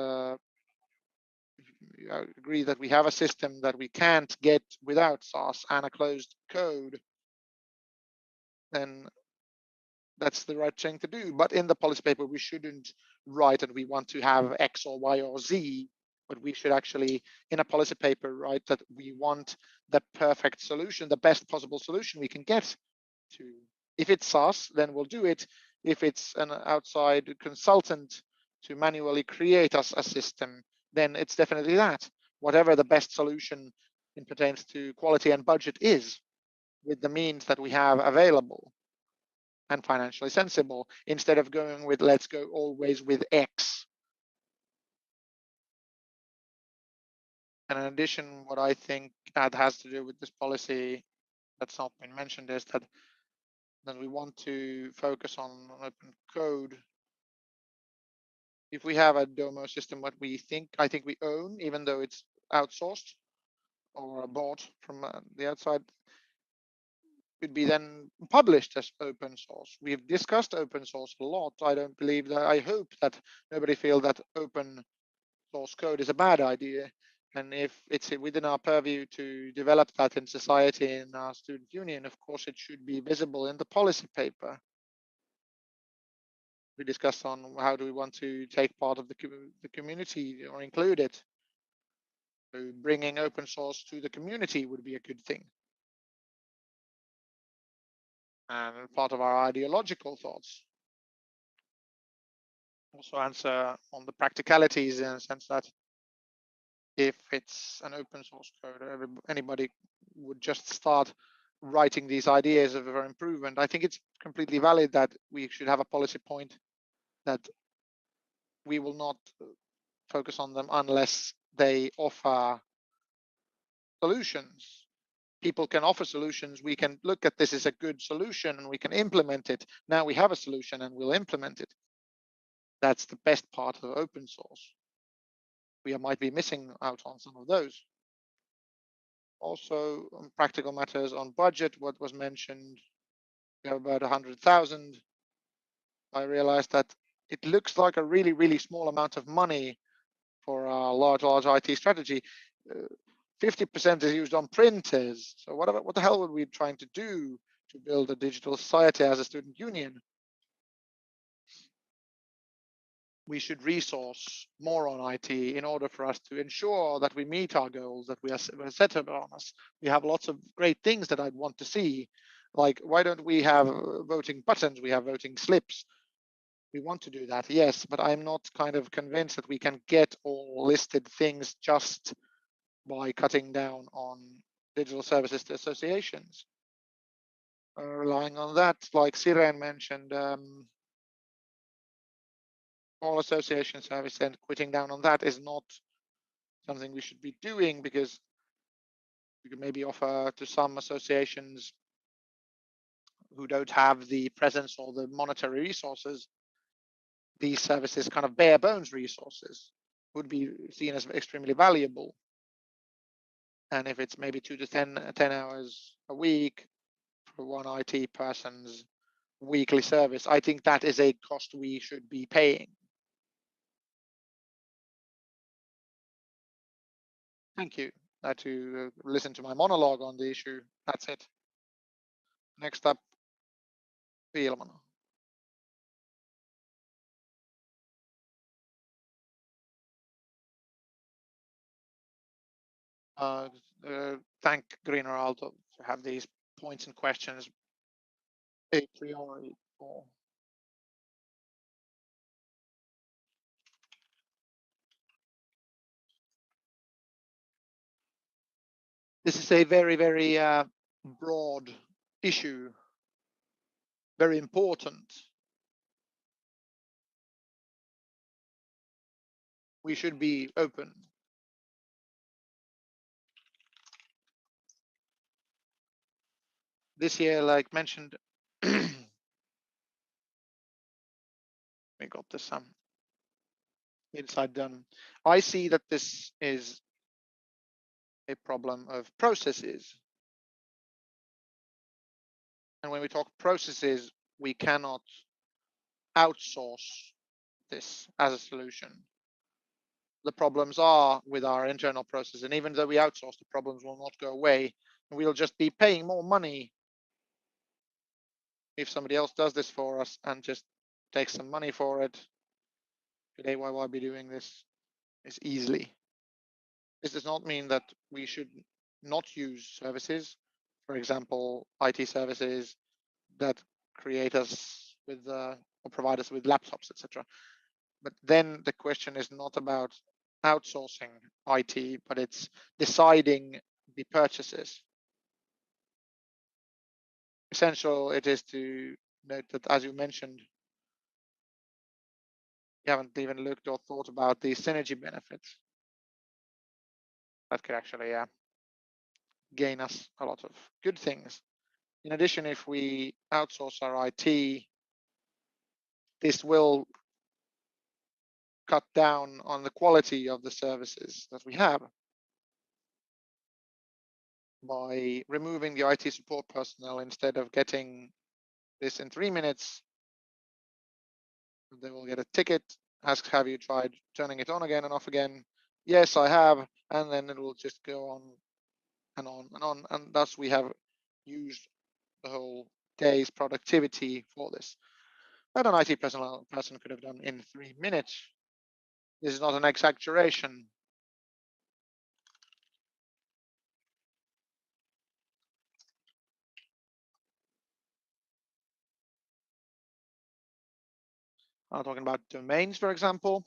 I agree that we have a system that we can't get without SaaS and a closed code, then that's the right thing to do. But in the policy paper, we shouldn't write that we want to have X or Y or Z, but we should actually, in a policy paper, write that we want the perfect solution, the best possible solution we can get to. If it's SaaS, then we'll do it. If it's an outside consultant to manually create us a system, then it's definitely that. Whatever the best solution in pertains to quality and budget is, with the means that we have available and financially sensible, instead of going with let's go always with X. And in addition, what I think that has to do with this policy that's not been mentioned is that we want to focus on open code. If we have a Domo system, what I think we own, even though it's outsourced or bought from the outside, could be then published as open source. We've discussed open source a lot. I don't believe that. I hope that nobody feels that open source code is a bad idea. And if it's within our purview to develop that in society, in our student union, of course, it should be visible in the policy paper. We discussed on how do we want to take part of the community or include it. So bringing open source to the community would be a good thing. And part of our ideological thoughts. Also answer on the practicalities in the sense that if it's an open source code, anybody would just start writing these ideas of improvement. I think it's completely valid that we should have a policy point that we will not focus on them unless they offer solutions. People can offer solutions. We can look at this as a good solution and we can implement it. Now we have a solution and we'll implement it. That's the best part of open source. We might be missing out on some of those. Also, on practical matters on budget, what was mentioned, we have about 100,000. I realized that it looks like a really, really small amount of money for a large IT strategy. 50% is used on printers. So what the hell were we trying to do to build a digital society as a student union? We should resource more on IT in order for us to ensure that we meet our goals that we are set on us. We have lots of great things that I'd want to see. Like, why don't we have voting buttons? We have voting slips. We want to do that, yes, but I'm not kind of convinced that we can get all listed things just by cutting down on digital services to associations. Relying on that, like Siren mentioned, all association service and quitting down on that is not something we should be doing, because we could maybe offer to some associations who don't have the presence or the monetary resources, these services, kind of bare bones resources, would be seen as extremely valuable. And if it's maybe 2 to 10 hours a week for one IT person's weekly service, I think that is a cost we should be paying. Thank you to listen to my monologue on the issue. That's it. Next up, Ilman. Thank Greener Aalto to have these points and questions a priori for. This is a very, very broad issue, very important. We should be open. This year, like mentioned, we got this inside done. I see that this is a problem of processes. And when we talk processes, we cannot outsource this as a solution. The problems are with our internal process, and even though we outsource, the problems will not go away. And we'll just be paying more money if somebody else does this for us and just takes some money for it. Could AYYE be doing this easily? This does not mean that we should not use services, for example, IT services that create us with or provide us with laptops, etc. But then the question is not about outsourcing IT, but it's deciding the purchases. Essential it is to note that, as you mentioned, you haven't even looked or thought about the synergy benefits that could actually gain us a lot of good things. In addition, if we outsource our IT, this will cut down on the quality of the services that we have. By removing the IT support personnel, instead of getting this in 3 minutes, they will get a ticket, ask, have you tried turning it on again and off again? Yes, I have. And then it will just go on and on and on. And thus we have used the whole day's productivity for this. That an IT person could have done in 3 minutes. This is not an exaggeration. I'm talking about domains, for example.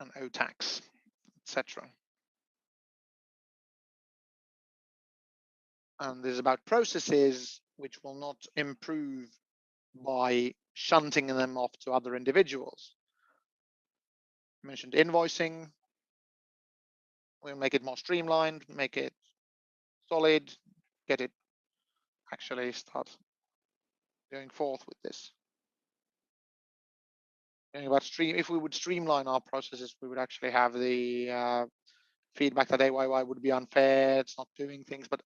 And OTAX, etc. And this is about processes which will not improve by shunting them off to other individuals. I mentioned invoicing. We'll make it more streamlined, make it solid, get it actually start going forth with this. About if we would streamline our processes, we would actually have the feedback that AYYE would be unfair, it's not doing things. But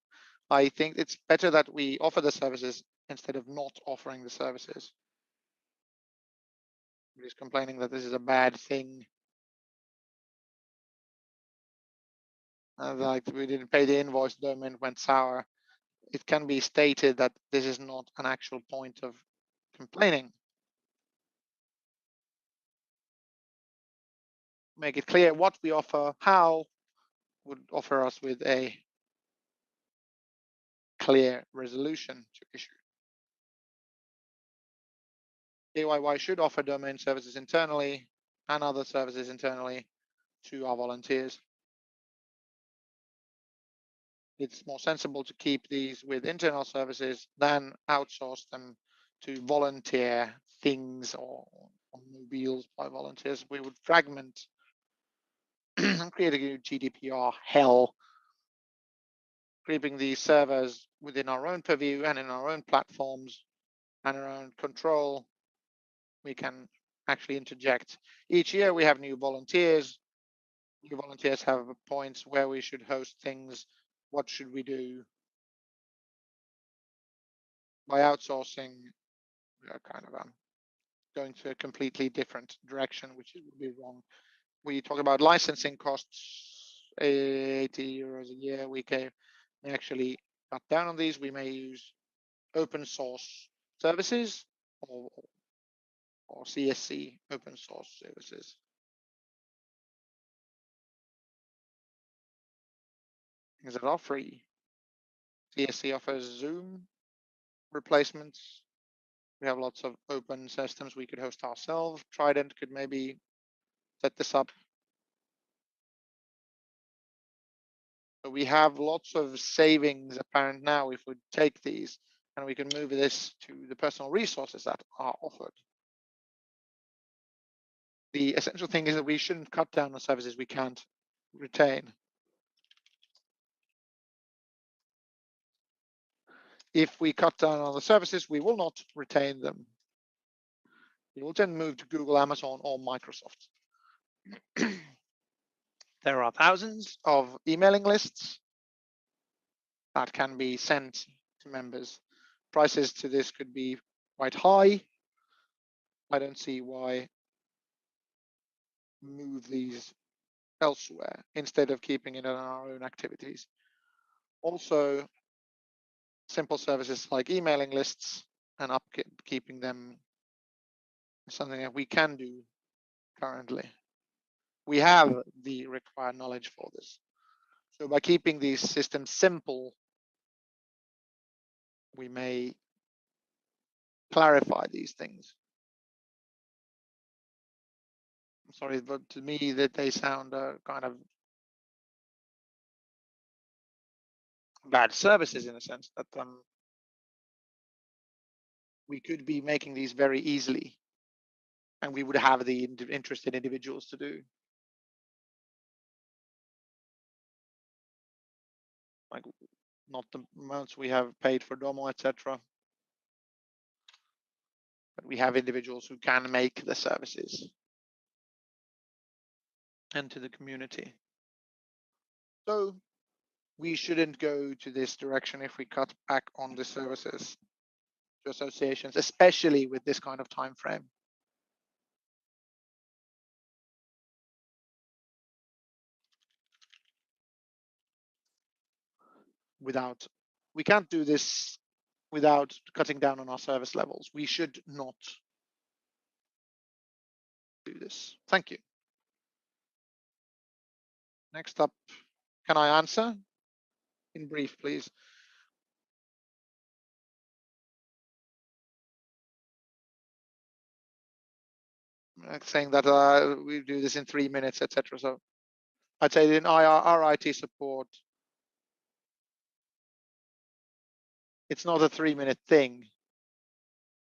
I think it's better that we offer the services instead of not offering the services. He's complaining that this is a bad thing. Like we didn't pay the invoice, the domain went sour. It can be stated that this is not an actual point of complaining. Make it clear what we offer, how would offer us with a clear resolution to issue. AYYE should offer domain services internally and other services internally to our volunteers. It's more sensible to keep these with internal services than outsource them to volunteer things or mobiles by volunteers. We would fragment and create a new GDPR hell, creeping these servers within our own purview and in our own platforms and our own control. We can actually interject. Each year we have new volunteers. New volunteers have points where we should host things. What should we do? By outsourcing, we are kind of going to a completely different direction, which would be wrong. We talk about licensing costs, 80 euros a year. We can actually cut down on these. We may use open source services or CSC open source services. Things that are free. CSC offers Zoom replacements. We have lots of open systems we could host ourselves. Trident could maybe set this up. So we have lots of savings apparent now if we take these and we can move this to the personal resources that are offered. The essential thing is that we shouldn't cut down on services we can't retain. If we cut down on the services, we will not retain them. We will then move to Google, Amazon, or Microsoft. There are thousands of emailing lists that can be sent to members. Prices to this could be quite high. I don't see why move these elsewhere instead of keeping it on our own activities. Also, simple services like emailing lists and upkeeping them is something that we can do currently. We have the required knowledge for this. So by keeping these systems simple, we may clarify these things. I'm sorry, but to me that they sound kind of bad services in a sense that we could be making these very easily and we would have the interested individuals to do. Like not the amounts we have paid for Domo, etc. But we have individuals who can make the services and to the community. So we shouldn't go to this direction if we cut back on the services to associations, especially with this kind of time frame. We can't do this without cutting down on our service levels. We should not do this. Thank you. Next up, can I answer? In brief, please. Saying that we do this in 3 minutes, etc. So I'd say in our IT support, it's not a 3-minute thing.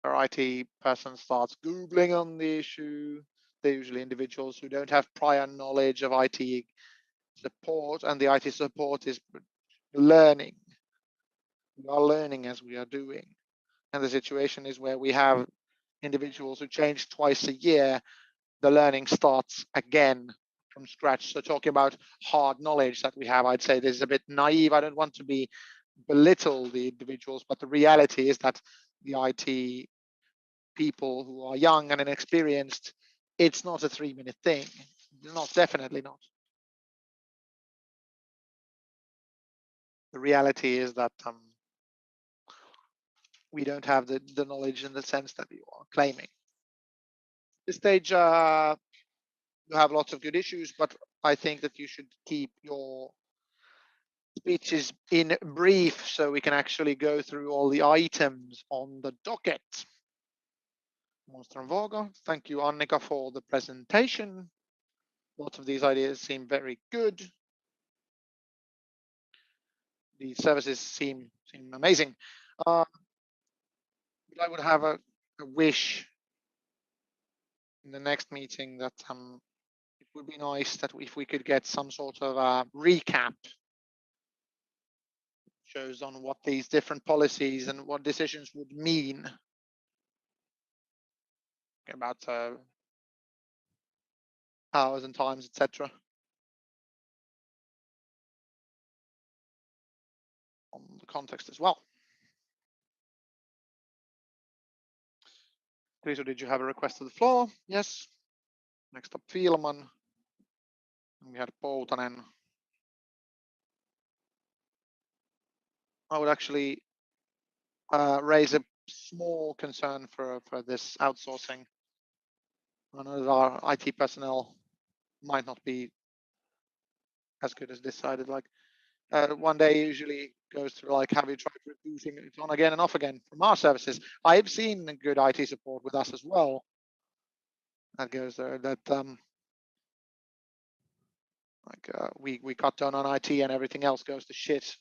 Our IT person starts Googling on the issue. They're usually individuals who don't have prior knowledge of IT support, and the IT support is learning. We are learning as we are doing. And the situation is where we have individuals who change twice a year, the learning starts again from scratch. So talking about hard knowledge that we have, I'd say this is a bit naive. I don't want to belittle the individuals, but the reality is that the IT people who are young and inexperienced, it's not a 3-minute thing. Definitely not. The reality is that we don't have the knowledge in the sense that you are claiming. This stage, you have lots of good issues, but I think that you should keep your speeches in brief so we can actually go through all the items on the docket. Thank you, Annika, for the presentation. Lots of these ideas seem very good. The services seem amazing. But I would have a wish in the next meeting that it would be nice that if we could get some sort of a recap shows on what these different policies and what decisions would mean about hours and times, etc. On the context as well. Kriso, did you have a request to the floor? Yes. Next up, Fielman. We had Poutanen. I would actually raise a small concern for this outsourcing. I know that our IT personnel might not be as good as decided. Like one day usually goes through like, have you tried rebooting it on again and off again from our services? I've seen good IT support with us as well. That goes there. That we cut down on IT and everything else goes to shit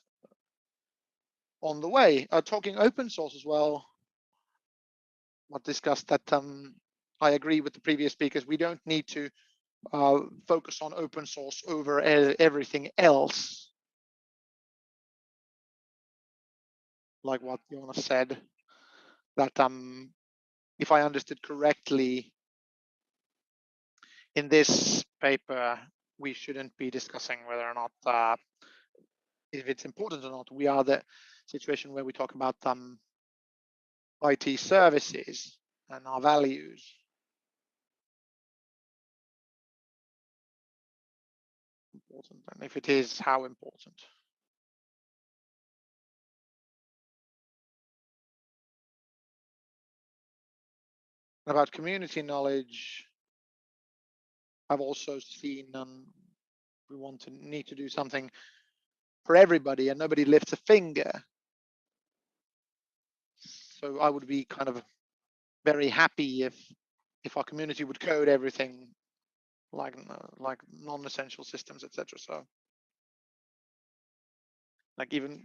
on the way. Talking open source as well. I've discussed that I agree with the previous speakers. We don't need to focus on open source over everything else. Like what Jonas said, that if I understood correctly, in this paper, we shouldn't be discussing whether or not if it's important or not. We are the situation where we talk about IT services and our values. Important, and if it is, how important. About community knowledge, I've also seen we need to do something for everybody and nobody lifts a finger. So I would be kind of very happy if our community would code everything like non-essential systems, etc. So like even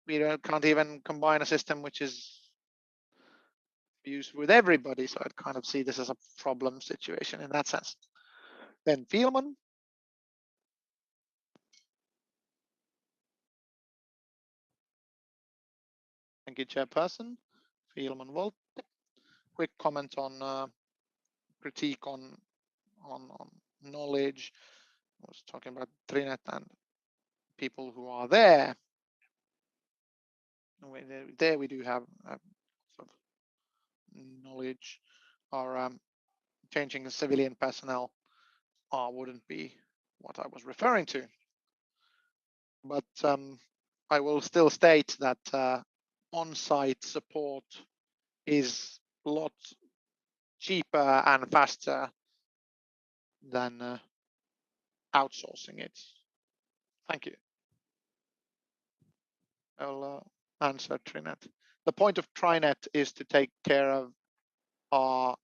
we can't even combine a system which is used with everybody. So I'd kind of see this as a problem situation in that sense. Then Fielman. Thank you, Chairperson. Fielman Volt. Quick comment on critique on knowledge. I was talking about Trinet and people who are there. There we do have sort of knowledge. Or changing the civilian personnel wouldn't be what I was referring to. But I will still state that on-site support is a lot cheaper and faster than outsourcing it. Thank you. I'll answer Trinet. The point of Trinet is to take care of our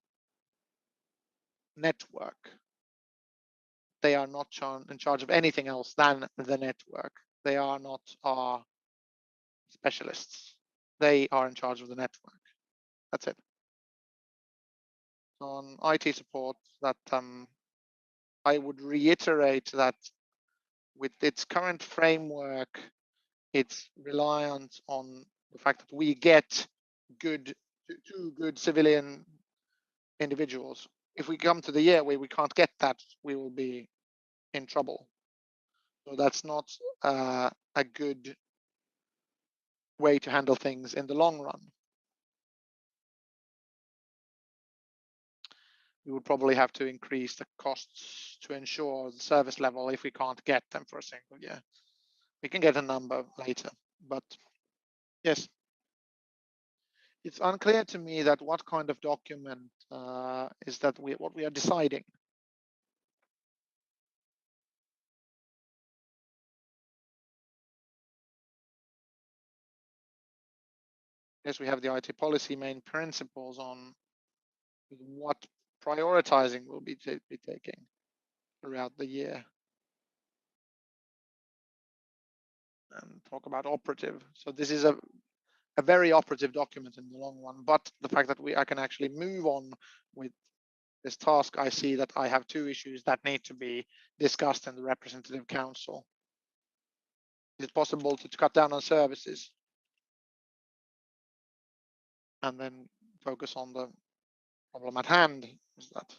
network. They are not in charge of anything else than the network. They are not our specialists. They are in charge of the network. That's it. On IT support, that I would reiterate that with its current framework, it's reliant on the fact that we get two good civilian individuals. If we come to the year where we can't get that, we will be in trouble. So that's not a good way to handle things in the long run. We would probably have to increase the costs to ensure the service level if we can't get them for a single year. We can get a number later, but yes. It's unclear to me that what kind of document is that what we are deciding. Yes, we have the IT policy main principles on what prioritizing will be taking throughout the year. And talk about operative. So this is a very operative document in the long run, but the fact that I can actually move on with this task, I see that I have two issues that need to be discussed in the representative council. Is it possible to cut down on services and then focus on the problem at hand? Is that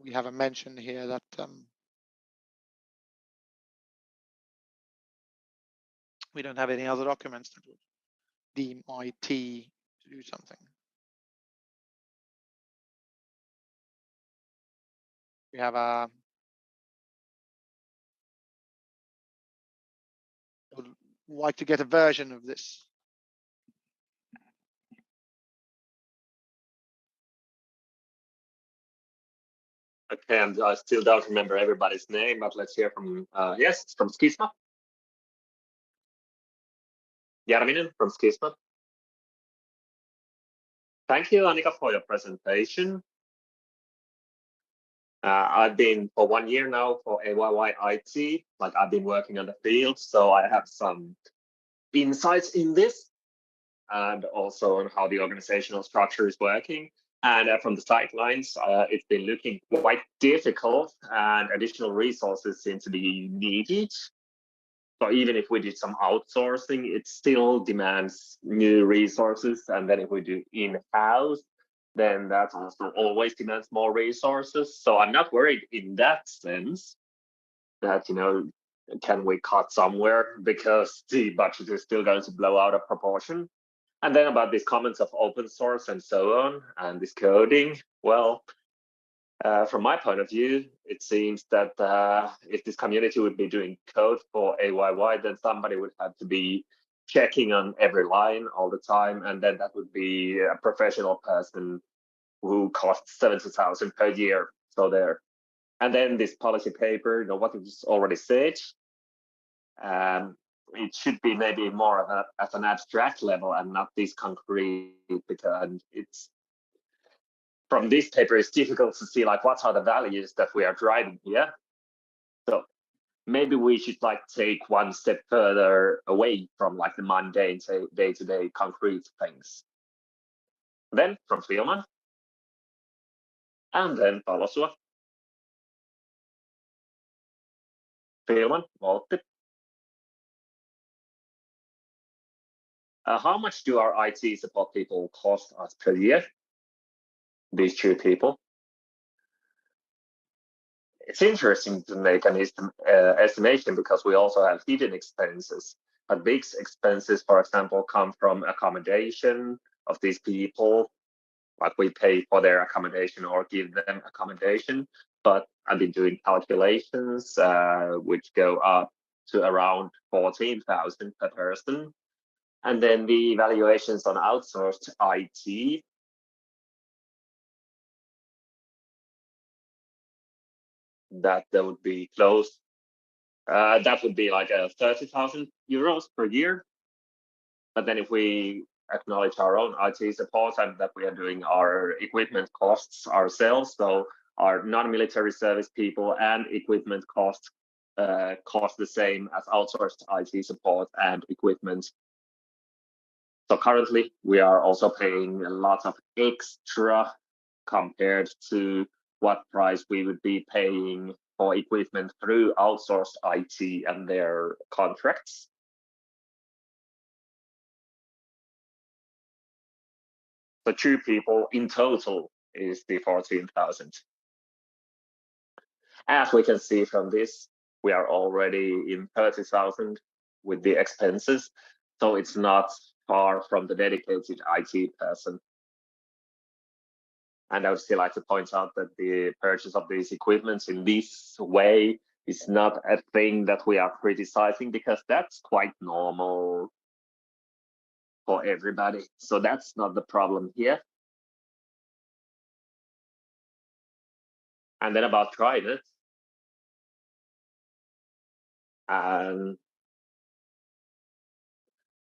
we have a mention here that we don't have any other documents that would deem IT to do something. We have a would like to get a version of this. Okay, and I still don't remember everybody's name, but let's hear from, yes, from Skisma. Järvinen from Skisma. Thank you, Annika, for your presentation. I've been for 1 year now for AYYE IT, like I've been working on the field, so I have some insights in this and also on how the organizational structure is working. And from the sidelines, it's been looking quite difficult and additional resources seem to be needed. So even if we did some outsourcing, it still demands new resources. And then if we do in-house, then that also always demands more resources. So I'm not worried in that sense that, you know, can we cut somewhere because the budget is still going to blow out of proportion. And then about these comments of open source and so on, and this coding, well, from my point of view, it seems that if this community would be doing code for AYYE, then somebody would have to be checking on every line all the time, and then that would be a professional person who costs 70,000 per year. So there. And then this policy paper, you know, what it was already said, it should be maybe more of at an abstract level and not this concrete, because it's from this paper it's difficult to see like what are the values that we are driving here. So maybe we should like take one step further away from like the mundane day-to-day concrete things. Then from Filman, and then Palosua. Filman, Valtti. How much do our IT support people cost us per year? These two people. It's interesting to make an estimation because we also have hidden expenses. But big expenses, for example, come from accommodation of these people, like we pay for their accommodation or give them accommodation. But I've been doing calculations which go up to around 14,000 per person. And then the evaluations on outsourced IT, that would be close. That would be like 30,000 euros per year. But then if we acknowledge our own IT support and that we are doing our equipment costs ourselves, so our non-military service people and equipment costs cost the same as outsourced IT support and equipment. So currently we are also paying a lot of extra compared to what price we would be paying for equipment through outsourced IT and their contracts. So 2 people in total is the 14,000. As we can see from this, we are already in 30,000 with the expenses. So it's not far from the dedicated IT person. And I would still like to point out that the purchase of these equipments in this way is not a thing that we are criticizing, because that's quite normal for everybody. So that's not the problem here. And then about private,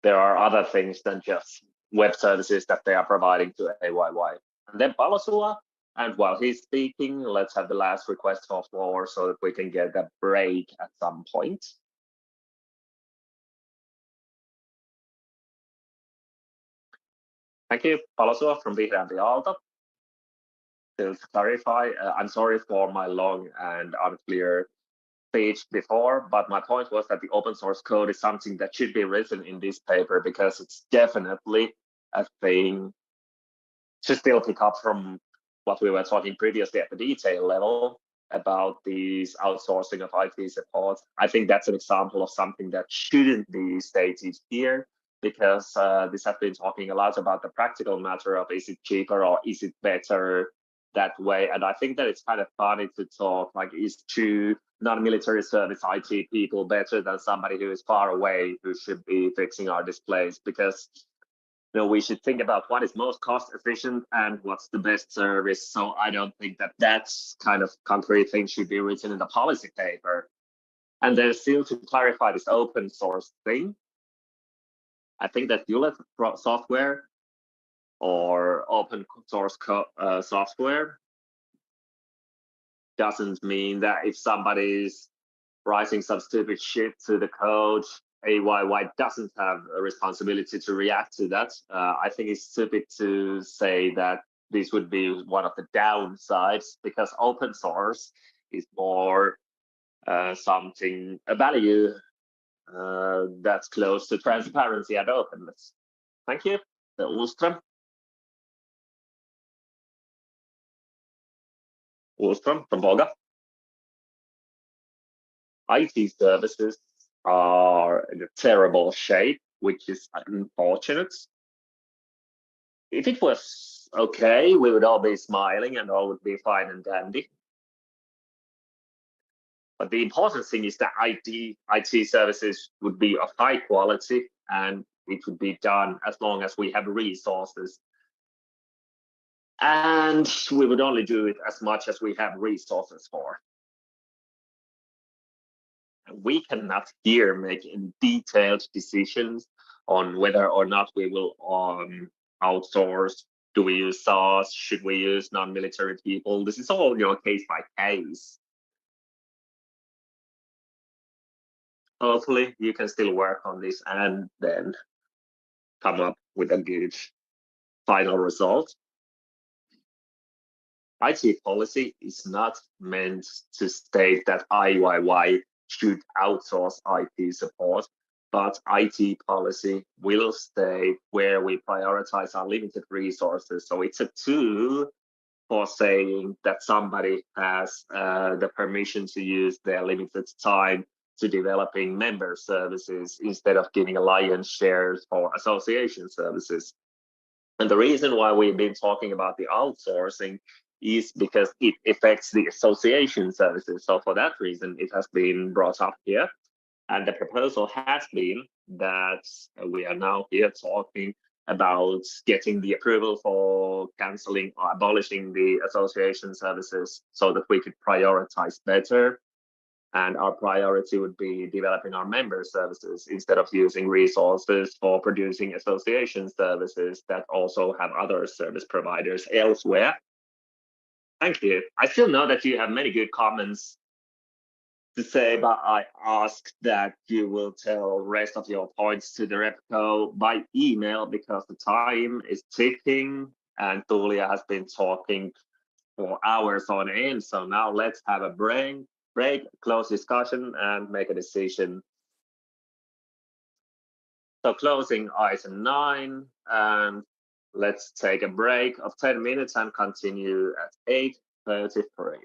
there are other things than just web services that they are providing to AYYE. And then Palosua, and while he's speaking, let's have the last request for floor so that we can get a break at some point. Thank you, Palosua from Vihreän Aalto. To clarify, I'm sorry for my long and unclear speech before, but my point was that the open source code is something that should be written in this paper, because it's definitely a thing to still pick up from what we were talking previously at the detail level about these outsourcing of IT support. I think that's an example of something that shouldn't be stated here, because this has been talking a lot about the practical matter of is it cheaper or is it better that way. And I think that it's kind of funny to talk like, is two non-military service IT people better than somebody who is far away who should be fixing our displays? Because we should think about what is most cost efficient and what's the best service. So I don't think that that's kind of concrete thing should be written in the policy paper. And then still to clarify this open source thing, I think that ULET software or open source software doesn't mean that if somebody's writing some stupid shit to the code, AYYE doesn't have a responsibility to react to that. I think it's stupid to say that this would be one of the downsides, because open source is more something, a value that's close to transparency and openness. Thank you. Ulström from Volga. IT services are in a terrible shape, which is unfortunate. If it was okay, we would all be smiling and all would be fine and dandy. But the important thing is that IT services would be of high quality, and it would be done as long as we have resources. And we would only do it as much as we have resources for. We cannot here make any detailed decisions on whether or not we will outsource. Do we use SaaS? Should we use non-military people? This is all case by case. Hopefully you can still work on this and then come up with a good final result. IT policy is not meant to state that AYYE should outsource IT support, but IT policy will state where we prioritize our limited resources. So it's a tool for saying that somebody has the permission to use their limited time to developing member services instead of giving a lion's share for association services. And the reason why we've been talking about the outsourcing is because it affects the association services. So for that reason, it has been brought up here. And the proposal has been that we are now here talking about getting the approval for canceling or abolishing the association services so that we could prioritize better. And our priority would be developing our member services instead of using resources for producing association services that also have other service providers elsewhere. Thank you. I still know that you have many good comments to say, but I ask that you will tell rest of your points to the repo by email, because the time is ticking and Tulia has been talking for hours on end. So now let's have a break, close discussion and make a decision. So closing item 9, and let's take a break of 10 minutes and continue at 8:33.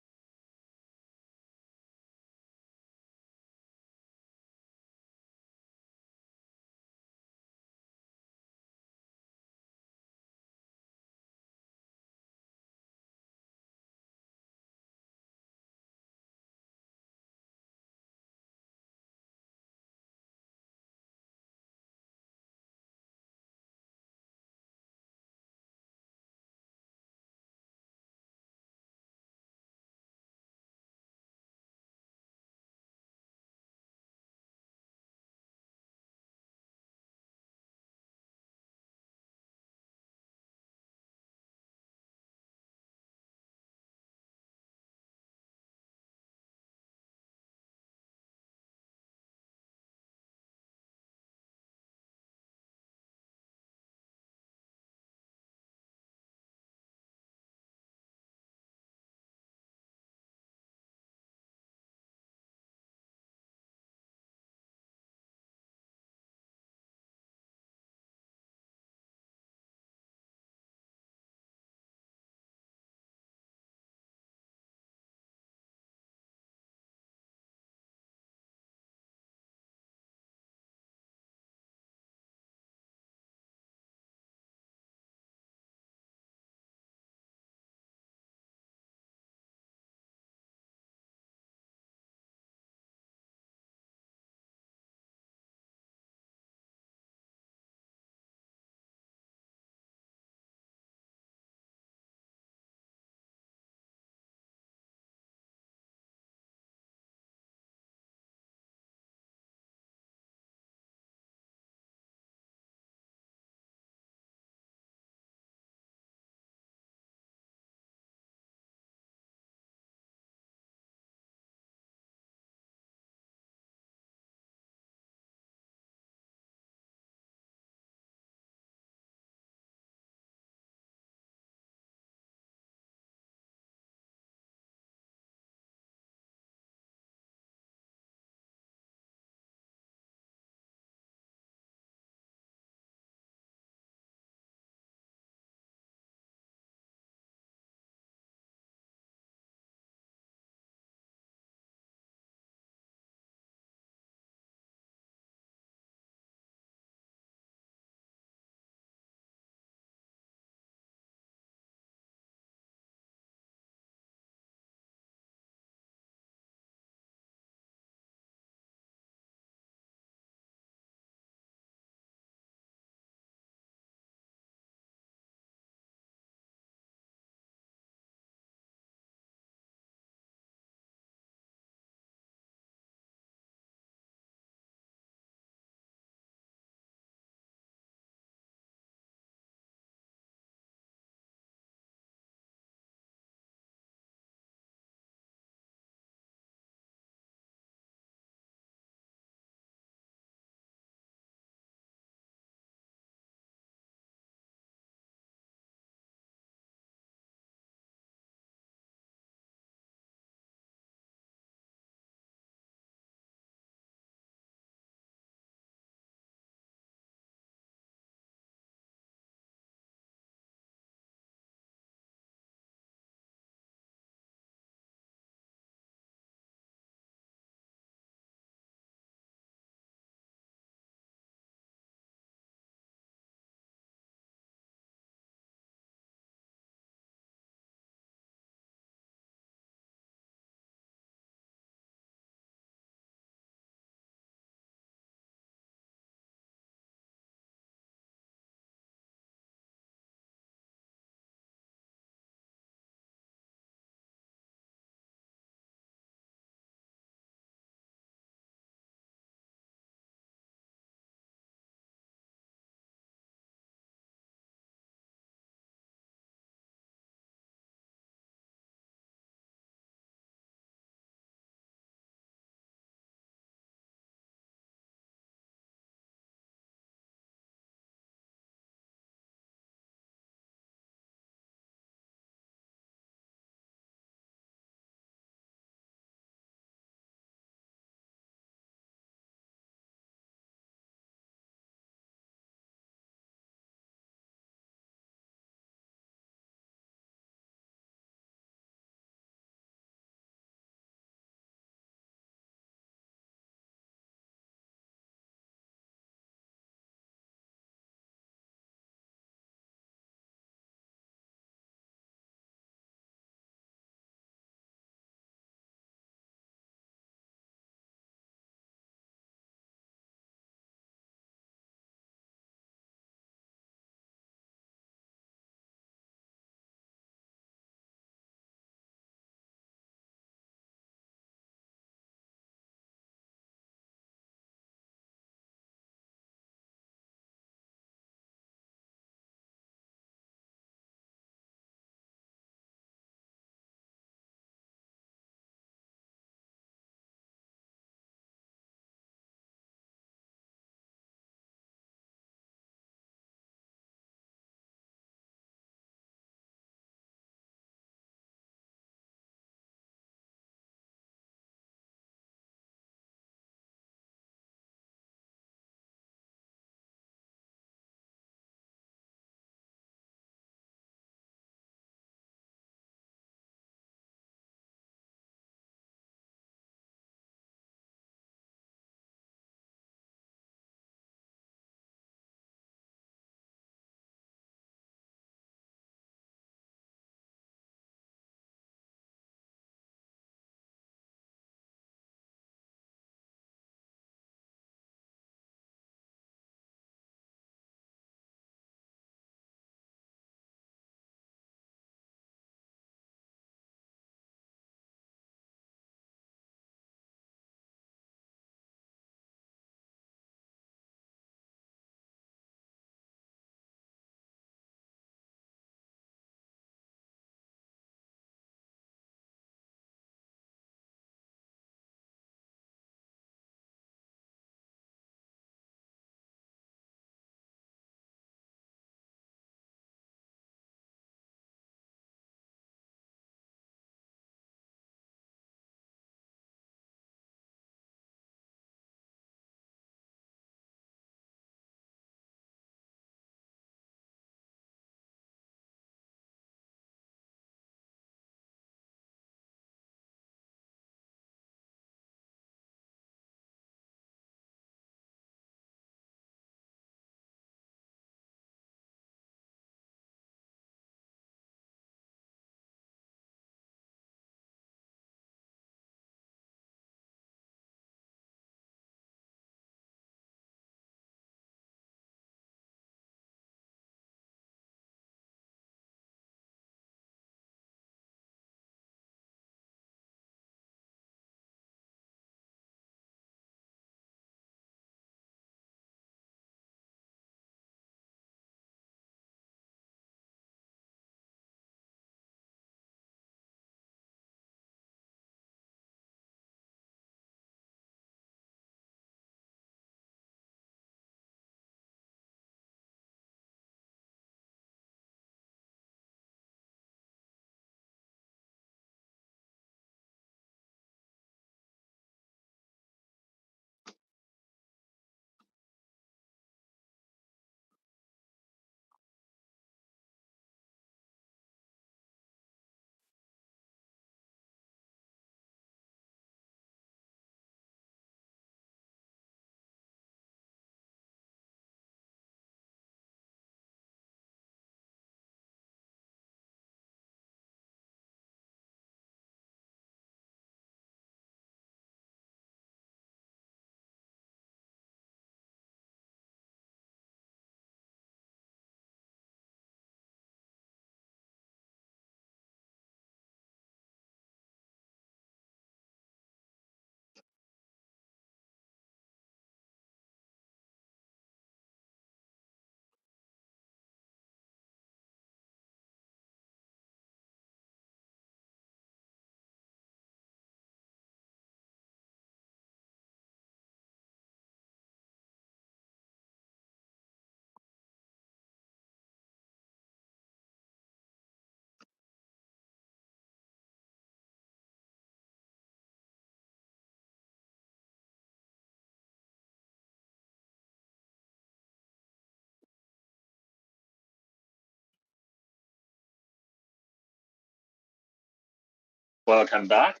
Welcome back.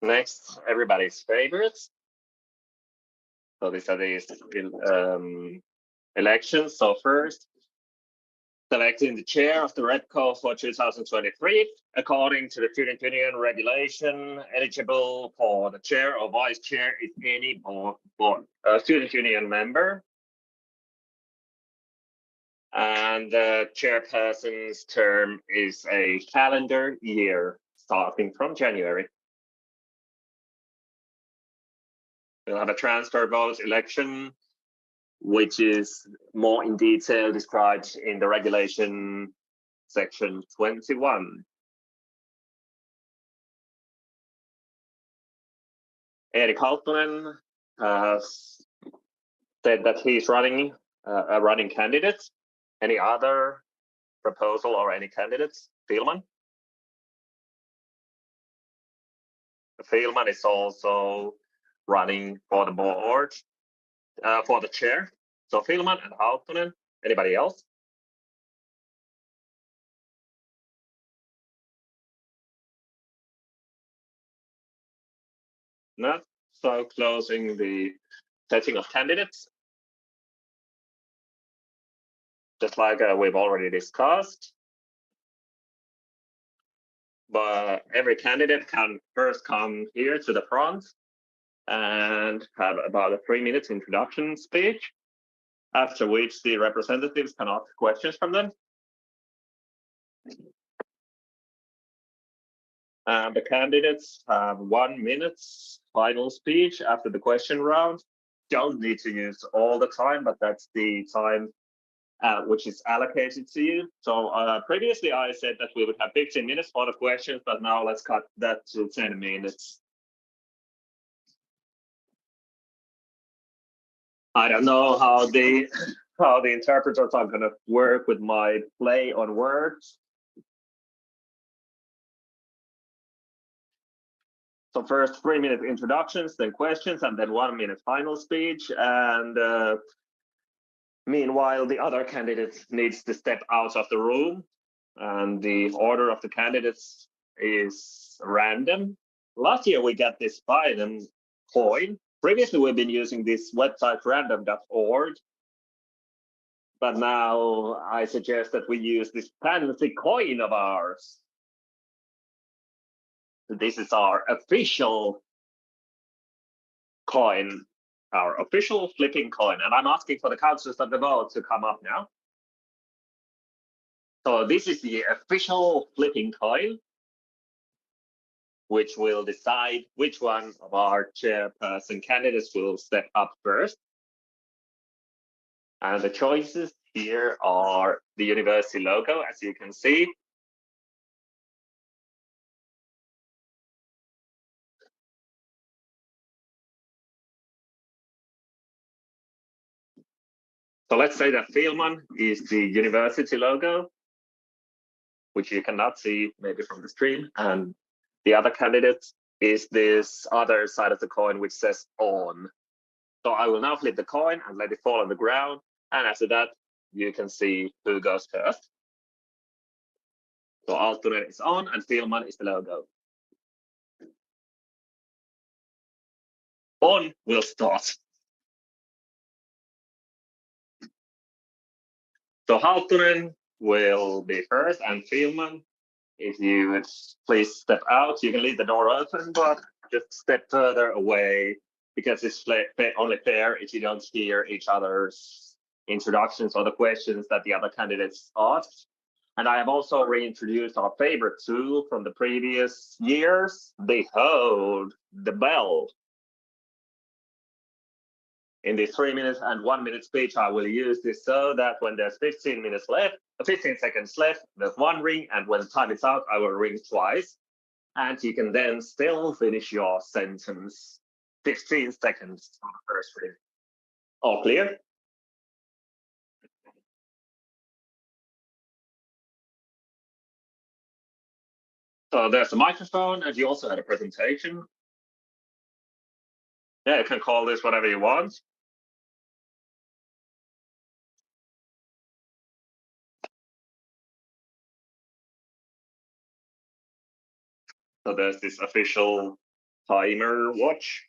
Next, everybody's favorites. So these are these elections. So first, selecting the chair of the REPCO for 2023, according to the Student Union regulation, eligible for the chair or vice chair is any student union member. And the chairperson's term is a calendar year starting from January. We'll have a transfer vote election, which is more in detail described in the regulation section 21. Erik Haltonen has said that he's running a running candidate. Any other proposal or any candidates? Fielman? Fielman is also running for the board, for the chair. So Fielman and Haltonen. Anybody else? No. So closing the setting of candidates. Just like we've already discussed. But every candidate can first come here to the front and have about a 3-minute introduction speech, after which the representatives can ask questions from them. And the candidates have 1 minute final speech after the question round. Don't need to use all the time, but that's the time which is allocated to you. So previously I said that we would have 15 minutes for the questions, but now let's cut that to 10 minutes. I don't know how the interpreters are going to work with my play on words. So first 3-minute introductions, then questions, and then 1 minute final speech. And meanwhile, the other candidate needs to step out of the room, and the order of the candidates is random. Last year we got this Biden coin. Previously we've been using this website random.org, but now I suggest that we use this fancy coin of ours. This is our official coin, our official flipping coin. And I'm asking for the councillors of the vote to come up now. So this is the official flipping coin, which will decide which one of our chairperson candidates will step up first. And the choices here are the university logo, as you can see. So let's say that Fielman is the university logo, which you cannot see maybe from the stream. And the other candidate is this other side of the coin, which says on. So I will now flip the coin and let it fall on the ground. And after that, you can see who goes first. So Aalto is on and Fielman is the logo. On will start. So Haltunen will be first, and Fielman, if you would please step out, you can leave the door open, but just step further away, because it's only fair if you don't hear each other's introductions or the questions that the other candidates asked. And I have also reintroduced our favorite tool from the previous years, Behold the Bell. In this 3 minutes and 1 minute speech, I will use this so that when there's 15 seconds left, there's one ring, and when the time is out, I will ring twice. And you can then still finish your sentence. 15 seconds on the first ring. All clear? So there's a microphone, and you also had a presentation. Yeah, you can call this whatever you want. So there's this official timer watch.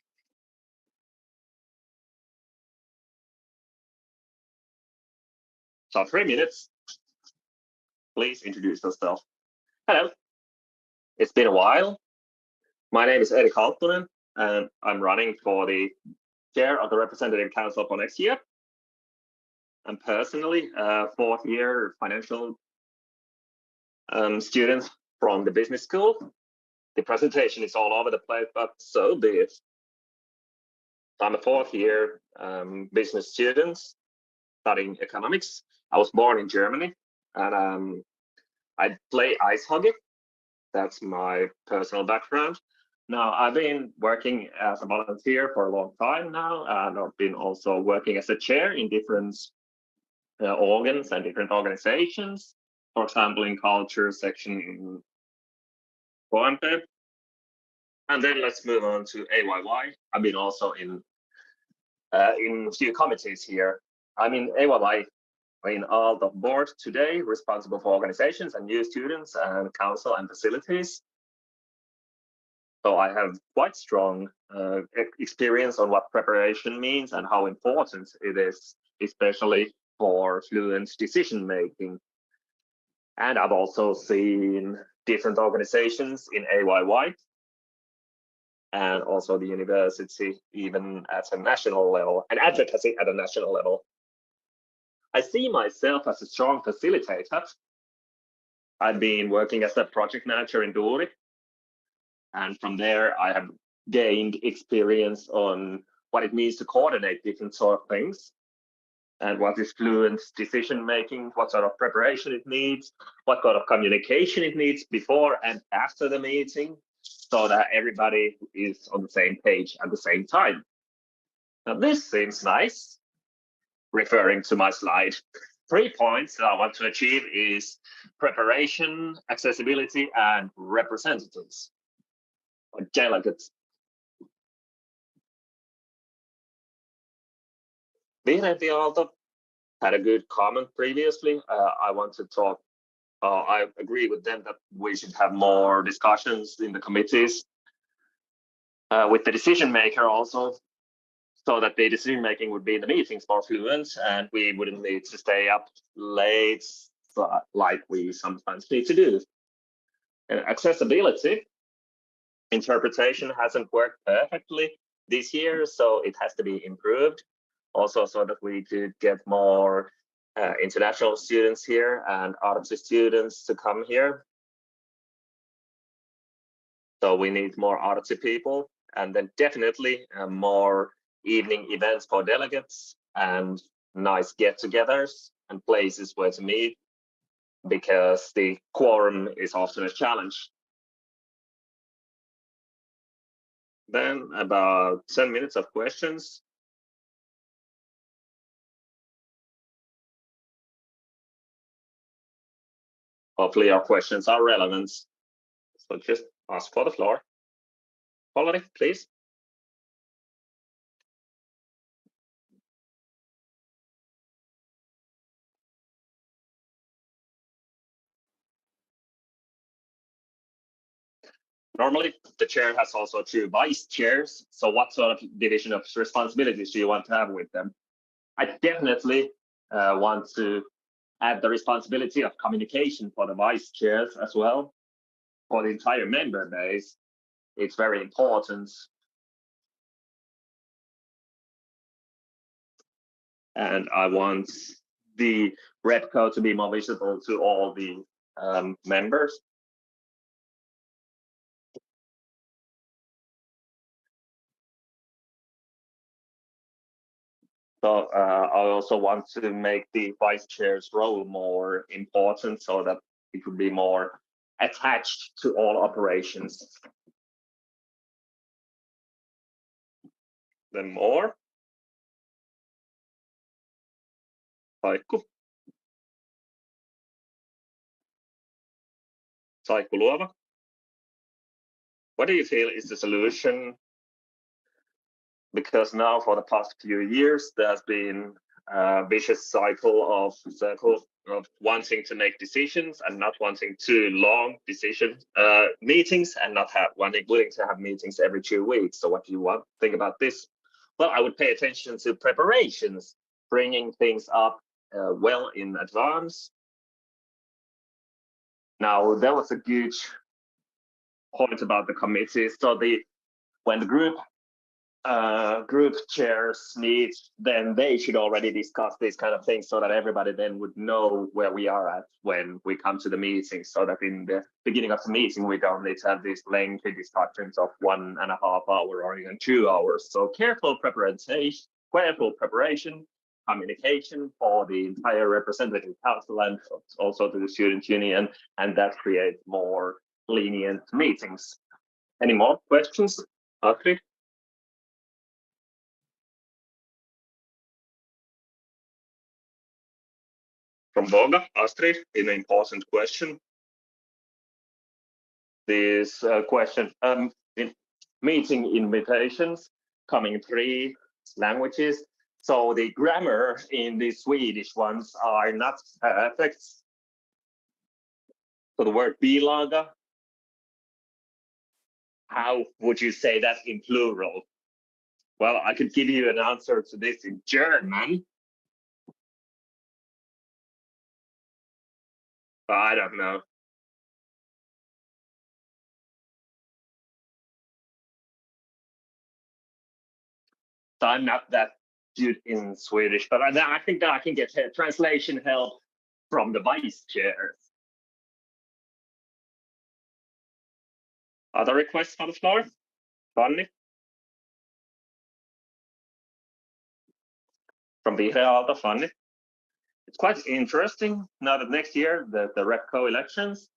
So 3 minutes. Please introduce yourself. Hello. It's been a while. My name is Aalto, and I'm running for the chair of the Representative Council for next year. I'm personally a fourth-year financial student from the business school. The presentation is all over the place, but so be it. I'm a fourth-year business student studying economics. I was born in Germany, and I play ice hockey. That's my personal background. Now, I've been working as a volunteer for a long time now, and I've been also working as a chair in different organs and different organizations. For example, in culture section in Aalto. And then let's move on to AYYE. I've been also in a few committees here. I'm in AYYE in Aalto board today, responsible for organizations and new students and council and facilities. So I have quite strong experience on what preparation means and how important it is, especially for fluent decision making. And I've also seen different organizations in AYYE and also the university, even at a national level, and advocacy at a national level. I see myself as a strong facilitator. I've been working as a project manager in Duuri, and from there I have gained experience on what it means to coordinate different sort of things, and what is fluent decision making, what sort of preparation it needs, what kind of communication it needs before and after the meeting, so that everybody is on the same page at the same time. Now this seems nice, referring to my slide. 3 points that I want to achieve is preparation, accessibility, and representatives, or delegates. Being at the Aalto had a good comment previously. I want to talk, I agree with them that we should have more discussions in the committees with the decision maker also, so that the decision making would be in the meetings more fluent and we wouldn't need to stay up late like we sometimes need to do. And accessibility, interpretation hasn't worked perfectly this year, so it has to be improved. Also, so that we could get more international students here and arts students to come here. So we need more arts people, and then definitely more evening events for delegates and nice get-togethers and places where to meet, because the quorum is often a challenge. Then about 10 minutes of questions. Hopefully our questions are relevant. So just ask for the floor. Polly, please. Normally, the chair has also 2 vice chairs. So what sort of division of responsibilities do you want to have with them? I definitely want to add the responsibility of communication for the vice chairs as well. For the entire member base, it's very important. And I want the RepCo to be more visible to all the members. So I also want to make the vice chair's role more important, so that it would be more attached to all operations. Then more. Saiku Luova. What do you feel is the solution? Because now for the past few years, there's been a vicious circle of wanting to make decisions and not wanting too long decision meetings and not willing to have meetings every 2 weeks. So what do you think about this? Well, I would pay attention to preparations, bringing things up well in advance. Now, there was a good point about the committee. So when the group chairs meet, then they should already discuss these kind of things so that everybody then would know where we are at when we come to the meeting, so that in the beginning of the meeting we don't need to have these lengthy discussions of 1.5 hours or even 2 hours. So careful preparation, communication for the entire representative council and also to the student union, and that creates more lenient meetings. Any more questions, Astrid? From Boga, Astrid, an important question. This question, in meeting invitations coming in 3 languages. So the grammar in the Swedish ones are not perfect. So the word bilaga, how would you say that in plural? Well, I could give you an answer to this in German. But I don't know. So I'm not that good in Swedish, but I think that I can get translation help from the vice chairs. Other requests on the floor? Fanny? From Vihreä Aalto, Fanny? It's quite interesting now that next year, the RepCo elections,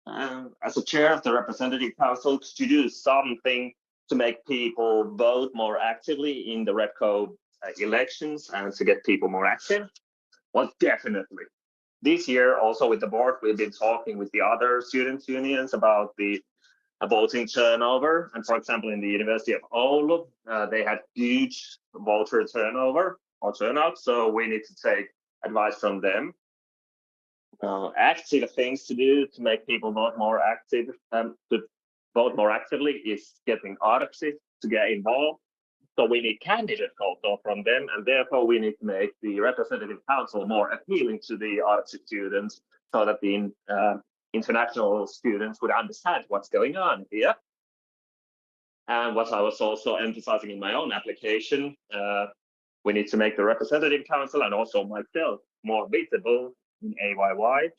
as a chair of the representative council, to do something to make people vote more actively in the RepCo elections and to get people more active? Well, definitely. This year, also with the board, we've been talking with the other student unions about the voting turnover. And for example, in the University of Oulu, they had huge voter turnover or turnout. So we need to take advice from them. Active things to do to make people vote more active, to vote more actively is getting AYYE to get involved. So we need candidates also from them, and therefore we need to make the representative council more appealing to the AYYE students, so that the international students would understand what's going on here. And what I was also emphasizing in my own application, we need to make the representative council and also myself more visible in AYYE,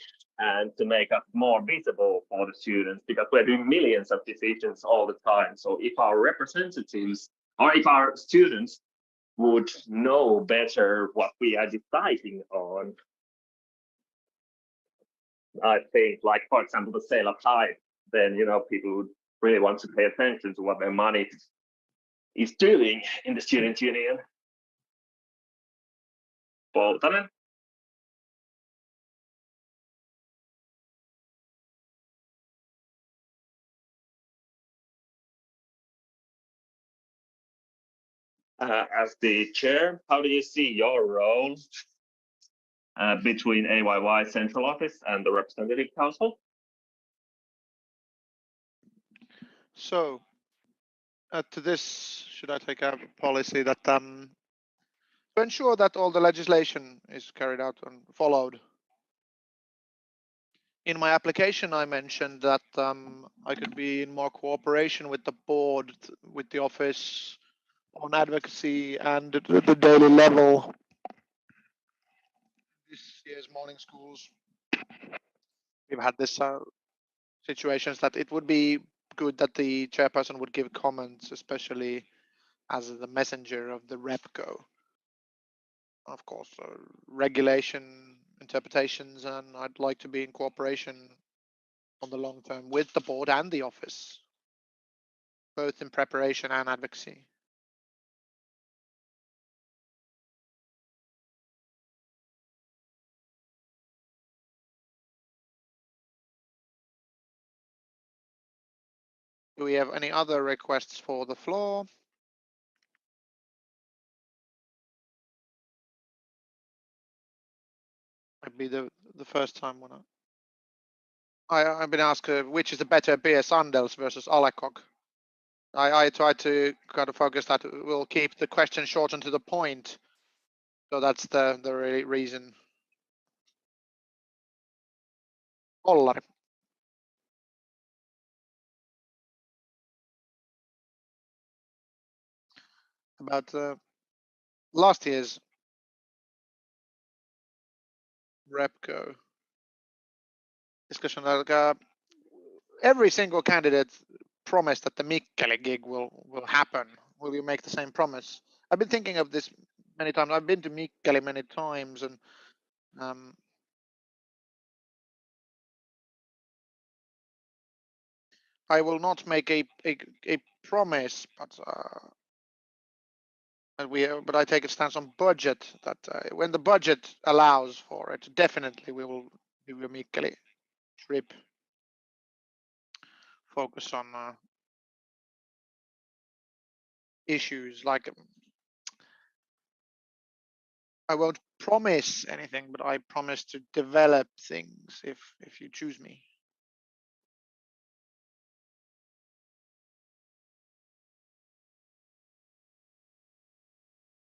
and to make us more visible for the students, because we're doing millions of decisions all the time. So if our representatives or if our students would know better what we are deciding on, I think, like, for example, the sale of time, then, people would really want to pay attention to what their money is doing in the student union. Poltanen? As the chair, how do you see your role between AYYE central office and the representative council? So to this, should I take a policy that to ensure that all the legislation is carried out and followed? In my application, I mentioned that I could be in more cooperation with the board, with the office on advocacy and the daily level. This year's morning schools, we've had this situations that it would be good that the chairperson would give comments, especially as the messenger of the RepCo. Of course, regulation interpretations, and I'd like to be in cooperation on the long term with the board and the office, both in preparation and advocacy. Do we have any other requests for the floor? Might be the first time when I've been asked which is the better beer, Sandels versus Alekog. I try to kind of focus that we'll keep the question short and to the point. So that's the reason. Ollari. About last year's Repco discussion. Every single candidate promised that the Mikkeli gig will happen. Will you make the same promise? I've been thinking of this many times. I've been to Mikkeli many times, and I will not make a promise, but I take a stance on budget that when the budget allows for it, definitely we will do a Mikkeli trip. Focus on issues like I won't promise anything, but I promise to develop things if you choose me.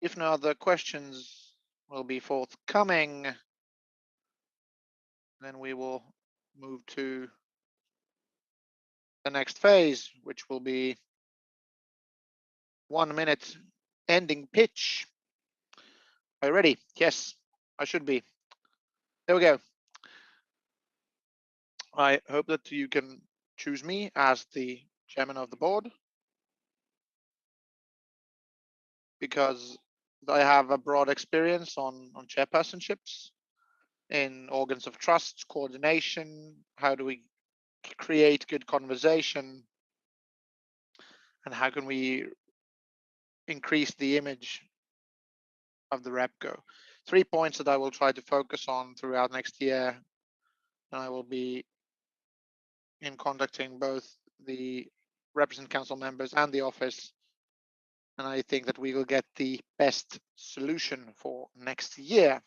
If no other questions will be forthcoming, then we will move to the next phase, which will be 1 minute ending pitch. Are you ready? Yes, I should be. There we go. I hope that you can choose me as the chairman of the board, because I have a broad experience on chairpersonships in organs of trust, coordination, how do we create good conversation, and how can we increase the image of the Repco. 3 points that I will try to focus on throughout next year, and I will be in contacting both the representative council members and the office, and I think that we will get the best solution for next year.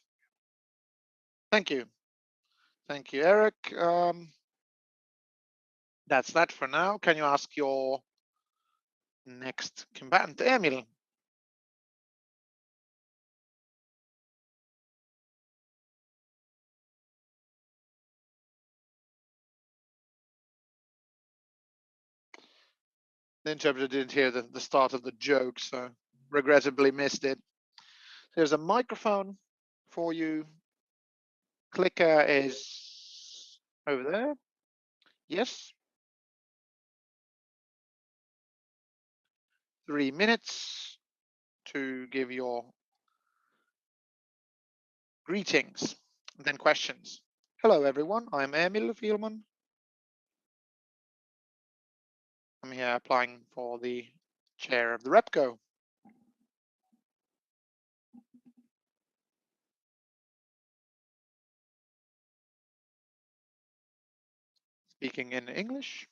Thank you. Thank you, Eric. That's that for now. Can you ask your next combatant, Emil? The interpreter didn't hear the start of the joke, so regrettably missed it. There's a microphone for you. Clicker is over there. Yes. 3 minutes to give your greetings, and then questions. Hello, everyone. I'm Emil Fielman. I'm here applying for the chair of the Repco. Speaking in English.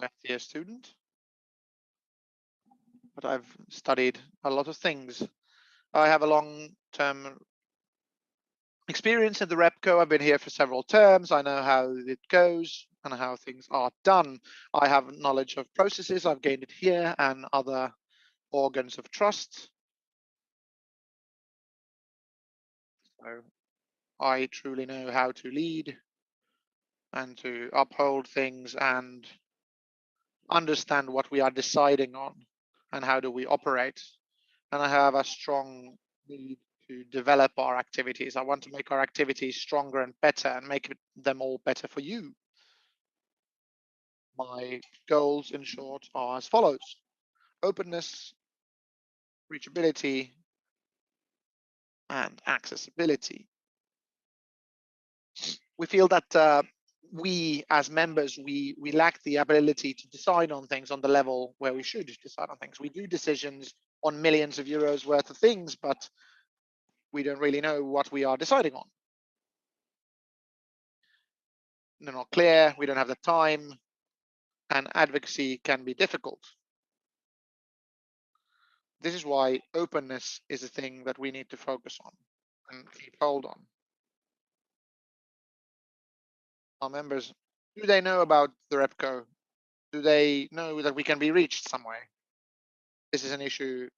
Second-year student, but I've studied a lot of things. I have a long-term experience in the Repco. I've been here for several terms. I know how it goes and how things are done. I have knowledge of processes. I've gained it here and other organs of trust. So I truly know how to lead and to uphold things and understand what we are deciding on and how do we operate. And I have a strong need to develop our activities. I want to make our activities stronger and better and make them all better for you. My goals, in short, are as follows: openness, reachability, and accessibility. We feel that we as members, we lack the ability to decide on things on the level where we should decide on things. We do decisions on millions of euros worth of things, but we don't really know what we are deciding on. They're not clear, we don't have the time, and advocacy can be difficult. This is why openness is a thing that we need to focus on and keep hold on. Our members, do they know about the REPCO? Do they know that we can be reached some way? This is an issue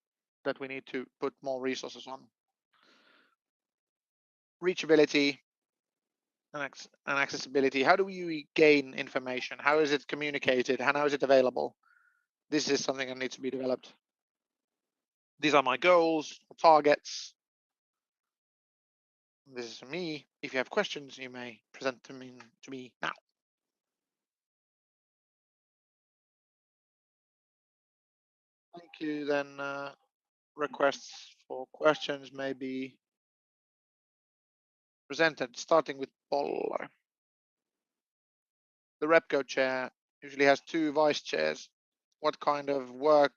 that we need to put more resources on. Reachability and accessibility. How do we gain information? How is it communicated? How is it available? This is something that needs to be developed. These are my goals or targets. This is for me. If you have questions, you may present them to me now. Thank you. Then requests for questions may be presented, starting with Paul. The REPCO chair usually has 2 vice chairs. What kind of work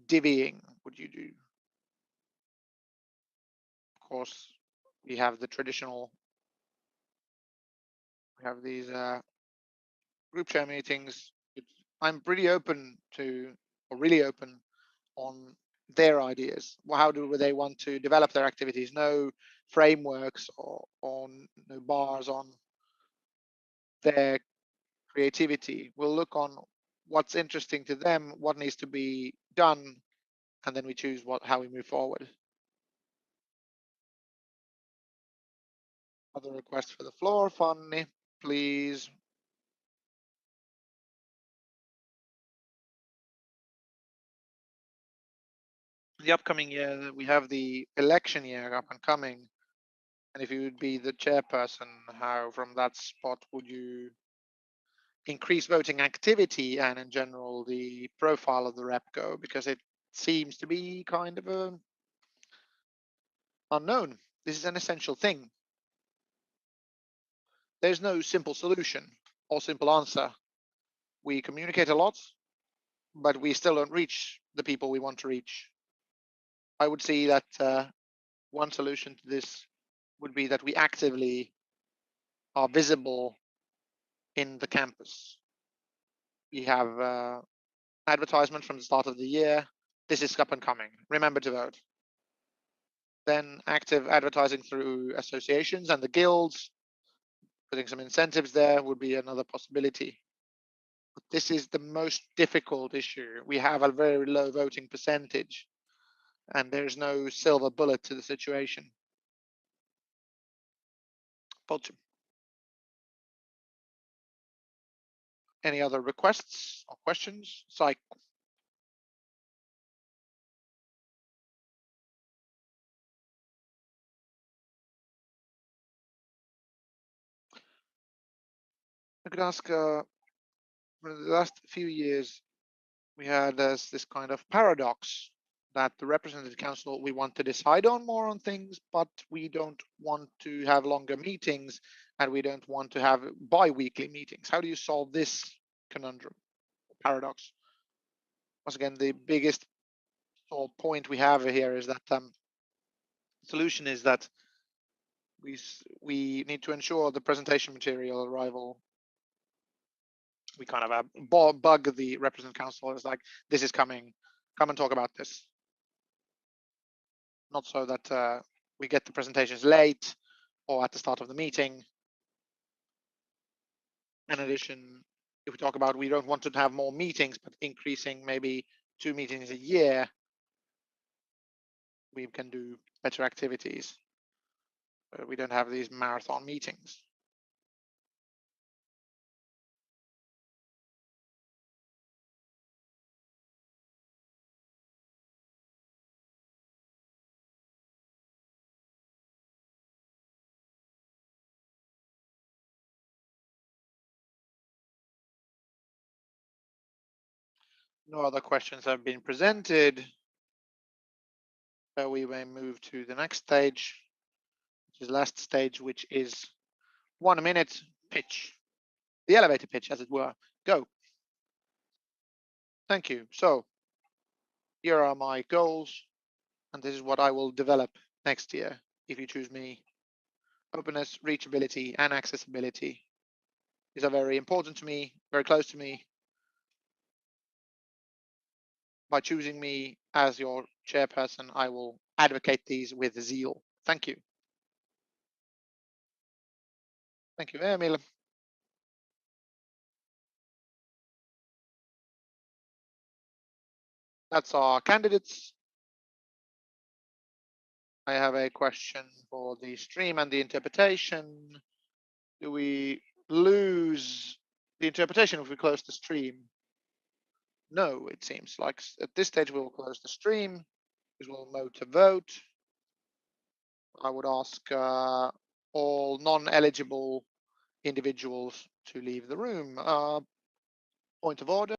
divvying would you do? Of course, we have the traditional, we have these group chair meetings. I'm pretty open to, or really open on their ideas. How do they want to develop their activities? No frameworks or no bars on their creativity. We'll look on what's interesting to them, what needs to be done, and then we choose how we move forward. Other requests for the floor, Fanny, please. The upcoming year, we have the election year up and coming. And if you would be the chairperson, how from that spot would you increase voting activity and in general the profile of the REPCO? Because it seems to be kind of a unknown. This is an essential thing. There's no simple solution or simple answer. We communicate a lot, but we still don't reach the people we want to reach. I would see that one solution to this would be that we actively are visible in the campus. We have advertisement from the start of the year. This is up and coming. Remember to vote. Then active advertising through associations and the guilds, putting some incentives there would be another possibility. But this is the most difficult issue. We have a very low voting percentage and there's no silver bullet to the situation. Polchum. Any other requests or questions? Psych. I could ask, for the last few years, we had this kind of paradox that the representative council, we want to decide on more on things, but we don't want to have longer meetings and we don't want to have bi-weekly meetings. How do you solve this conundrum, paradox? Once again, the biggest point we have here is that the solution is that we need to ensure the presentation material arrival. We kind of bug the representative council. It's like, this is coming, come and talk about this. Not so that we get the presentations late or at the start of the meeting. In addition, if we talk about we don't want to have more meetings, but increasing maybe 2 meetings a year, we can do better activities. We don't have these marathon meetings. No other questions have been presented. So we may move to the next stage, which is last stage, which is 1 minute pitch, the elevator pitch, as it were. Go. Thank you. So here are my goals, and this is what I will develop next year if you choose me. Openness, reachability, and accessibility. These are very important to me, very close to me. By choosing me, as your chairperson, I will advocate these with zeal. Thank you. Thank you, Emil. That's our candidates. I have a question for the stream and the interpretation. Do we lose the interpretation if we close the stream? No, it seems like at this stage we'll close the stream. We'll move to vote. I would ask all non-eligible individuals to leave the room. Point of order.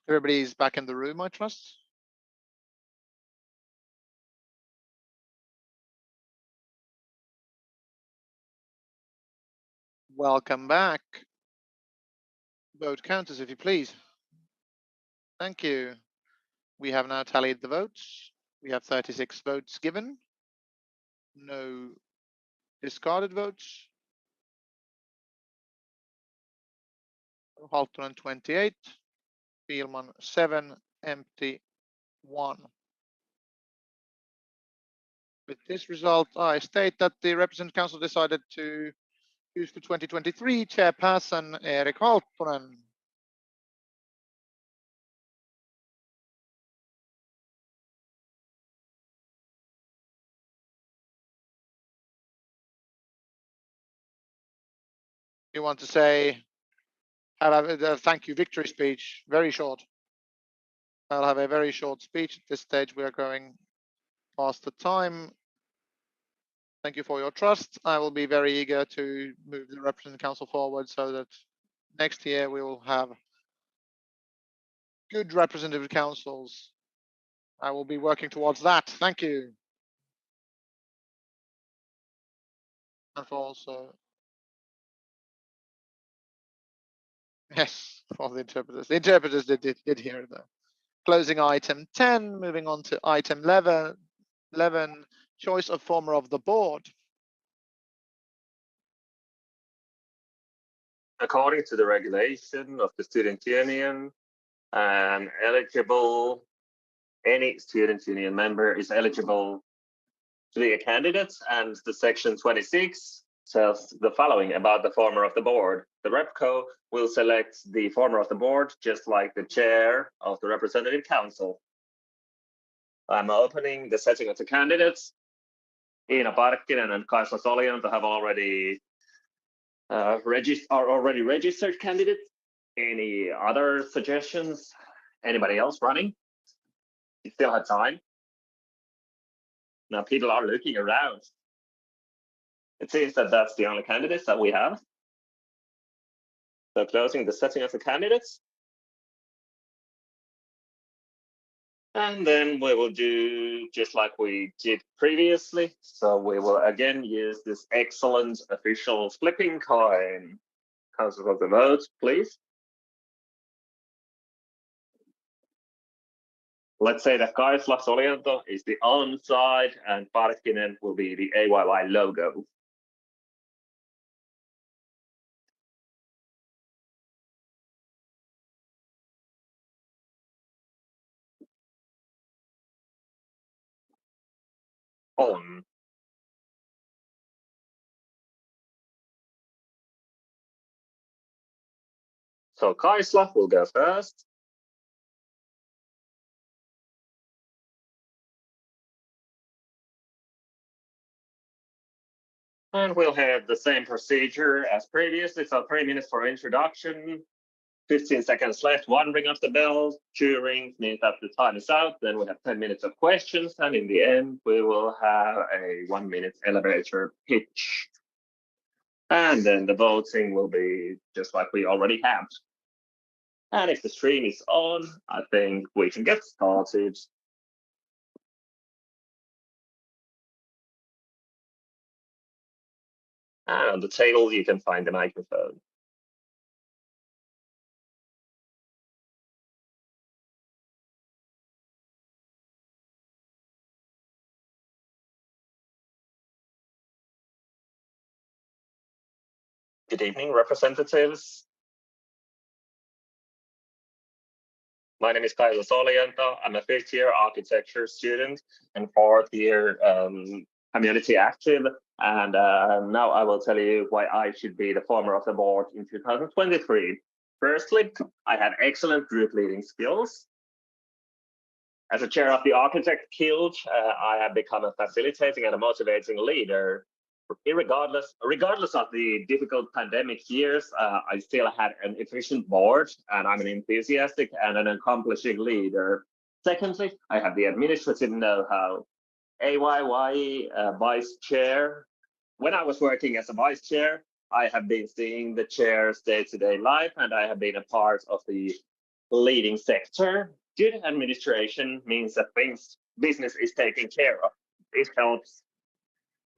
Everybody's back in the room, I trust. Welcome back. Vote counters, if you please. Thank you. We have now tallied the votes. We have 36 votes given. No discarded votes. Haltonen 28. Spielman 7. Empty 1. With this result, I state that the Representative Council decided to choose for 2023 Chairperson Erik Aaltonen. You want to say, have a thank you victory speech, very short. I'll have a very short speech at this stage. We are going past the time. Thank you for your trust. I will be very eager to move the Representative Council forward so that next year we will have good representative councils. I will be working towards that. Thank you. And for also, yes, for the interpreters. The interpreters did hear that. Closing item 10, moving on to item 11, choice of former of the board. According to the regulation of the student union, any student union member is eligible to be a candidate, and the section 26 says the following about the former of the board. The RepCo will select the former of the board just like the chair of the Representative Council. I'm opening the setting of the candidates. Iina Parkkinen and Kaisa Solianto have already registered candidates. Any other suggestions? Anybody else running? You still have time. Now people are looking around. It seems that that's the only candidates that we have. So closing the setting of the candidates. And then we will do just like we did previously. So we will again use this excellent official flipping coin. Council of the vote, please. Let's say that Kaisa Solianto is the on side and Parkkinen will be the AYYE logo. On. So Kaisa will go first. And we'll have the same procedure as previously. So 3 minutes for introduction, 15 seconds left, 1 ring of the bell, 2 rings means that the time is out. Then we have 10 minutes of questions. And in the end, we will have a 1 minute elevator pitch. And then the voting will be just like we already have. And if the stream is on, I think we can get started. And on the table, you can find the microphone. Good evening, representatives. My name is Kaisa Solianto. I'm a 5th year architecture student and 4th year community active. And now I will tell you why I should be the former of the board in 2023. Firstly, I have excellent group leading skills. As a chair of the Architect Guild, I have become a facilitating and a motivating leader. Regardless of the difficult pandemic years, I still had an efficient board, and I'm an enthusiastic and an accomplishing leader. Secondly, I have the administrative know-how. AYYE vice chair. When I was working as a vice chair, I have been seeing the chair's day-to-day life, and I have been a part of the leading sector. Good administration means that business is taken care of. This helps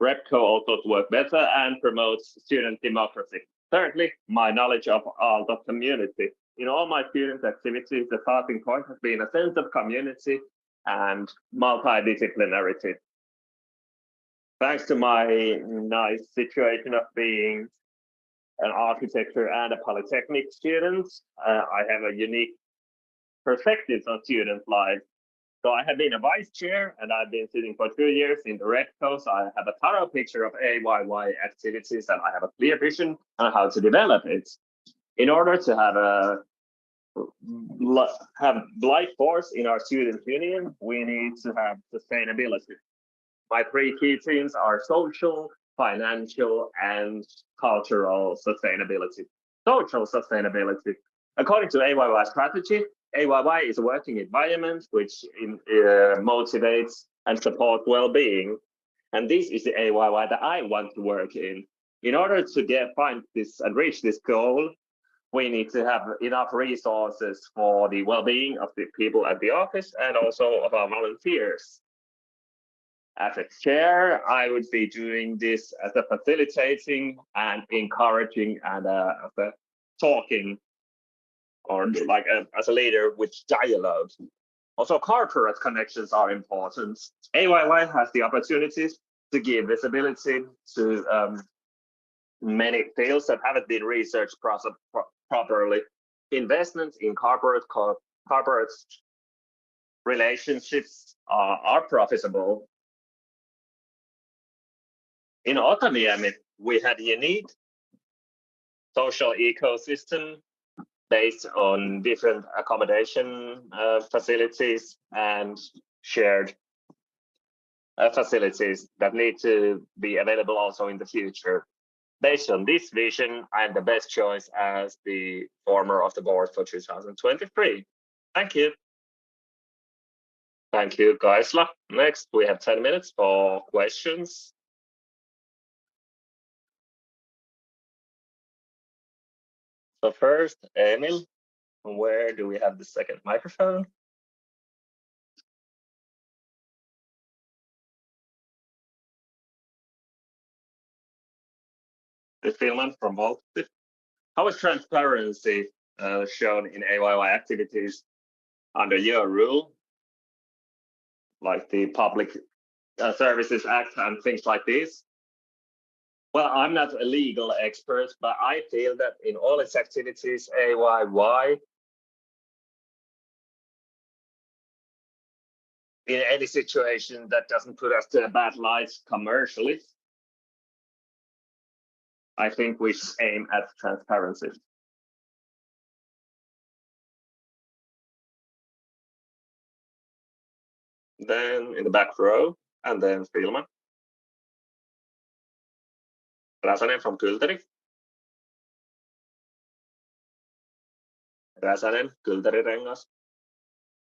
Repco also to work better and promotes student democracy. Thirdly, my knowledge of Aalto community. In all my student activities, the starting point has been a sense of community and multidisciplinarity. Thanks to my nice situation of being an architecture and a polytechnic student, I have a unique perspective on student life. So I have been a vice chair and I've been sitting for 2 years in the Repco. So I have a thorough picture of AYYE activities and I have a clear vision on how to develop it. In order to have life force in our student union, we need to have sustainability. My 3 key themes are social, financial, and cultural sustainability. Social sustainability. According to AYYE strategy, AYYE is a working environment which motivates and supports well-being. And this is the AYYE that I want to work in. In order to find this and reach this goal, we need to have enough resources for the well-being of the people at the office and also of our volunteers. As a chair, I would be doing this as a facilitating and encouraging and as a talking, or like as a leader with dialogue. Also, corporate connections are important. AYYE has the opportunities to give visibility to many fields that haven't been researched properly. Investments in corporate relationships are profitable. In Otaniemi, we had a unique social ecosystem based on different accommodation facilities and shared facilities that need to be available also in the future. Based on this vision, I'm the best choice as the former of the board for 2023. Thank you. Thank you, Gaisla. Next, we have 10 minutes for questions. So first, Emil, where do we have the second microphone? The Finland from Baltic. How is transparency shown in AYYE activities under your rule, like the Public Services Act and things like this? Well, I'm not a legal expert, but I feel that in all its activities, AYYE, in any situation that doesn't put us to a bad light commercially, I think we should aim at transparency. Then in the back row, and then Filman. Räsänen from Kultari. Räsänen, Kultari Rengas.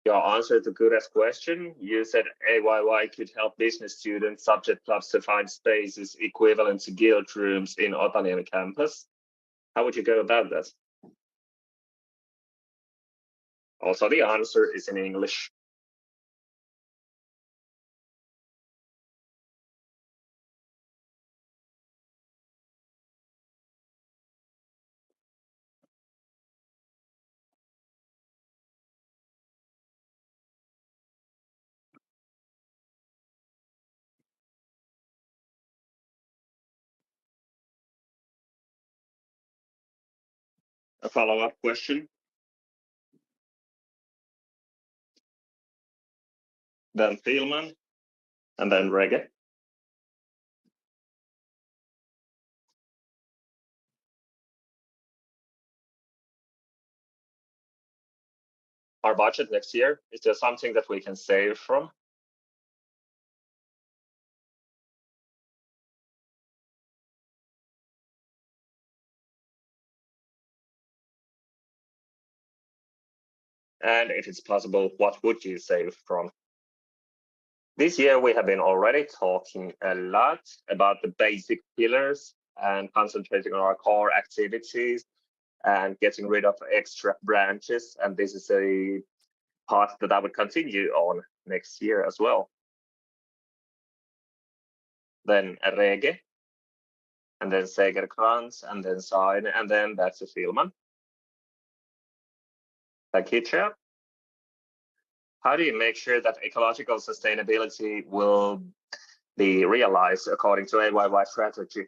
Your answer to Kure's question, you said AYYE could help business students, subject clubs to find spaces equivalent to guild rooms in Otaniemi campus. How would you go about that? Also, the answer is in English. A follow-up question. Then Thielman, and then Regge. Our budget next year, is there something that we can save from? And if it's possible, what would you save from? This year, we have been already talking a lot about the basic pillars and concentrating on our core activities and getting rid of extra branches. And this is a path that I would continue on next year as well. Then Rege, and then Segerkrans, and then Saine, and then that's a Filman. Thank you, Chair. How do you make sure that ecological sustainability will be realized according to AYYE strategy?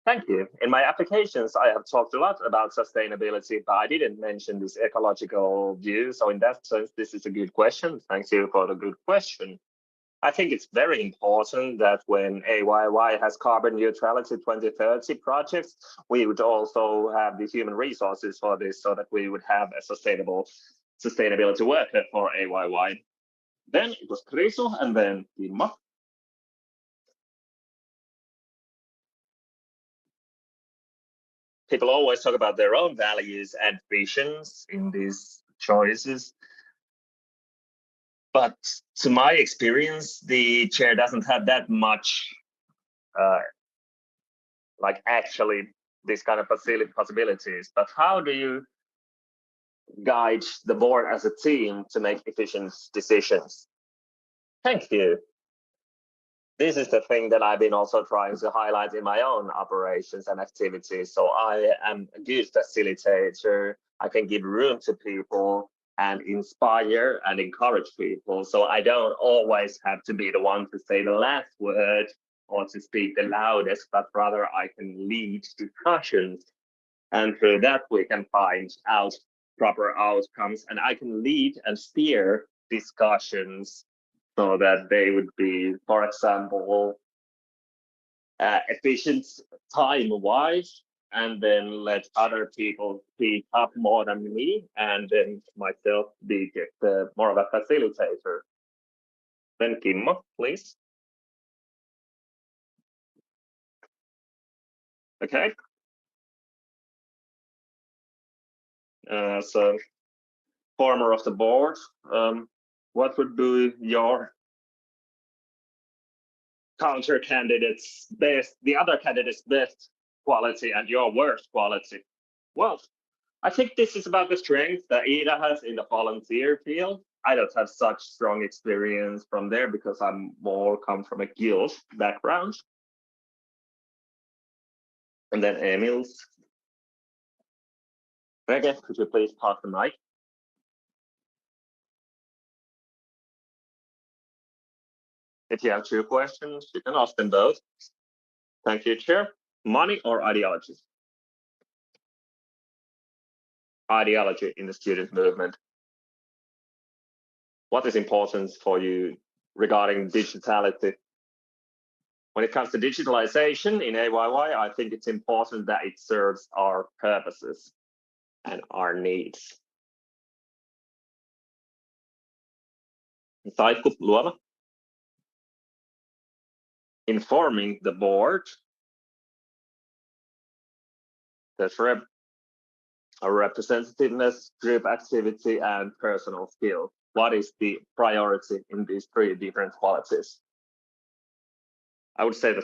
Thank you. In my applications, I have talked a lot about sustainability, but I didn't mention this ecological view. So in that sense, this is a good question. Thank you for the good question. I think it's very important that when AYYE has carbon neutrality 2030 projects, we would also have the human resources for this so that we would have a sustainability worker for AYYE. Then it was Krisu and then Kimmo. People always talk about their own values and visions in these choices. But to my experience, the chair doesn't have that much, like actually this kind of possibilities. But how do you guide the board as a team to make efficient decisions? Thank you. This is the thing that I've been also trying to highlight in my own operations and activities. So I am a good facilitator. I can give room to people and inspire and encourage people. So I don't always have to be the one to say the last word or to speak the loudest, but rather I can lead discussions. And through that, we can find out proper outcomes, and I can lead and steer discussions so that they would be, for example, efficient time-wise, and then let other people speak up more than me, and then myself be more of a facilitator. Then Kimmo, please. Okay. So, former of the board, what would be your counter candidate's best, the other candidate's best quality and your worst quality? Well, I think this is about the strength that Ida has in the volunteer field. I don't have such strong experience from there because I'm more come from a guild background. And then Emil's. Rege, could you please pass the mic? If you have two questions, you can ask them both. Thank you, Chair. Money or ideology? Ideology in the student movement. What is important for you regarding digitality? When it comes to digitalization in AYYE, I think it's important that it serves our purposes and our needs. Saitku Luova. Informing the board that a representativeness, group activity, and personal skill. What is the priority in these three different qualities? I would say the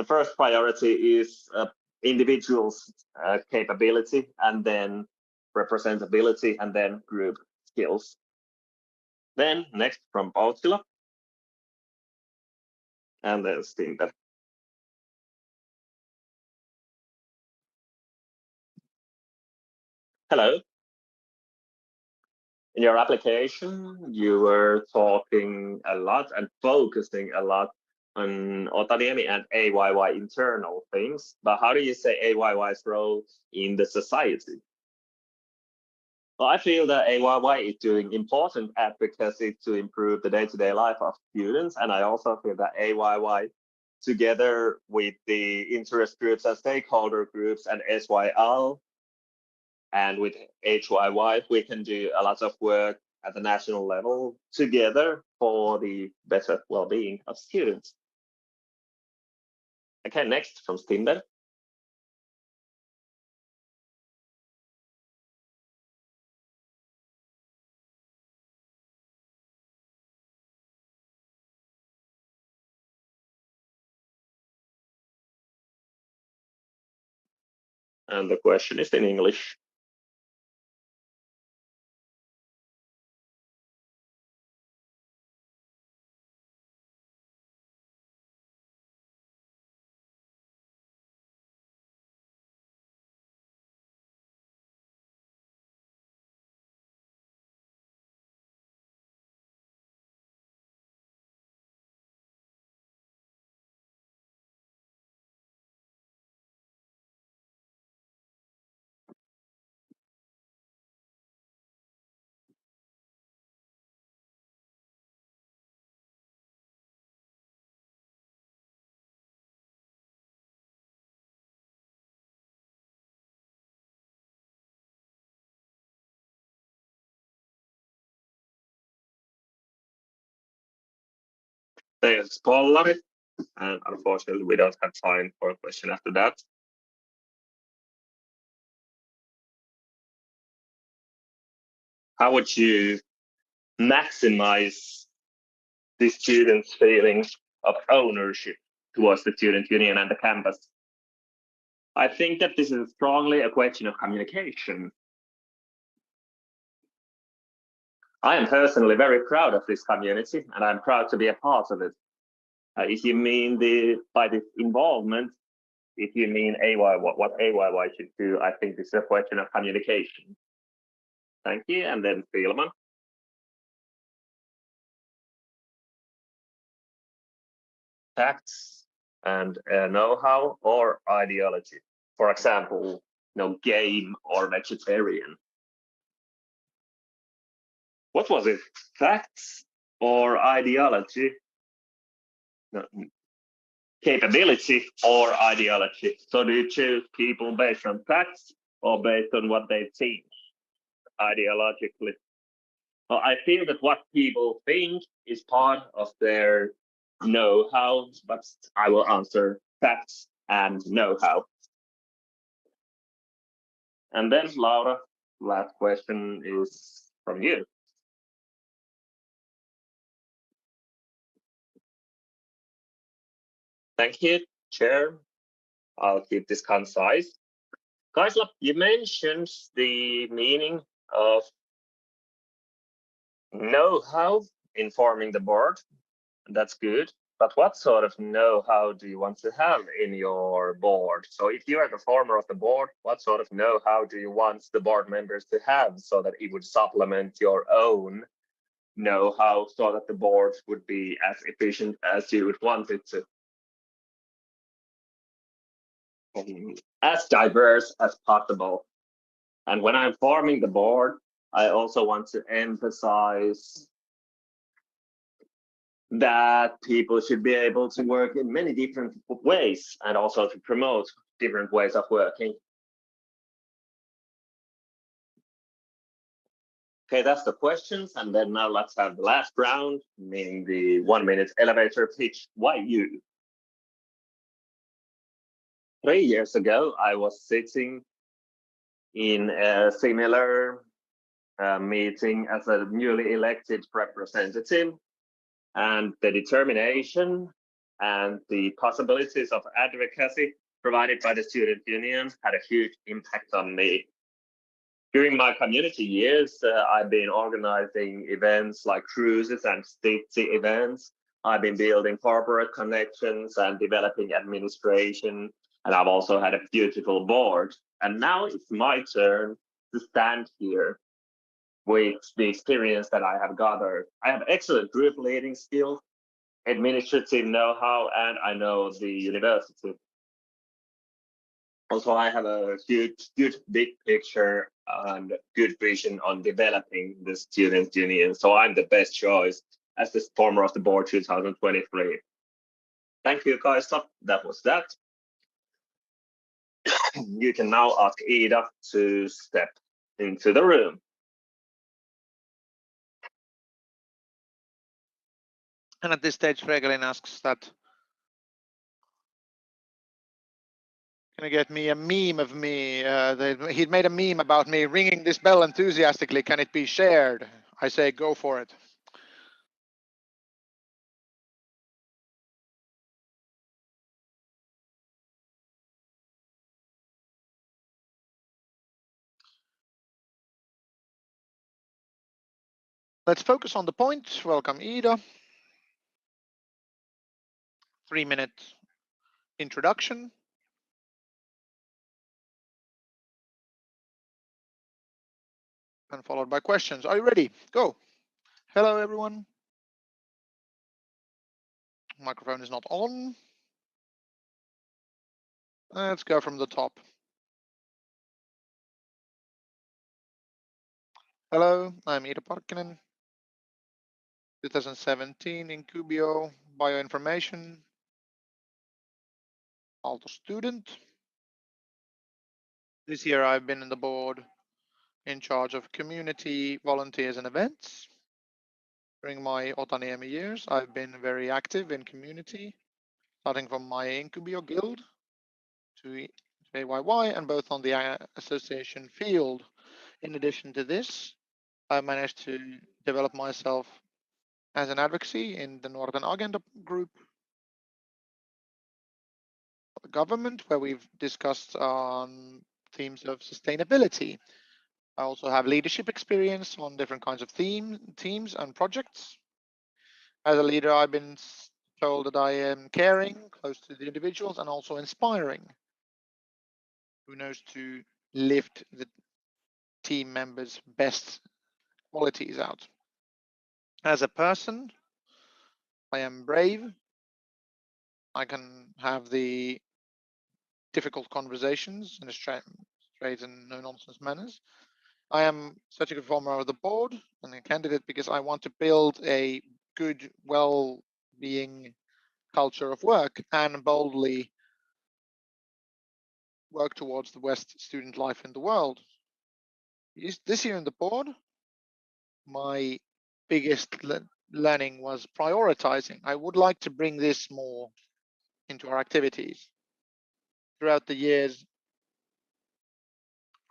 first priority is individual's capability, and then representability, and then group skills. Then next from Pautsila, and then Stinter. Hello. In your application, you were talking a lot and focusing a lot on Otaniemi and AYYE internal things, but how do you say AYYE's role in the society? Well, I feel that AYYE is doing important advocacy to improve the day-to-day life of students, and I also feel that AYYE, together with the interest groups and stakeholder groups and SYL, and with HYY, we can do a lot of work at the national level together for the better well-being of students. Okay, next from Stinder. and the question is in English. There's Pollari, and unfortunately we don't have time for a question after that. How would you maximize the students' feelings of ownership towards the student union and the campus? I think that this is strongly a question of communication. I am personally very proud of this community, and I'm proud to be a part of it. If you mean by this involvement, if you mean AYYE, what AYYE should do, I think this is a question of communication. Thank you, and then Spielman. Facts and know-how or ideology. For example, game or vegetarian. What was it? Facts or ideology? No, capability or ideology. So do you choose people based on facts or based on what they think ideologically? Well, I feel that what people think is part of their know-how, but I will answer facts and know-how. And then Laura, last question is from you. Thank you, Chair. I'll keep this concise. Kaislav, you mentioned the meaning of know-how informing the board. That's good. But what sort of know-how do you want to have in your board? So if you are the former of the board, what sort of know-how do you want the board members to have so that it would supplement your own know-how so that the board would be as efficient as you would want it to? As diverse as possible. And when I'm forming the board, I also want to emphasize that people should be able to work in many different ways and also to promote different ways of working. Okay, that's the questions. And then now let's have the last round, meaning the 1-minute elevator pitch. Why you? 3 years ago, I was sitting in a similar meeting as a newly elected representative, and the determination and the possibilities of advocacy provided by the student union had a huge impact on me. During my community years, I've been organizing events like cruises and city events. I've been building corporate connections and developing administration, and I've also had a beautiful board. And now it's my turn to stand here with the experience that I have gathered. I have excellent group leading skills, administrative know-how, and I know the university. Also, I have a good big picture and good vision on developing the student union. So I'm the best choice as the former of the board 2023. Thank you, Kaisa. That was that. You can now ask Ida to step into the room. And at this stage, Regelin asks that, can you get me a meme of me? He'd made a meme about me ringing this bell enthusiastically. Can it be shared? I say, go for it. Let's focus on the point. Welcome, Ida. 3-minute introduction. And followed by questions. Are you ready? Go. Hello, everyone. Microphone is not on. Let's go from the top. Hello, I'm Ida Parkkinen. 2017 in Cubio, bioinformation, Aalto student. This year I've been in the board in charge of community, volunteers and events. During my Otaniemi years, I've been very active in community, starting from my Incubio guild to AYYE and both on the association field. In addition to this, I managed to develop myself as an advocacy in the Northern Agenda group, the government, where we've discussed themes of sustainability. I also have leadership experience on different kinds of teams and projects. As a leader, I've been told that I am caring, close to the individuals, and also inspiring. Who knows to lift the team members' best qualities out. As a person, I am brave. I can have the difficult conversations in a straight and no nonsense manners. I am such a good former of the board and a candidate because I want to build a good, well-being culture of work and boldly work towards the best student life in the world. This year in the board, my biggest learning was prioritizing. I would like to bring this more into our activities. Throughout the years,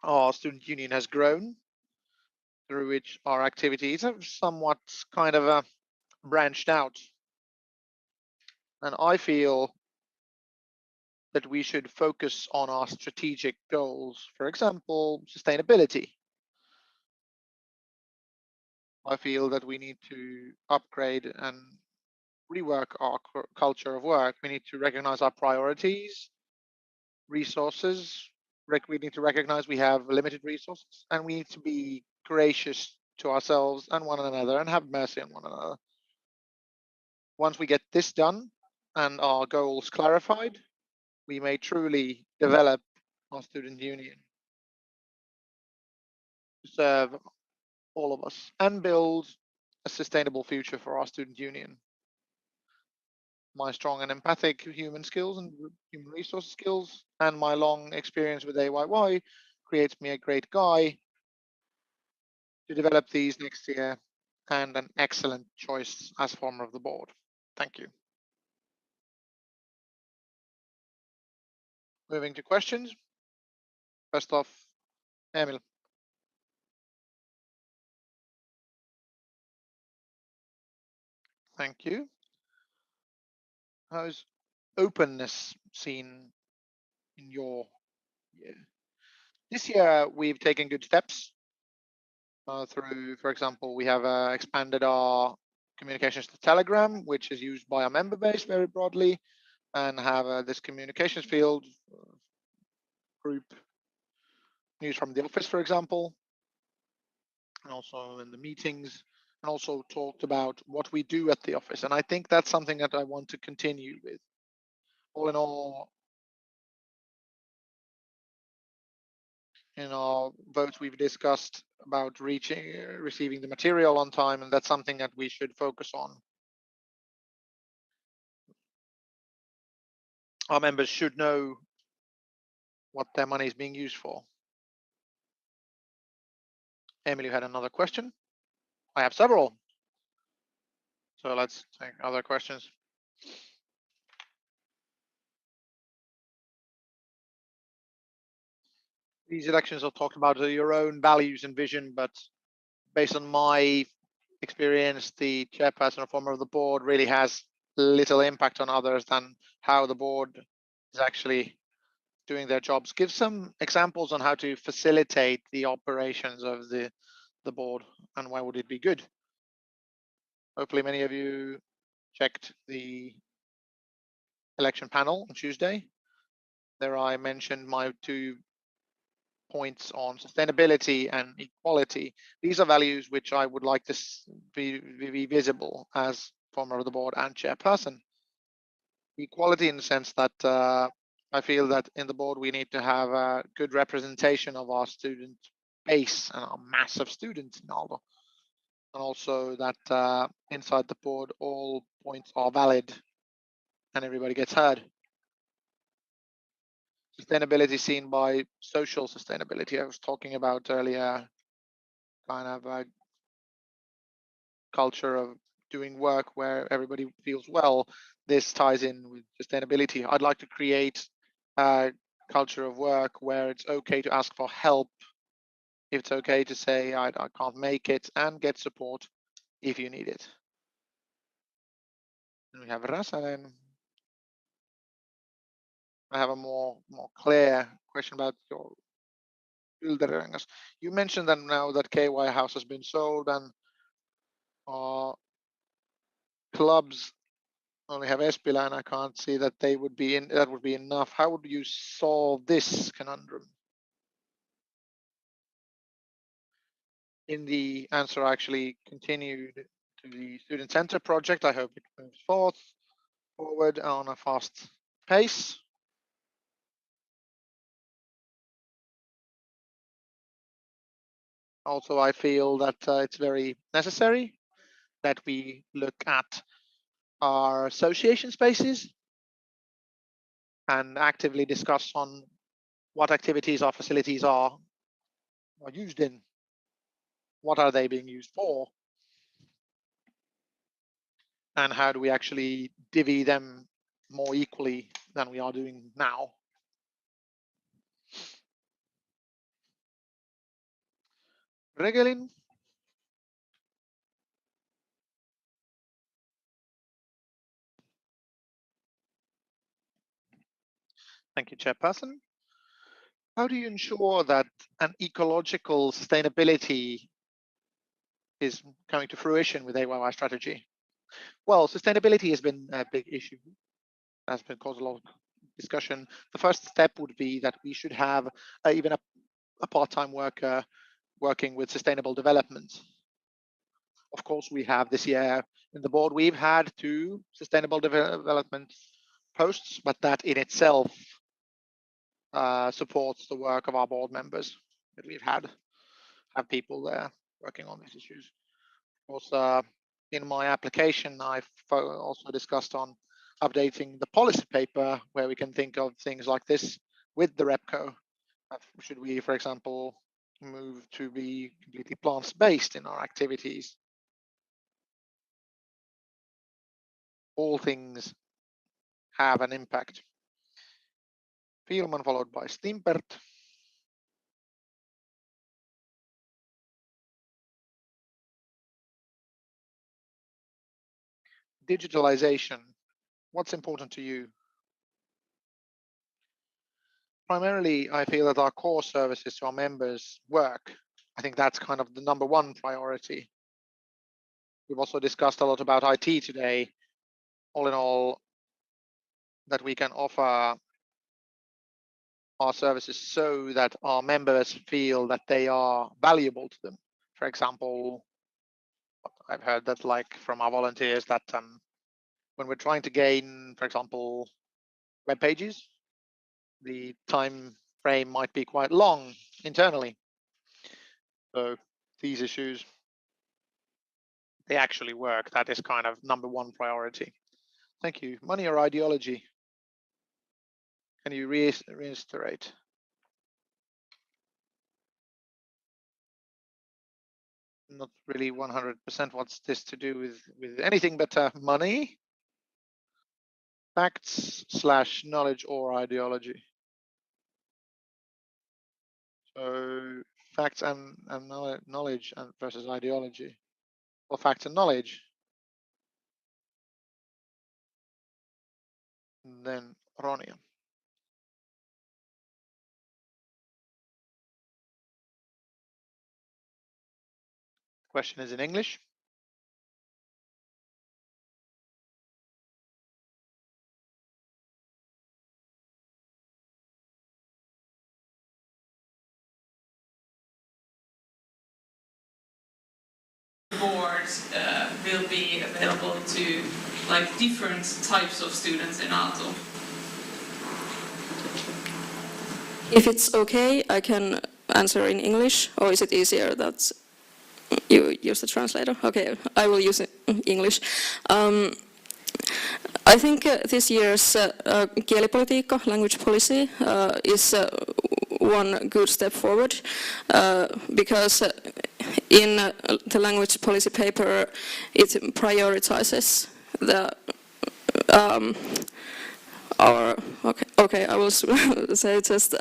our student union has grown, through which our activities have somewhat kind of branched out. And I feel that we should focus on our strategic goals, for example, sustainability. I feel that we need to upgrade and rework our culture of work. We need to recognize our priorities, resources. We need to recognize we have limited resources, and we need to be gracious to ourselves and one another and have mercy on one another. Once we get this done and our goals clarified, we may truly develop our student union to serve all of us and build a sustainable future for our student union. My strong and empathic human skills and human resource skills and my long experience with AYYE creates me a great guy to develop these next year and an excellent choice as former of the board. Thank you. Moving to questions. First off, Emil. Thank you. How's openness seen in your year? This year, we've taken good steps through, for example, we have expanded our communications to Telegram, which is used by our member base very broadly, and have this communications field group news from the office, for example, and also in the meetings, and also talked about what we do at the office. And I think that's something that I want to continue with. All in all, in our votes, we've discussed about receiving the material on time, and that's something that we should focus on. Our members should know what their money is being used for. Emily had another question. I have several. So let's take other questions. These elections are talked about your own values and vision, but based on my experience, the chairperson or former of the board really has little impact on others than how the board is actually doing their jobs. Give some examples on how to facilitate the operations of the board and why would it be good? Hopefully many of you checked the election panel on Tuesday. There I mentioned my 2 points on sustainability and equality. These are values which I would like to be visible as former of the board and chairperson. Equality in the sense that I feel that in the board we need to have a good representation of our student base and our mass of students in Aalto. And also that inside the board all points are valid and everybody gets heard. Sustainability seen by social sustainability. I was talking about earlier, kind of a culture of doing work where everybody feels well. This ties in with sustainability. I'd like to create a culture of work where it's okay to ask for help, if it's okay to say I can't make it, and get support if you need it. And we have Rasanen. I have a more clear question about your Ylderengas. You mentioned that now that KY House has been sold and clubs only have Espila, and I can't see that they would be in. That would be enough. How would you solve this conundrum? In the answer, I actually continued to the student center project. I hope it moves forward on a fast pace. Also, I feel that it's very necessary that we look at our association spaces and actively discuss on what activities our facilities are used in. What are they being used for? And how do we actually divvy them more equally than we are doing now? Regelin. Thank you, Chairperson. How do you ensure that an ecological sustainability is coming to fruition with AYYE strategy? Well, sustainability has been a big issue. Has been caused a lot of discussion. The first step would be that we should have even a part-time worker working with sustainable development. Of course, we have this year in the board, we've had 2 sustainable development posts, but that in itself supports the work of our board members that we've have people there working on these issues. Also, in my application, I've also discussed on updating the policy paper where we can think of things like this with the REPCO. Should we, for example, move to be completely plants-based in our activities? All things have an impact. Fielman followed by Stimpert. Digitalization, what's important to you? Primarily, I feel that our core services to our members work. I think that's kind of the #1 priority. We've also discussed a lot about IT today. All in all, that we can offer our services so that our members feel that they are valuable to them. For example, I've heard that like from our volunteers that when we're trying to gain, for example, web pages, the time frame might be quite long internally. So these issues, they actually work. That is kind of #1 priority. Thank you. Money or ideology? Can you reiterate? Not really 100% what's this to do with anything but money, facts / knowledge or ideology. So facts and knowledge versus ideology, or facts and knowledge. And then Ronja. Question is in English. board will be available to like different types of students in Aalto? If it's okay, I can answer in English, or is it easier that you use the translator? Okay, I will use English. I think this year's kielipolitiikka, language policy, is one good step forward because in the language policy paper it prioritizes the I will say just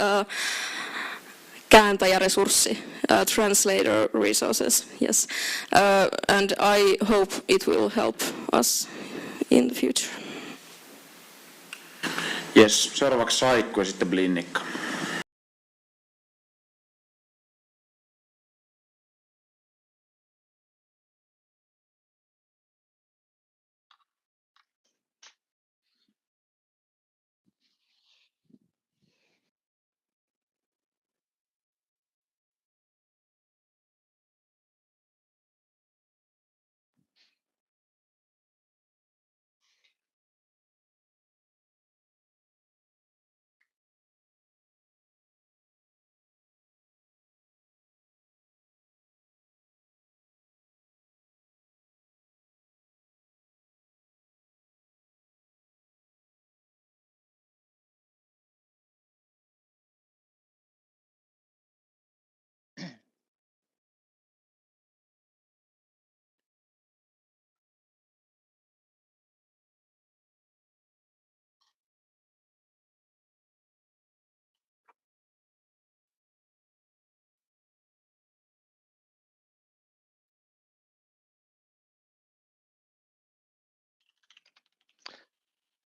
kääntäjäresurssi, translator resources, yes, and I hope it will help us in the future. Yes, seuraavaksi Saikku ja sitten Blinnikka.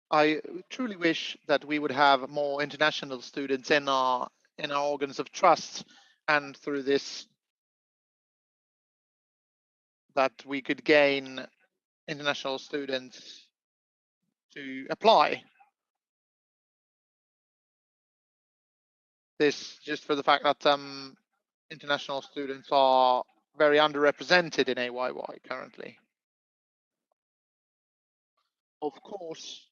I truly wish that we would have more international students in our organs of trust, and through this that we could gain international students to apply. This just for the fact that international students are very underrepresented in AYYE currently. Of course,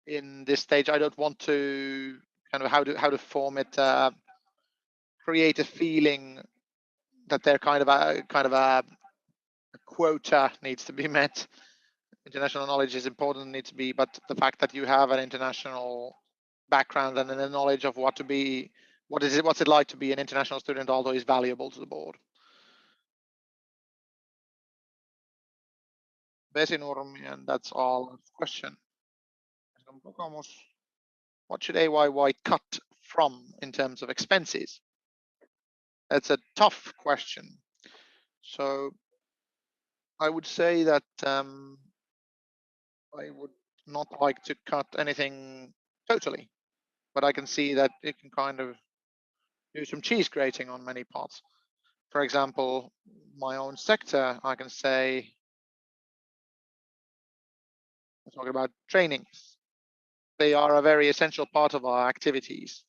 in this stage, I don't want to kind of how to form it, create a feeling that they're kind of a quota needs to be met. International knowledge is important, needs to be, but the fact that you have an international background and a knowledge of what's it like to be an international student, although is valuable to the board. Vesinurmi, and that's all question. What should AYYE cut from in terms of expenses? That's a tough question. So I would say that I would not like to cut anything totally, but I can see that it can kind of do some cheese grating on many parts. For example, my own sector, I can say, I'm talking about trainings. They are a very essential part of our activities.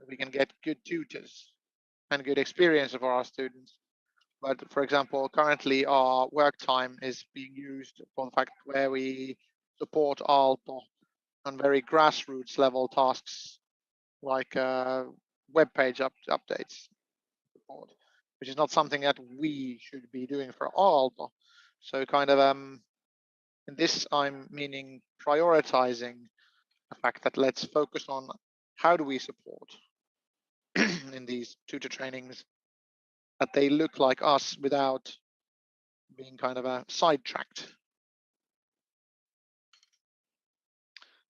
We can get good tutors and good experience for our students. But for example, currently our work time is being used for the fact where we support Aalto on very grassroots level tasks like web page updates support, which is not something that we should be doing for Aalto. So kind of in this I'm meaning prioritizing the fact that let's focus on how do we support in these tutor trainings that they look like us without being kind of a sidetracked.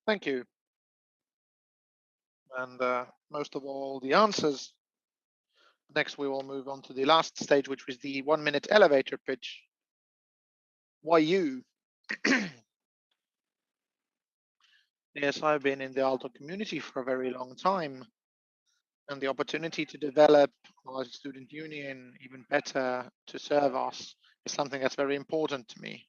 Thank you. And most of all the answers. Next, we will move on to the last stage, which was the 1-minute elevator pitch. Why you? Yes, I've been in the Aalto community for a very long time, and the opportunity to develop our student union even better to serve us is something that's very important to me.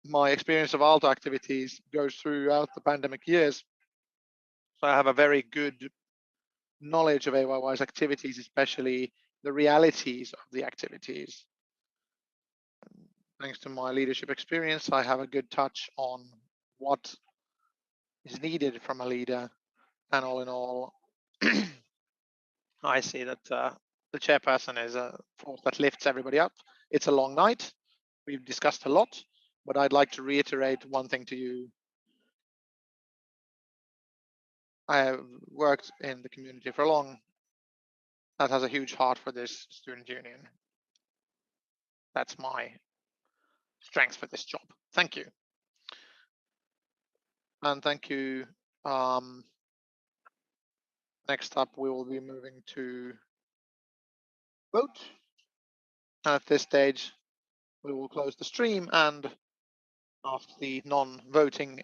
My experience of Aalto activities goes throughout the pandemic years, so I have a very good knowledge of AYY's activities, especially the realities of the activities. Thanks to my leadership experience, I have a good touch on what is needed from a leader. And all in all, I see that the chairperson is a force that lifts everybody up. It's a long night. We've discussed a lot, but I'd like to reiterate one thing to you. I have worked in the community for long. That has a huge heart for this student union. That's my strength for this job. Thank you. And thank you. Next up, we will be moving to vote. And at this stage, we will close the stream and ask the non-voting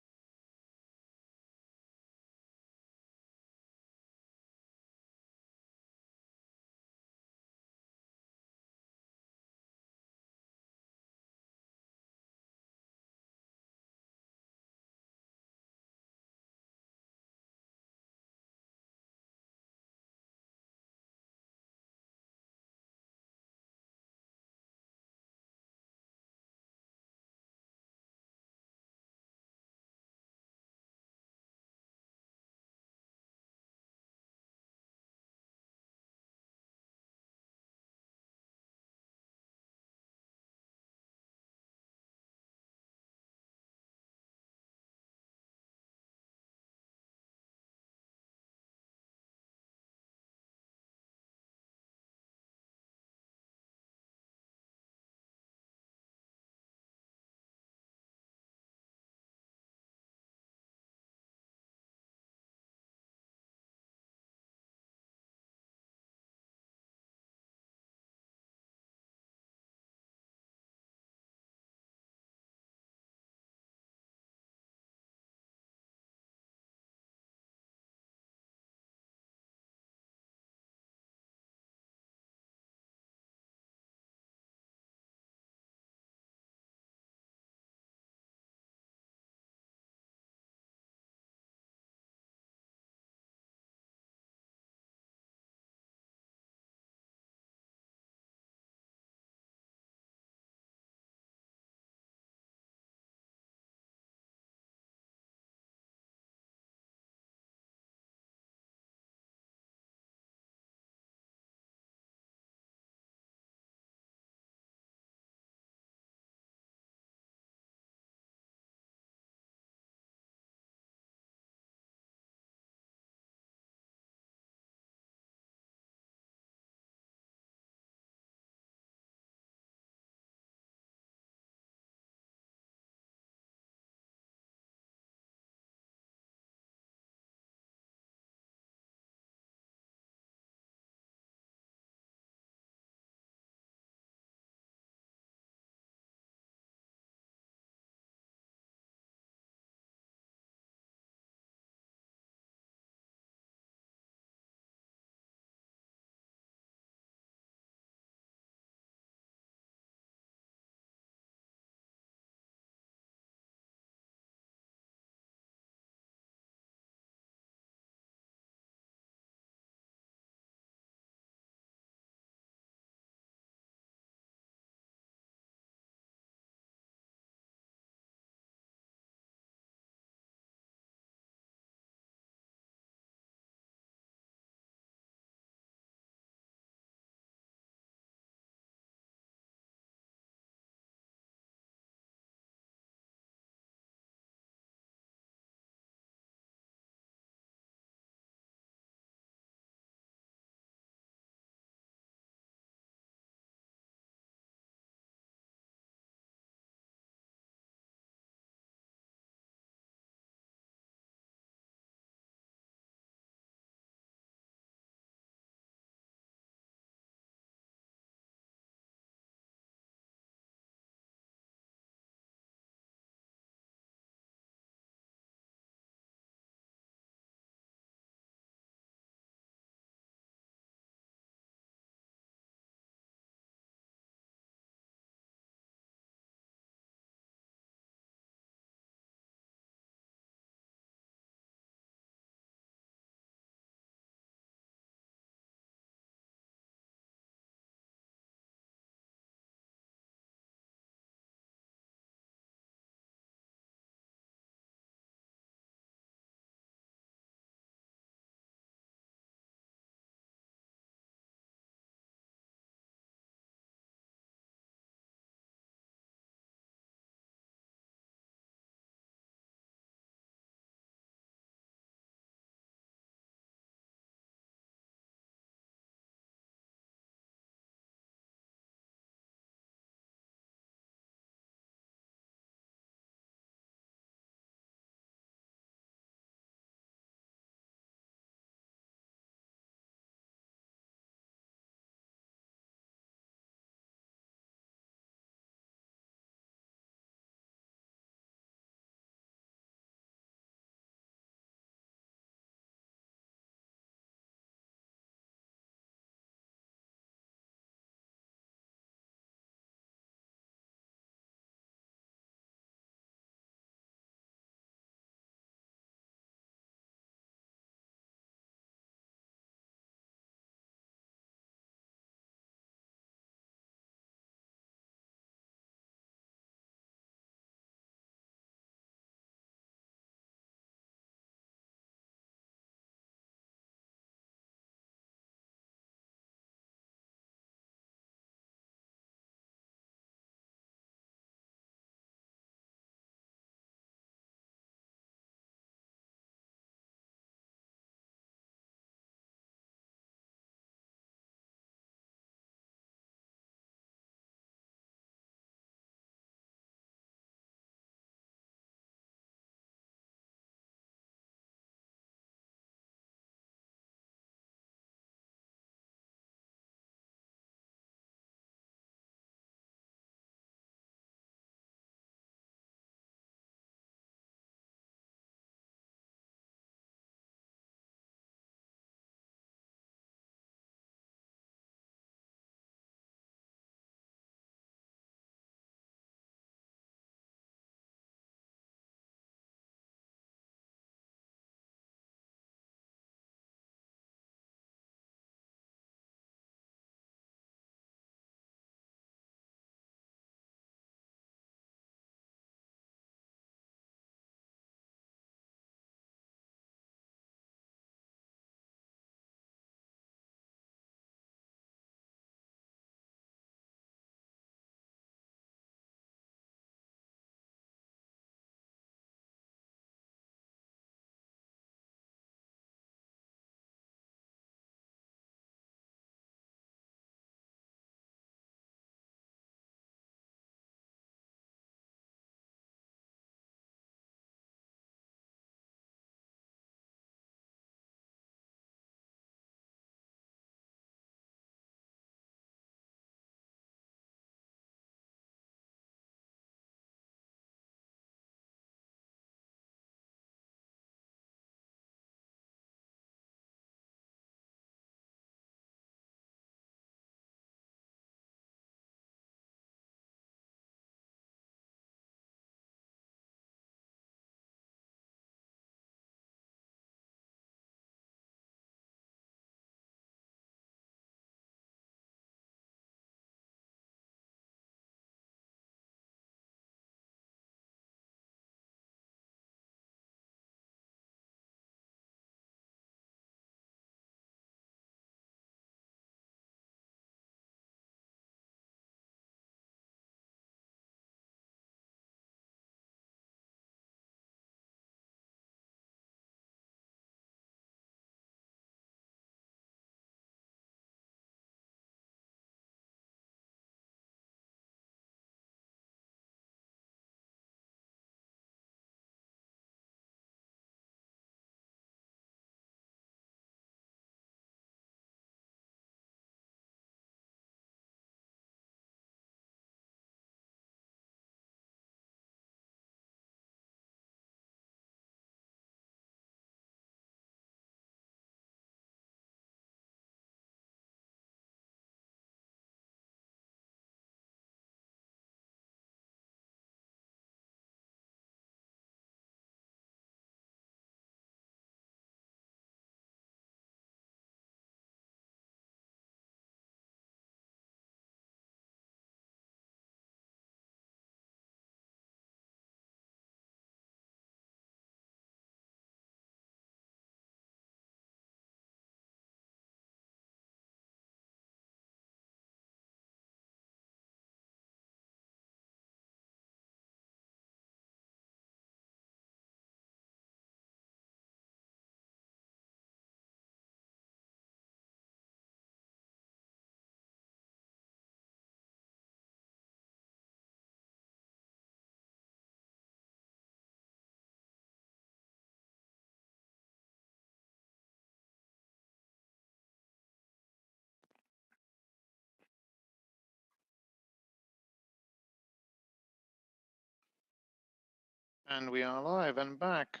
And we are live and back.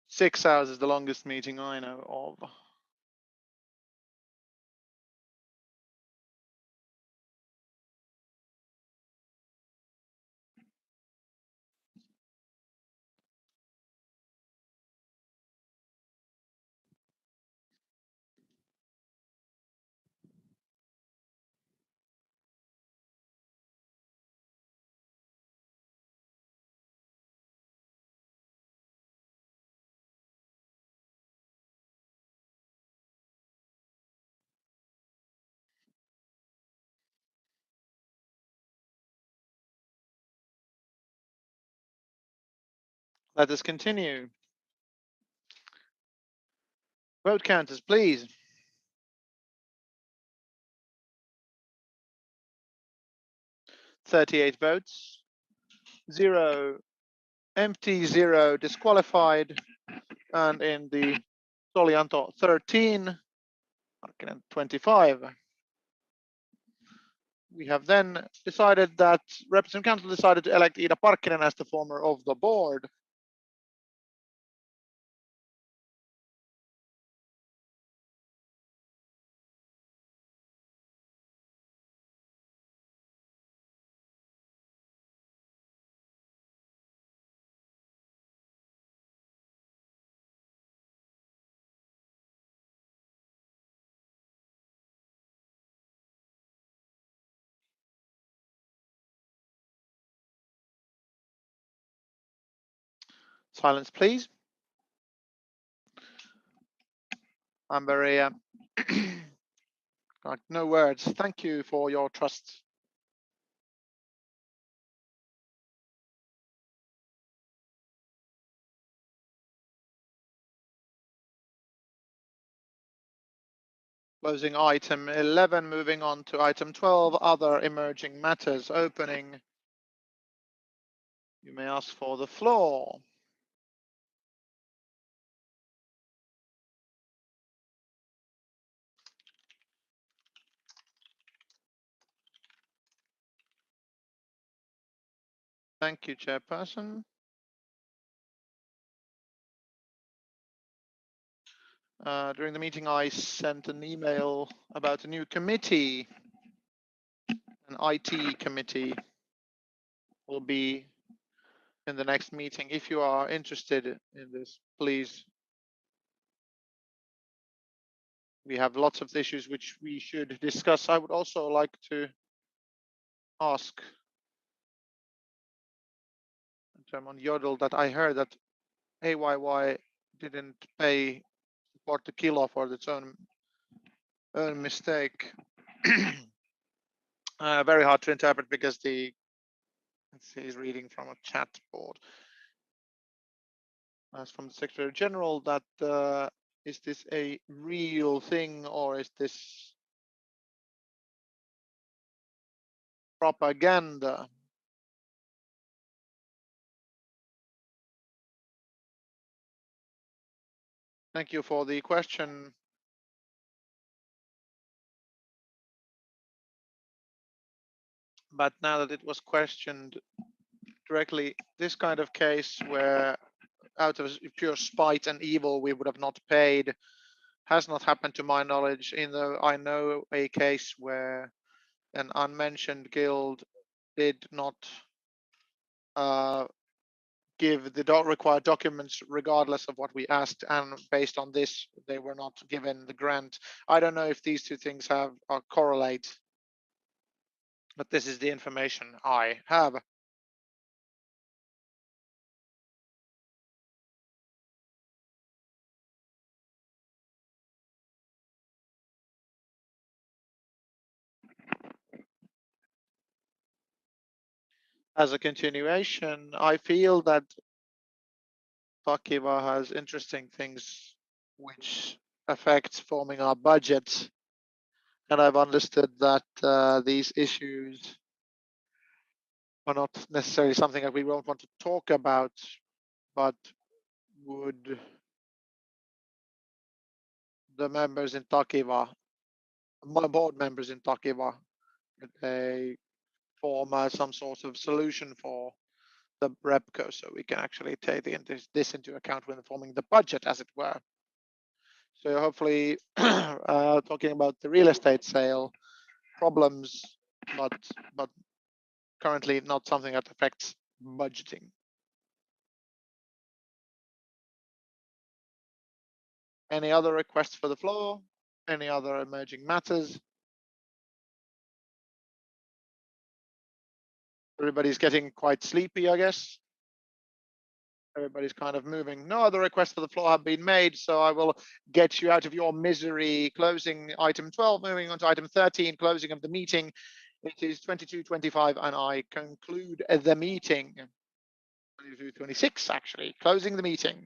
Six hours is the longest meeting I know of. Let us continue. Vote counters, please. $38 votes, 0 empty, 0 disqualified, and in the Aalto 13, 25. We have then decided that Representative Council decided to elect Ida Parkkinen as the former of the board. Silence, please. I'm very got no words. Thank you for your trust. Closing item 11, moving on to item 12, other emerging matters. Opening. You may ask for the floor. Thank you, Chairperson. During the meeting, I sent an email about a new committee. An IT committee will be in the next meeting. If you are interested in this, please. We have lots of issues which we should discuss. I would also like to ask Chairman Jodl that I heard that AYYE didn't pay support the kilo for its own mistake. Very hard to interpret because the, let's see, he's reading from a chat board. As from the Secretary General, that is this a real thing or is this propaganda? Thank you for the question. But now that it was questioned directly, this kind of case where out of pure spite and evil we would have not paid has not happened to my knowledge, even though I know a case where an unmentioned guild did not give the required documents regardless of what we asked, and based on this they were not given the grant. I don't know if these two things are correlate, but this is the information I have. As a continuation, I feel that Takiva has interesting things which affects forming our budget. And I've understood that these issues are not necessarily something that we won't want to talk about, but would the members in Takiva, board members in Takiva, they form some sort of solution for the REPCO, so we can actually take this into account when forming the budget, as it were. So hopefully, talking about the real estate sale problems, but currently not something that affects budgeting. Any other requests for the floor? Any other emerging matters? Everybody's getting quite sleepy, I guess. Everybody's kind of moving. No other requests for the floor have been made, so I will get you out of your misery. Closing item 12, moving on to item 13, closing of the meeting. It is 22:25, and I conclude the meeting. 22:26, actually, closing the meeting.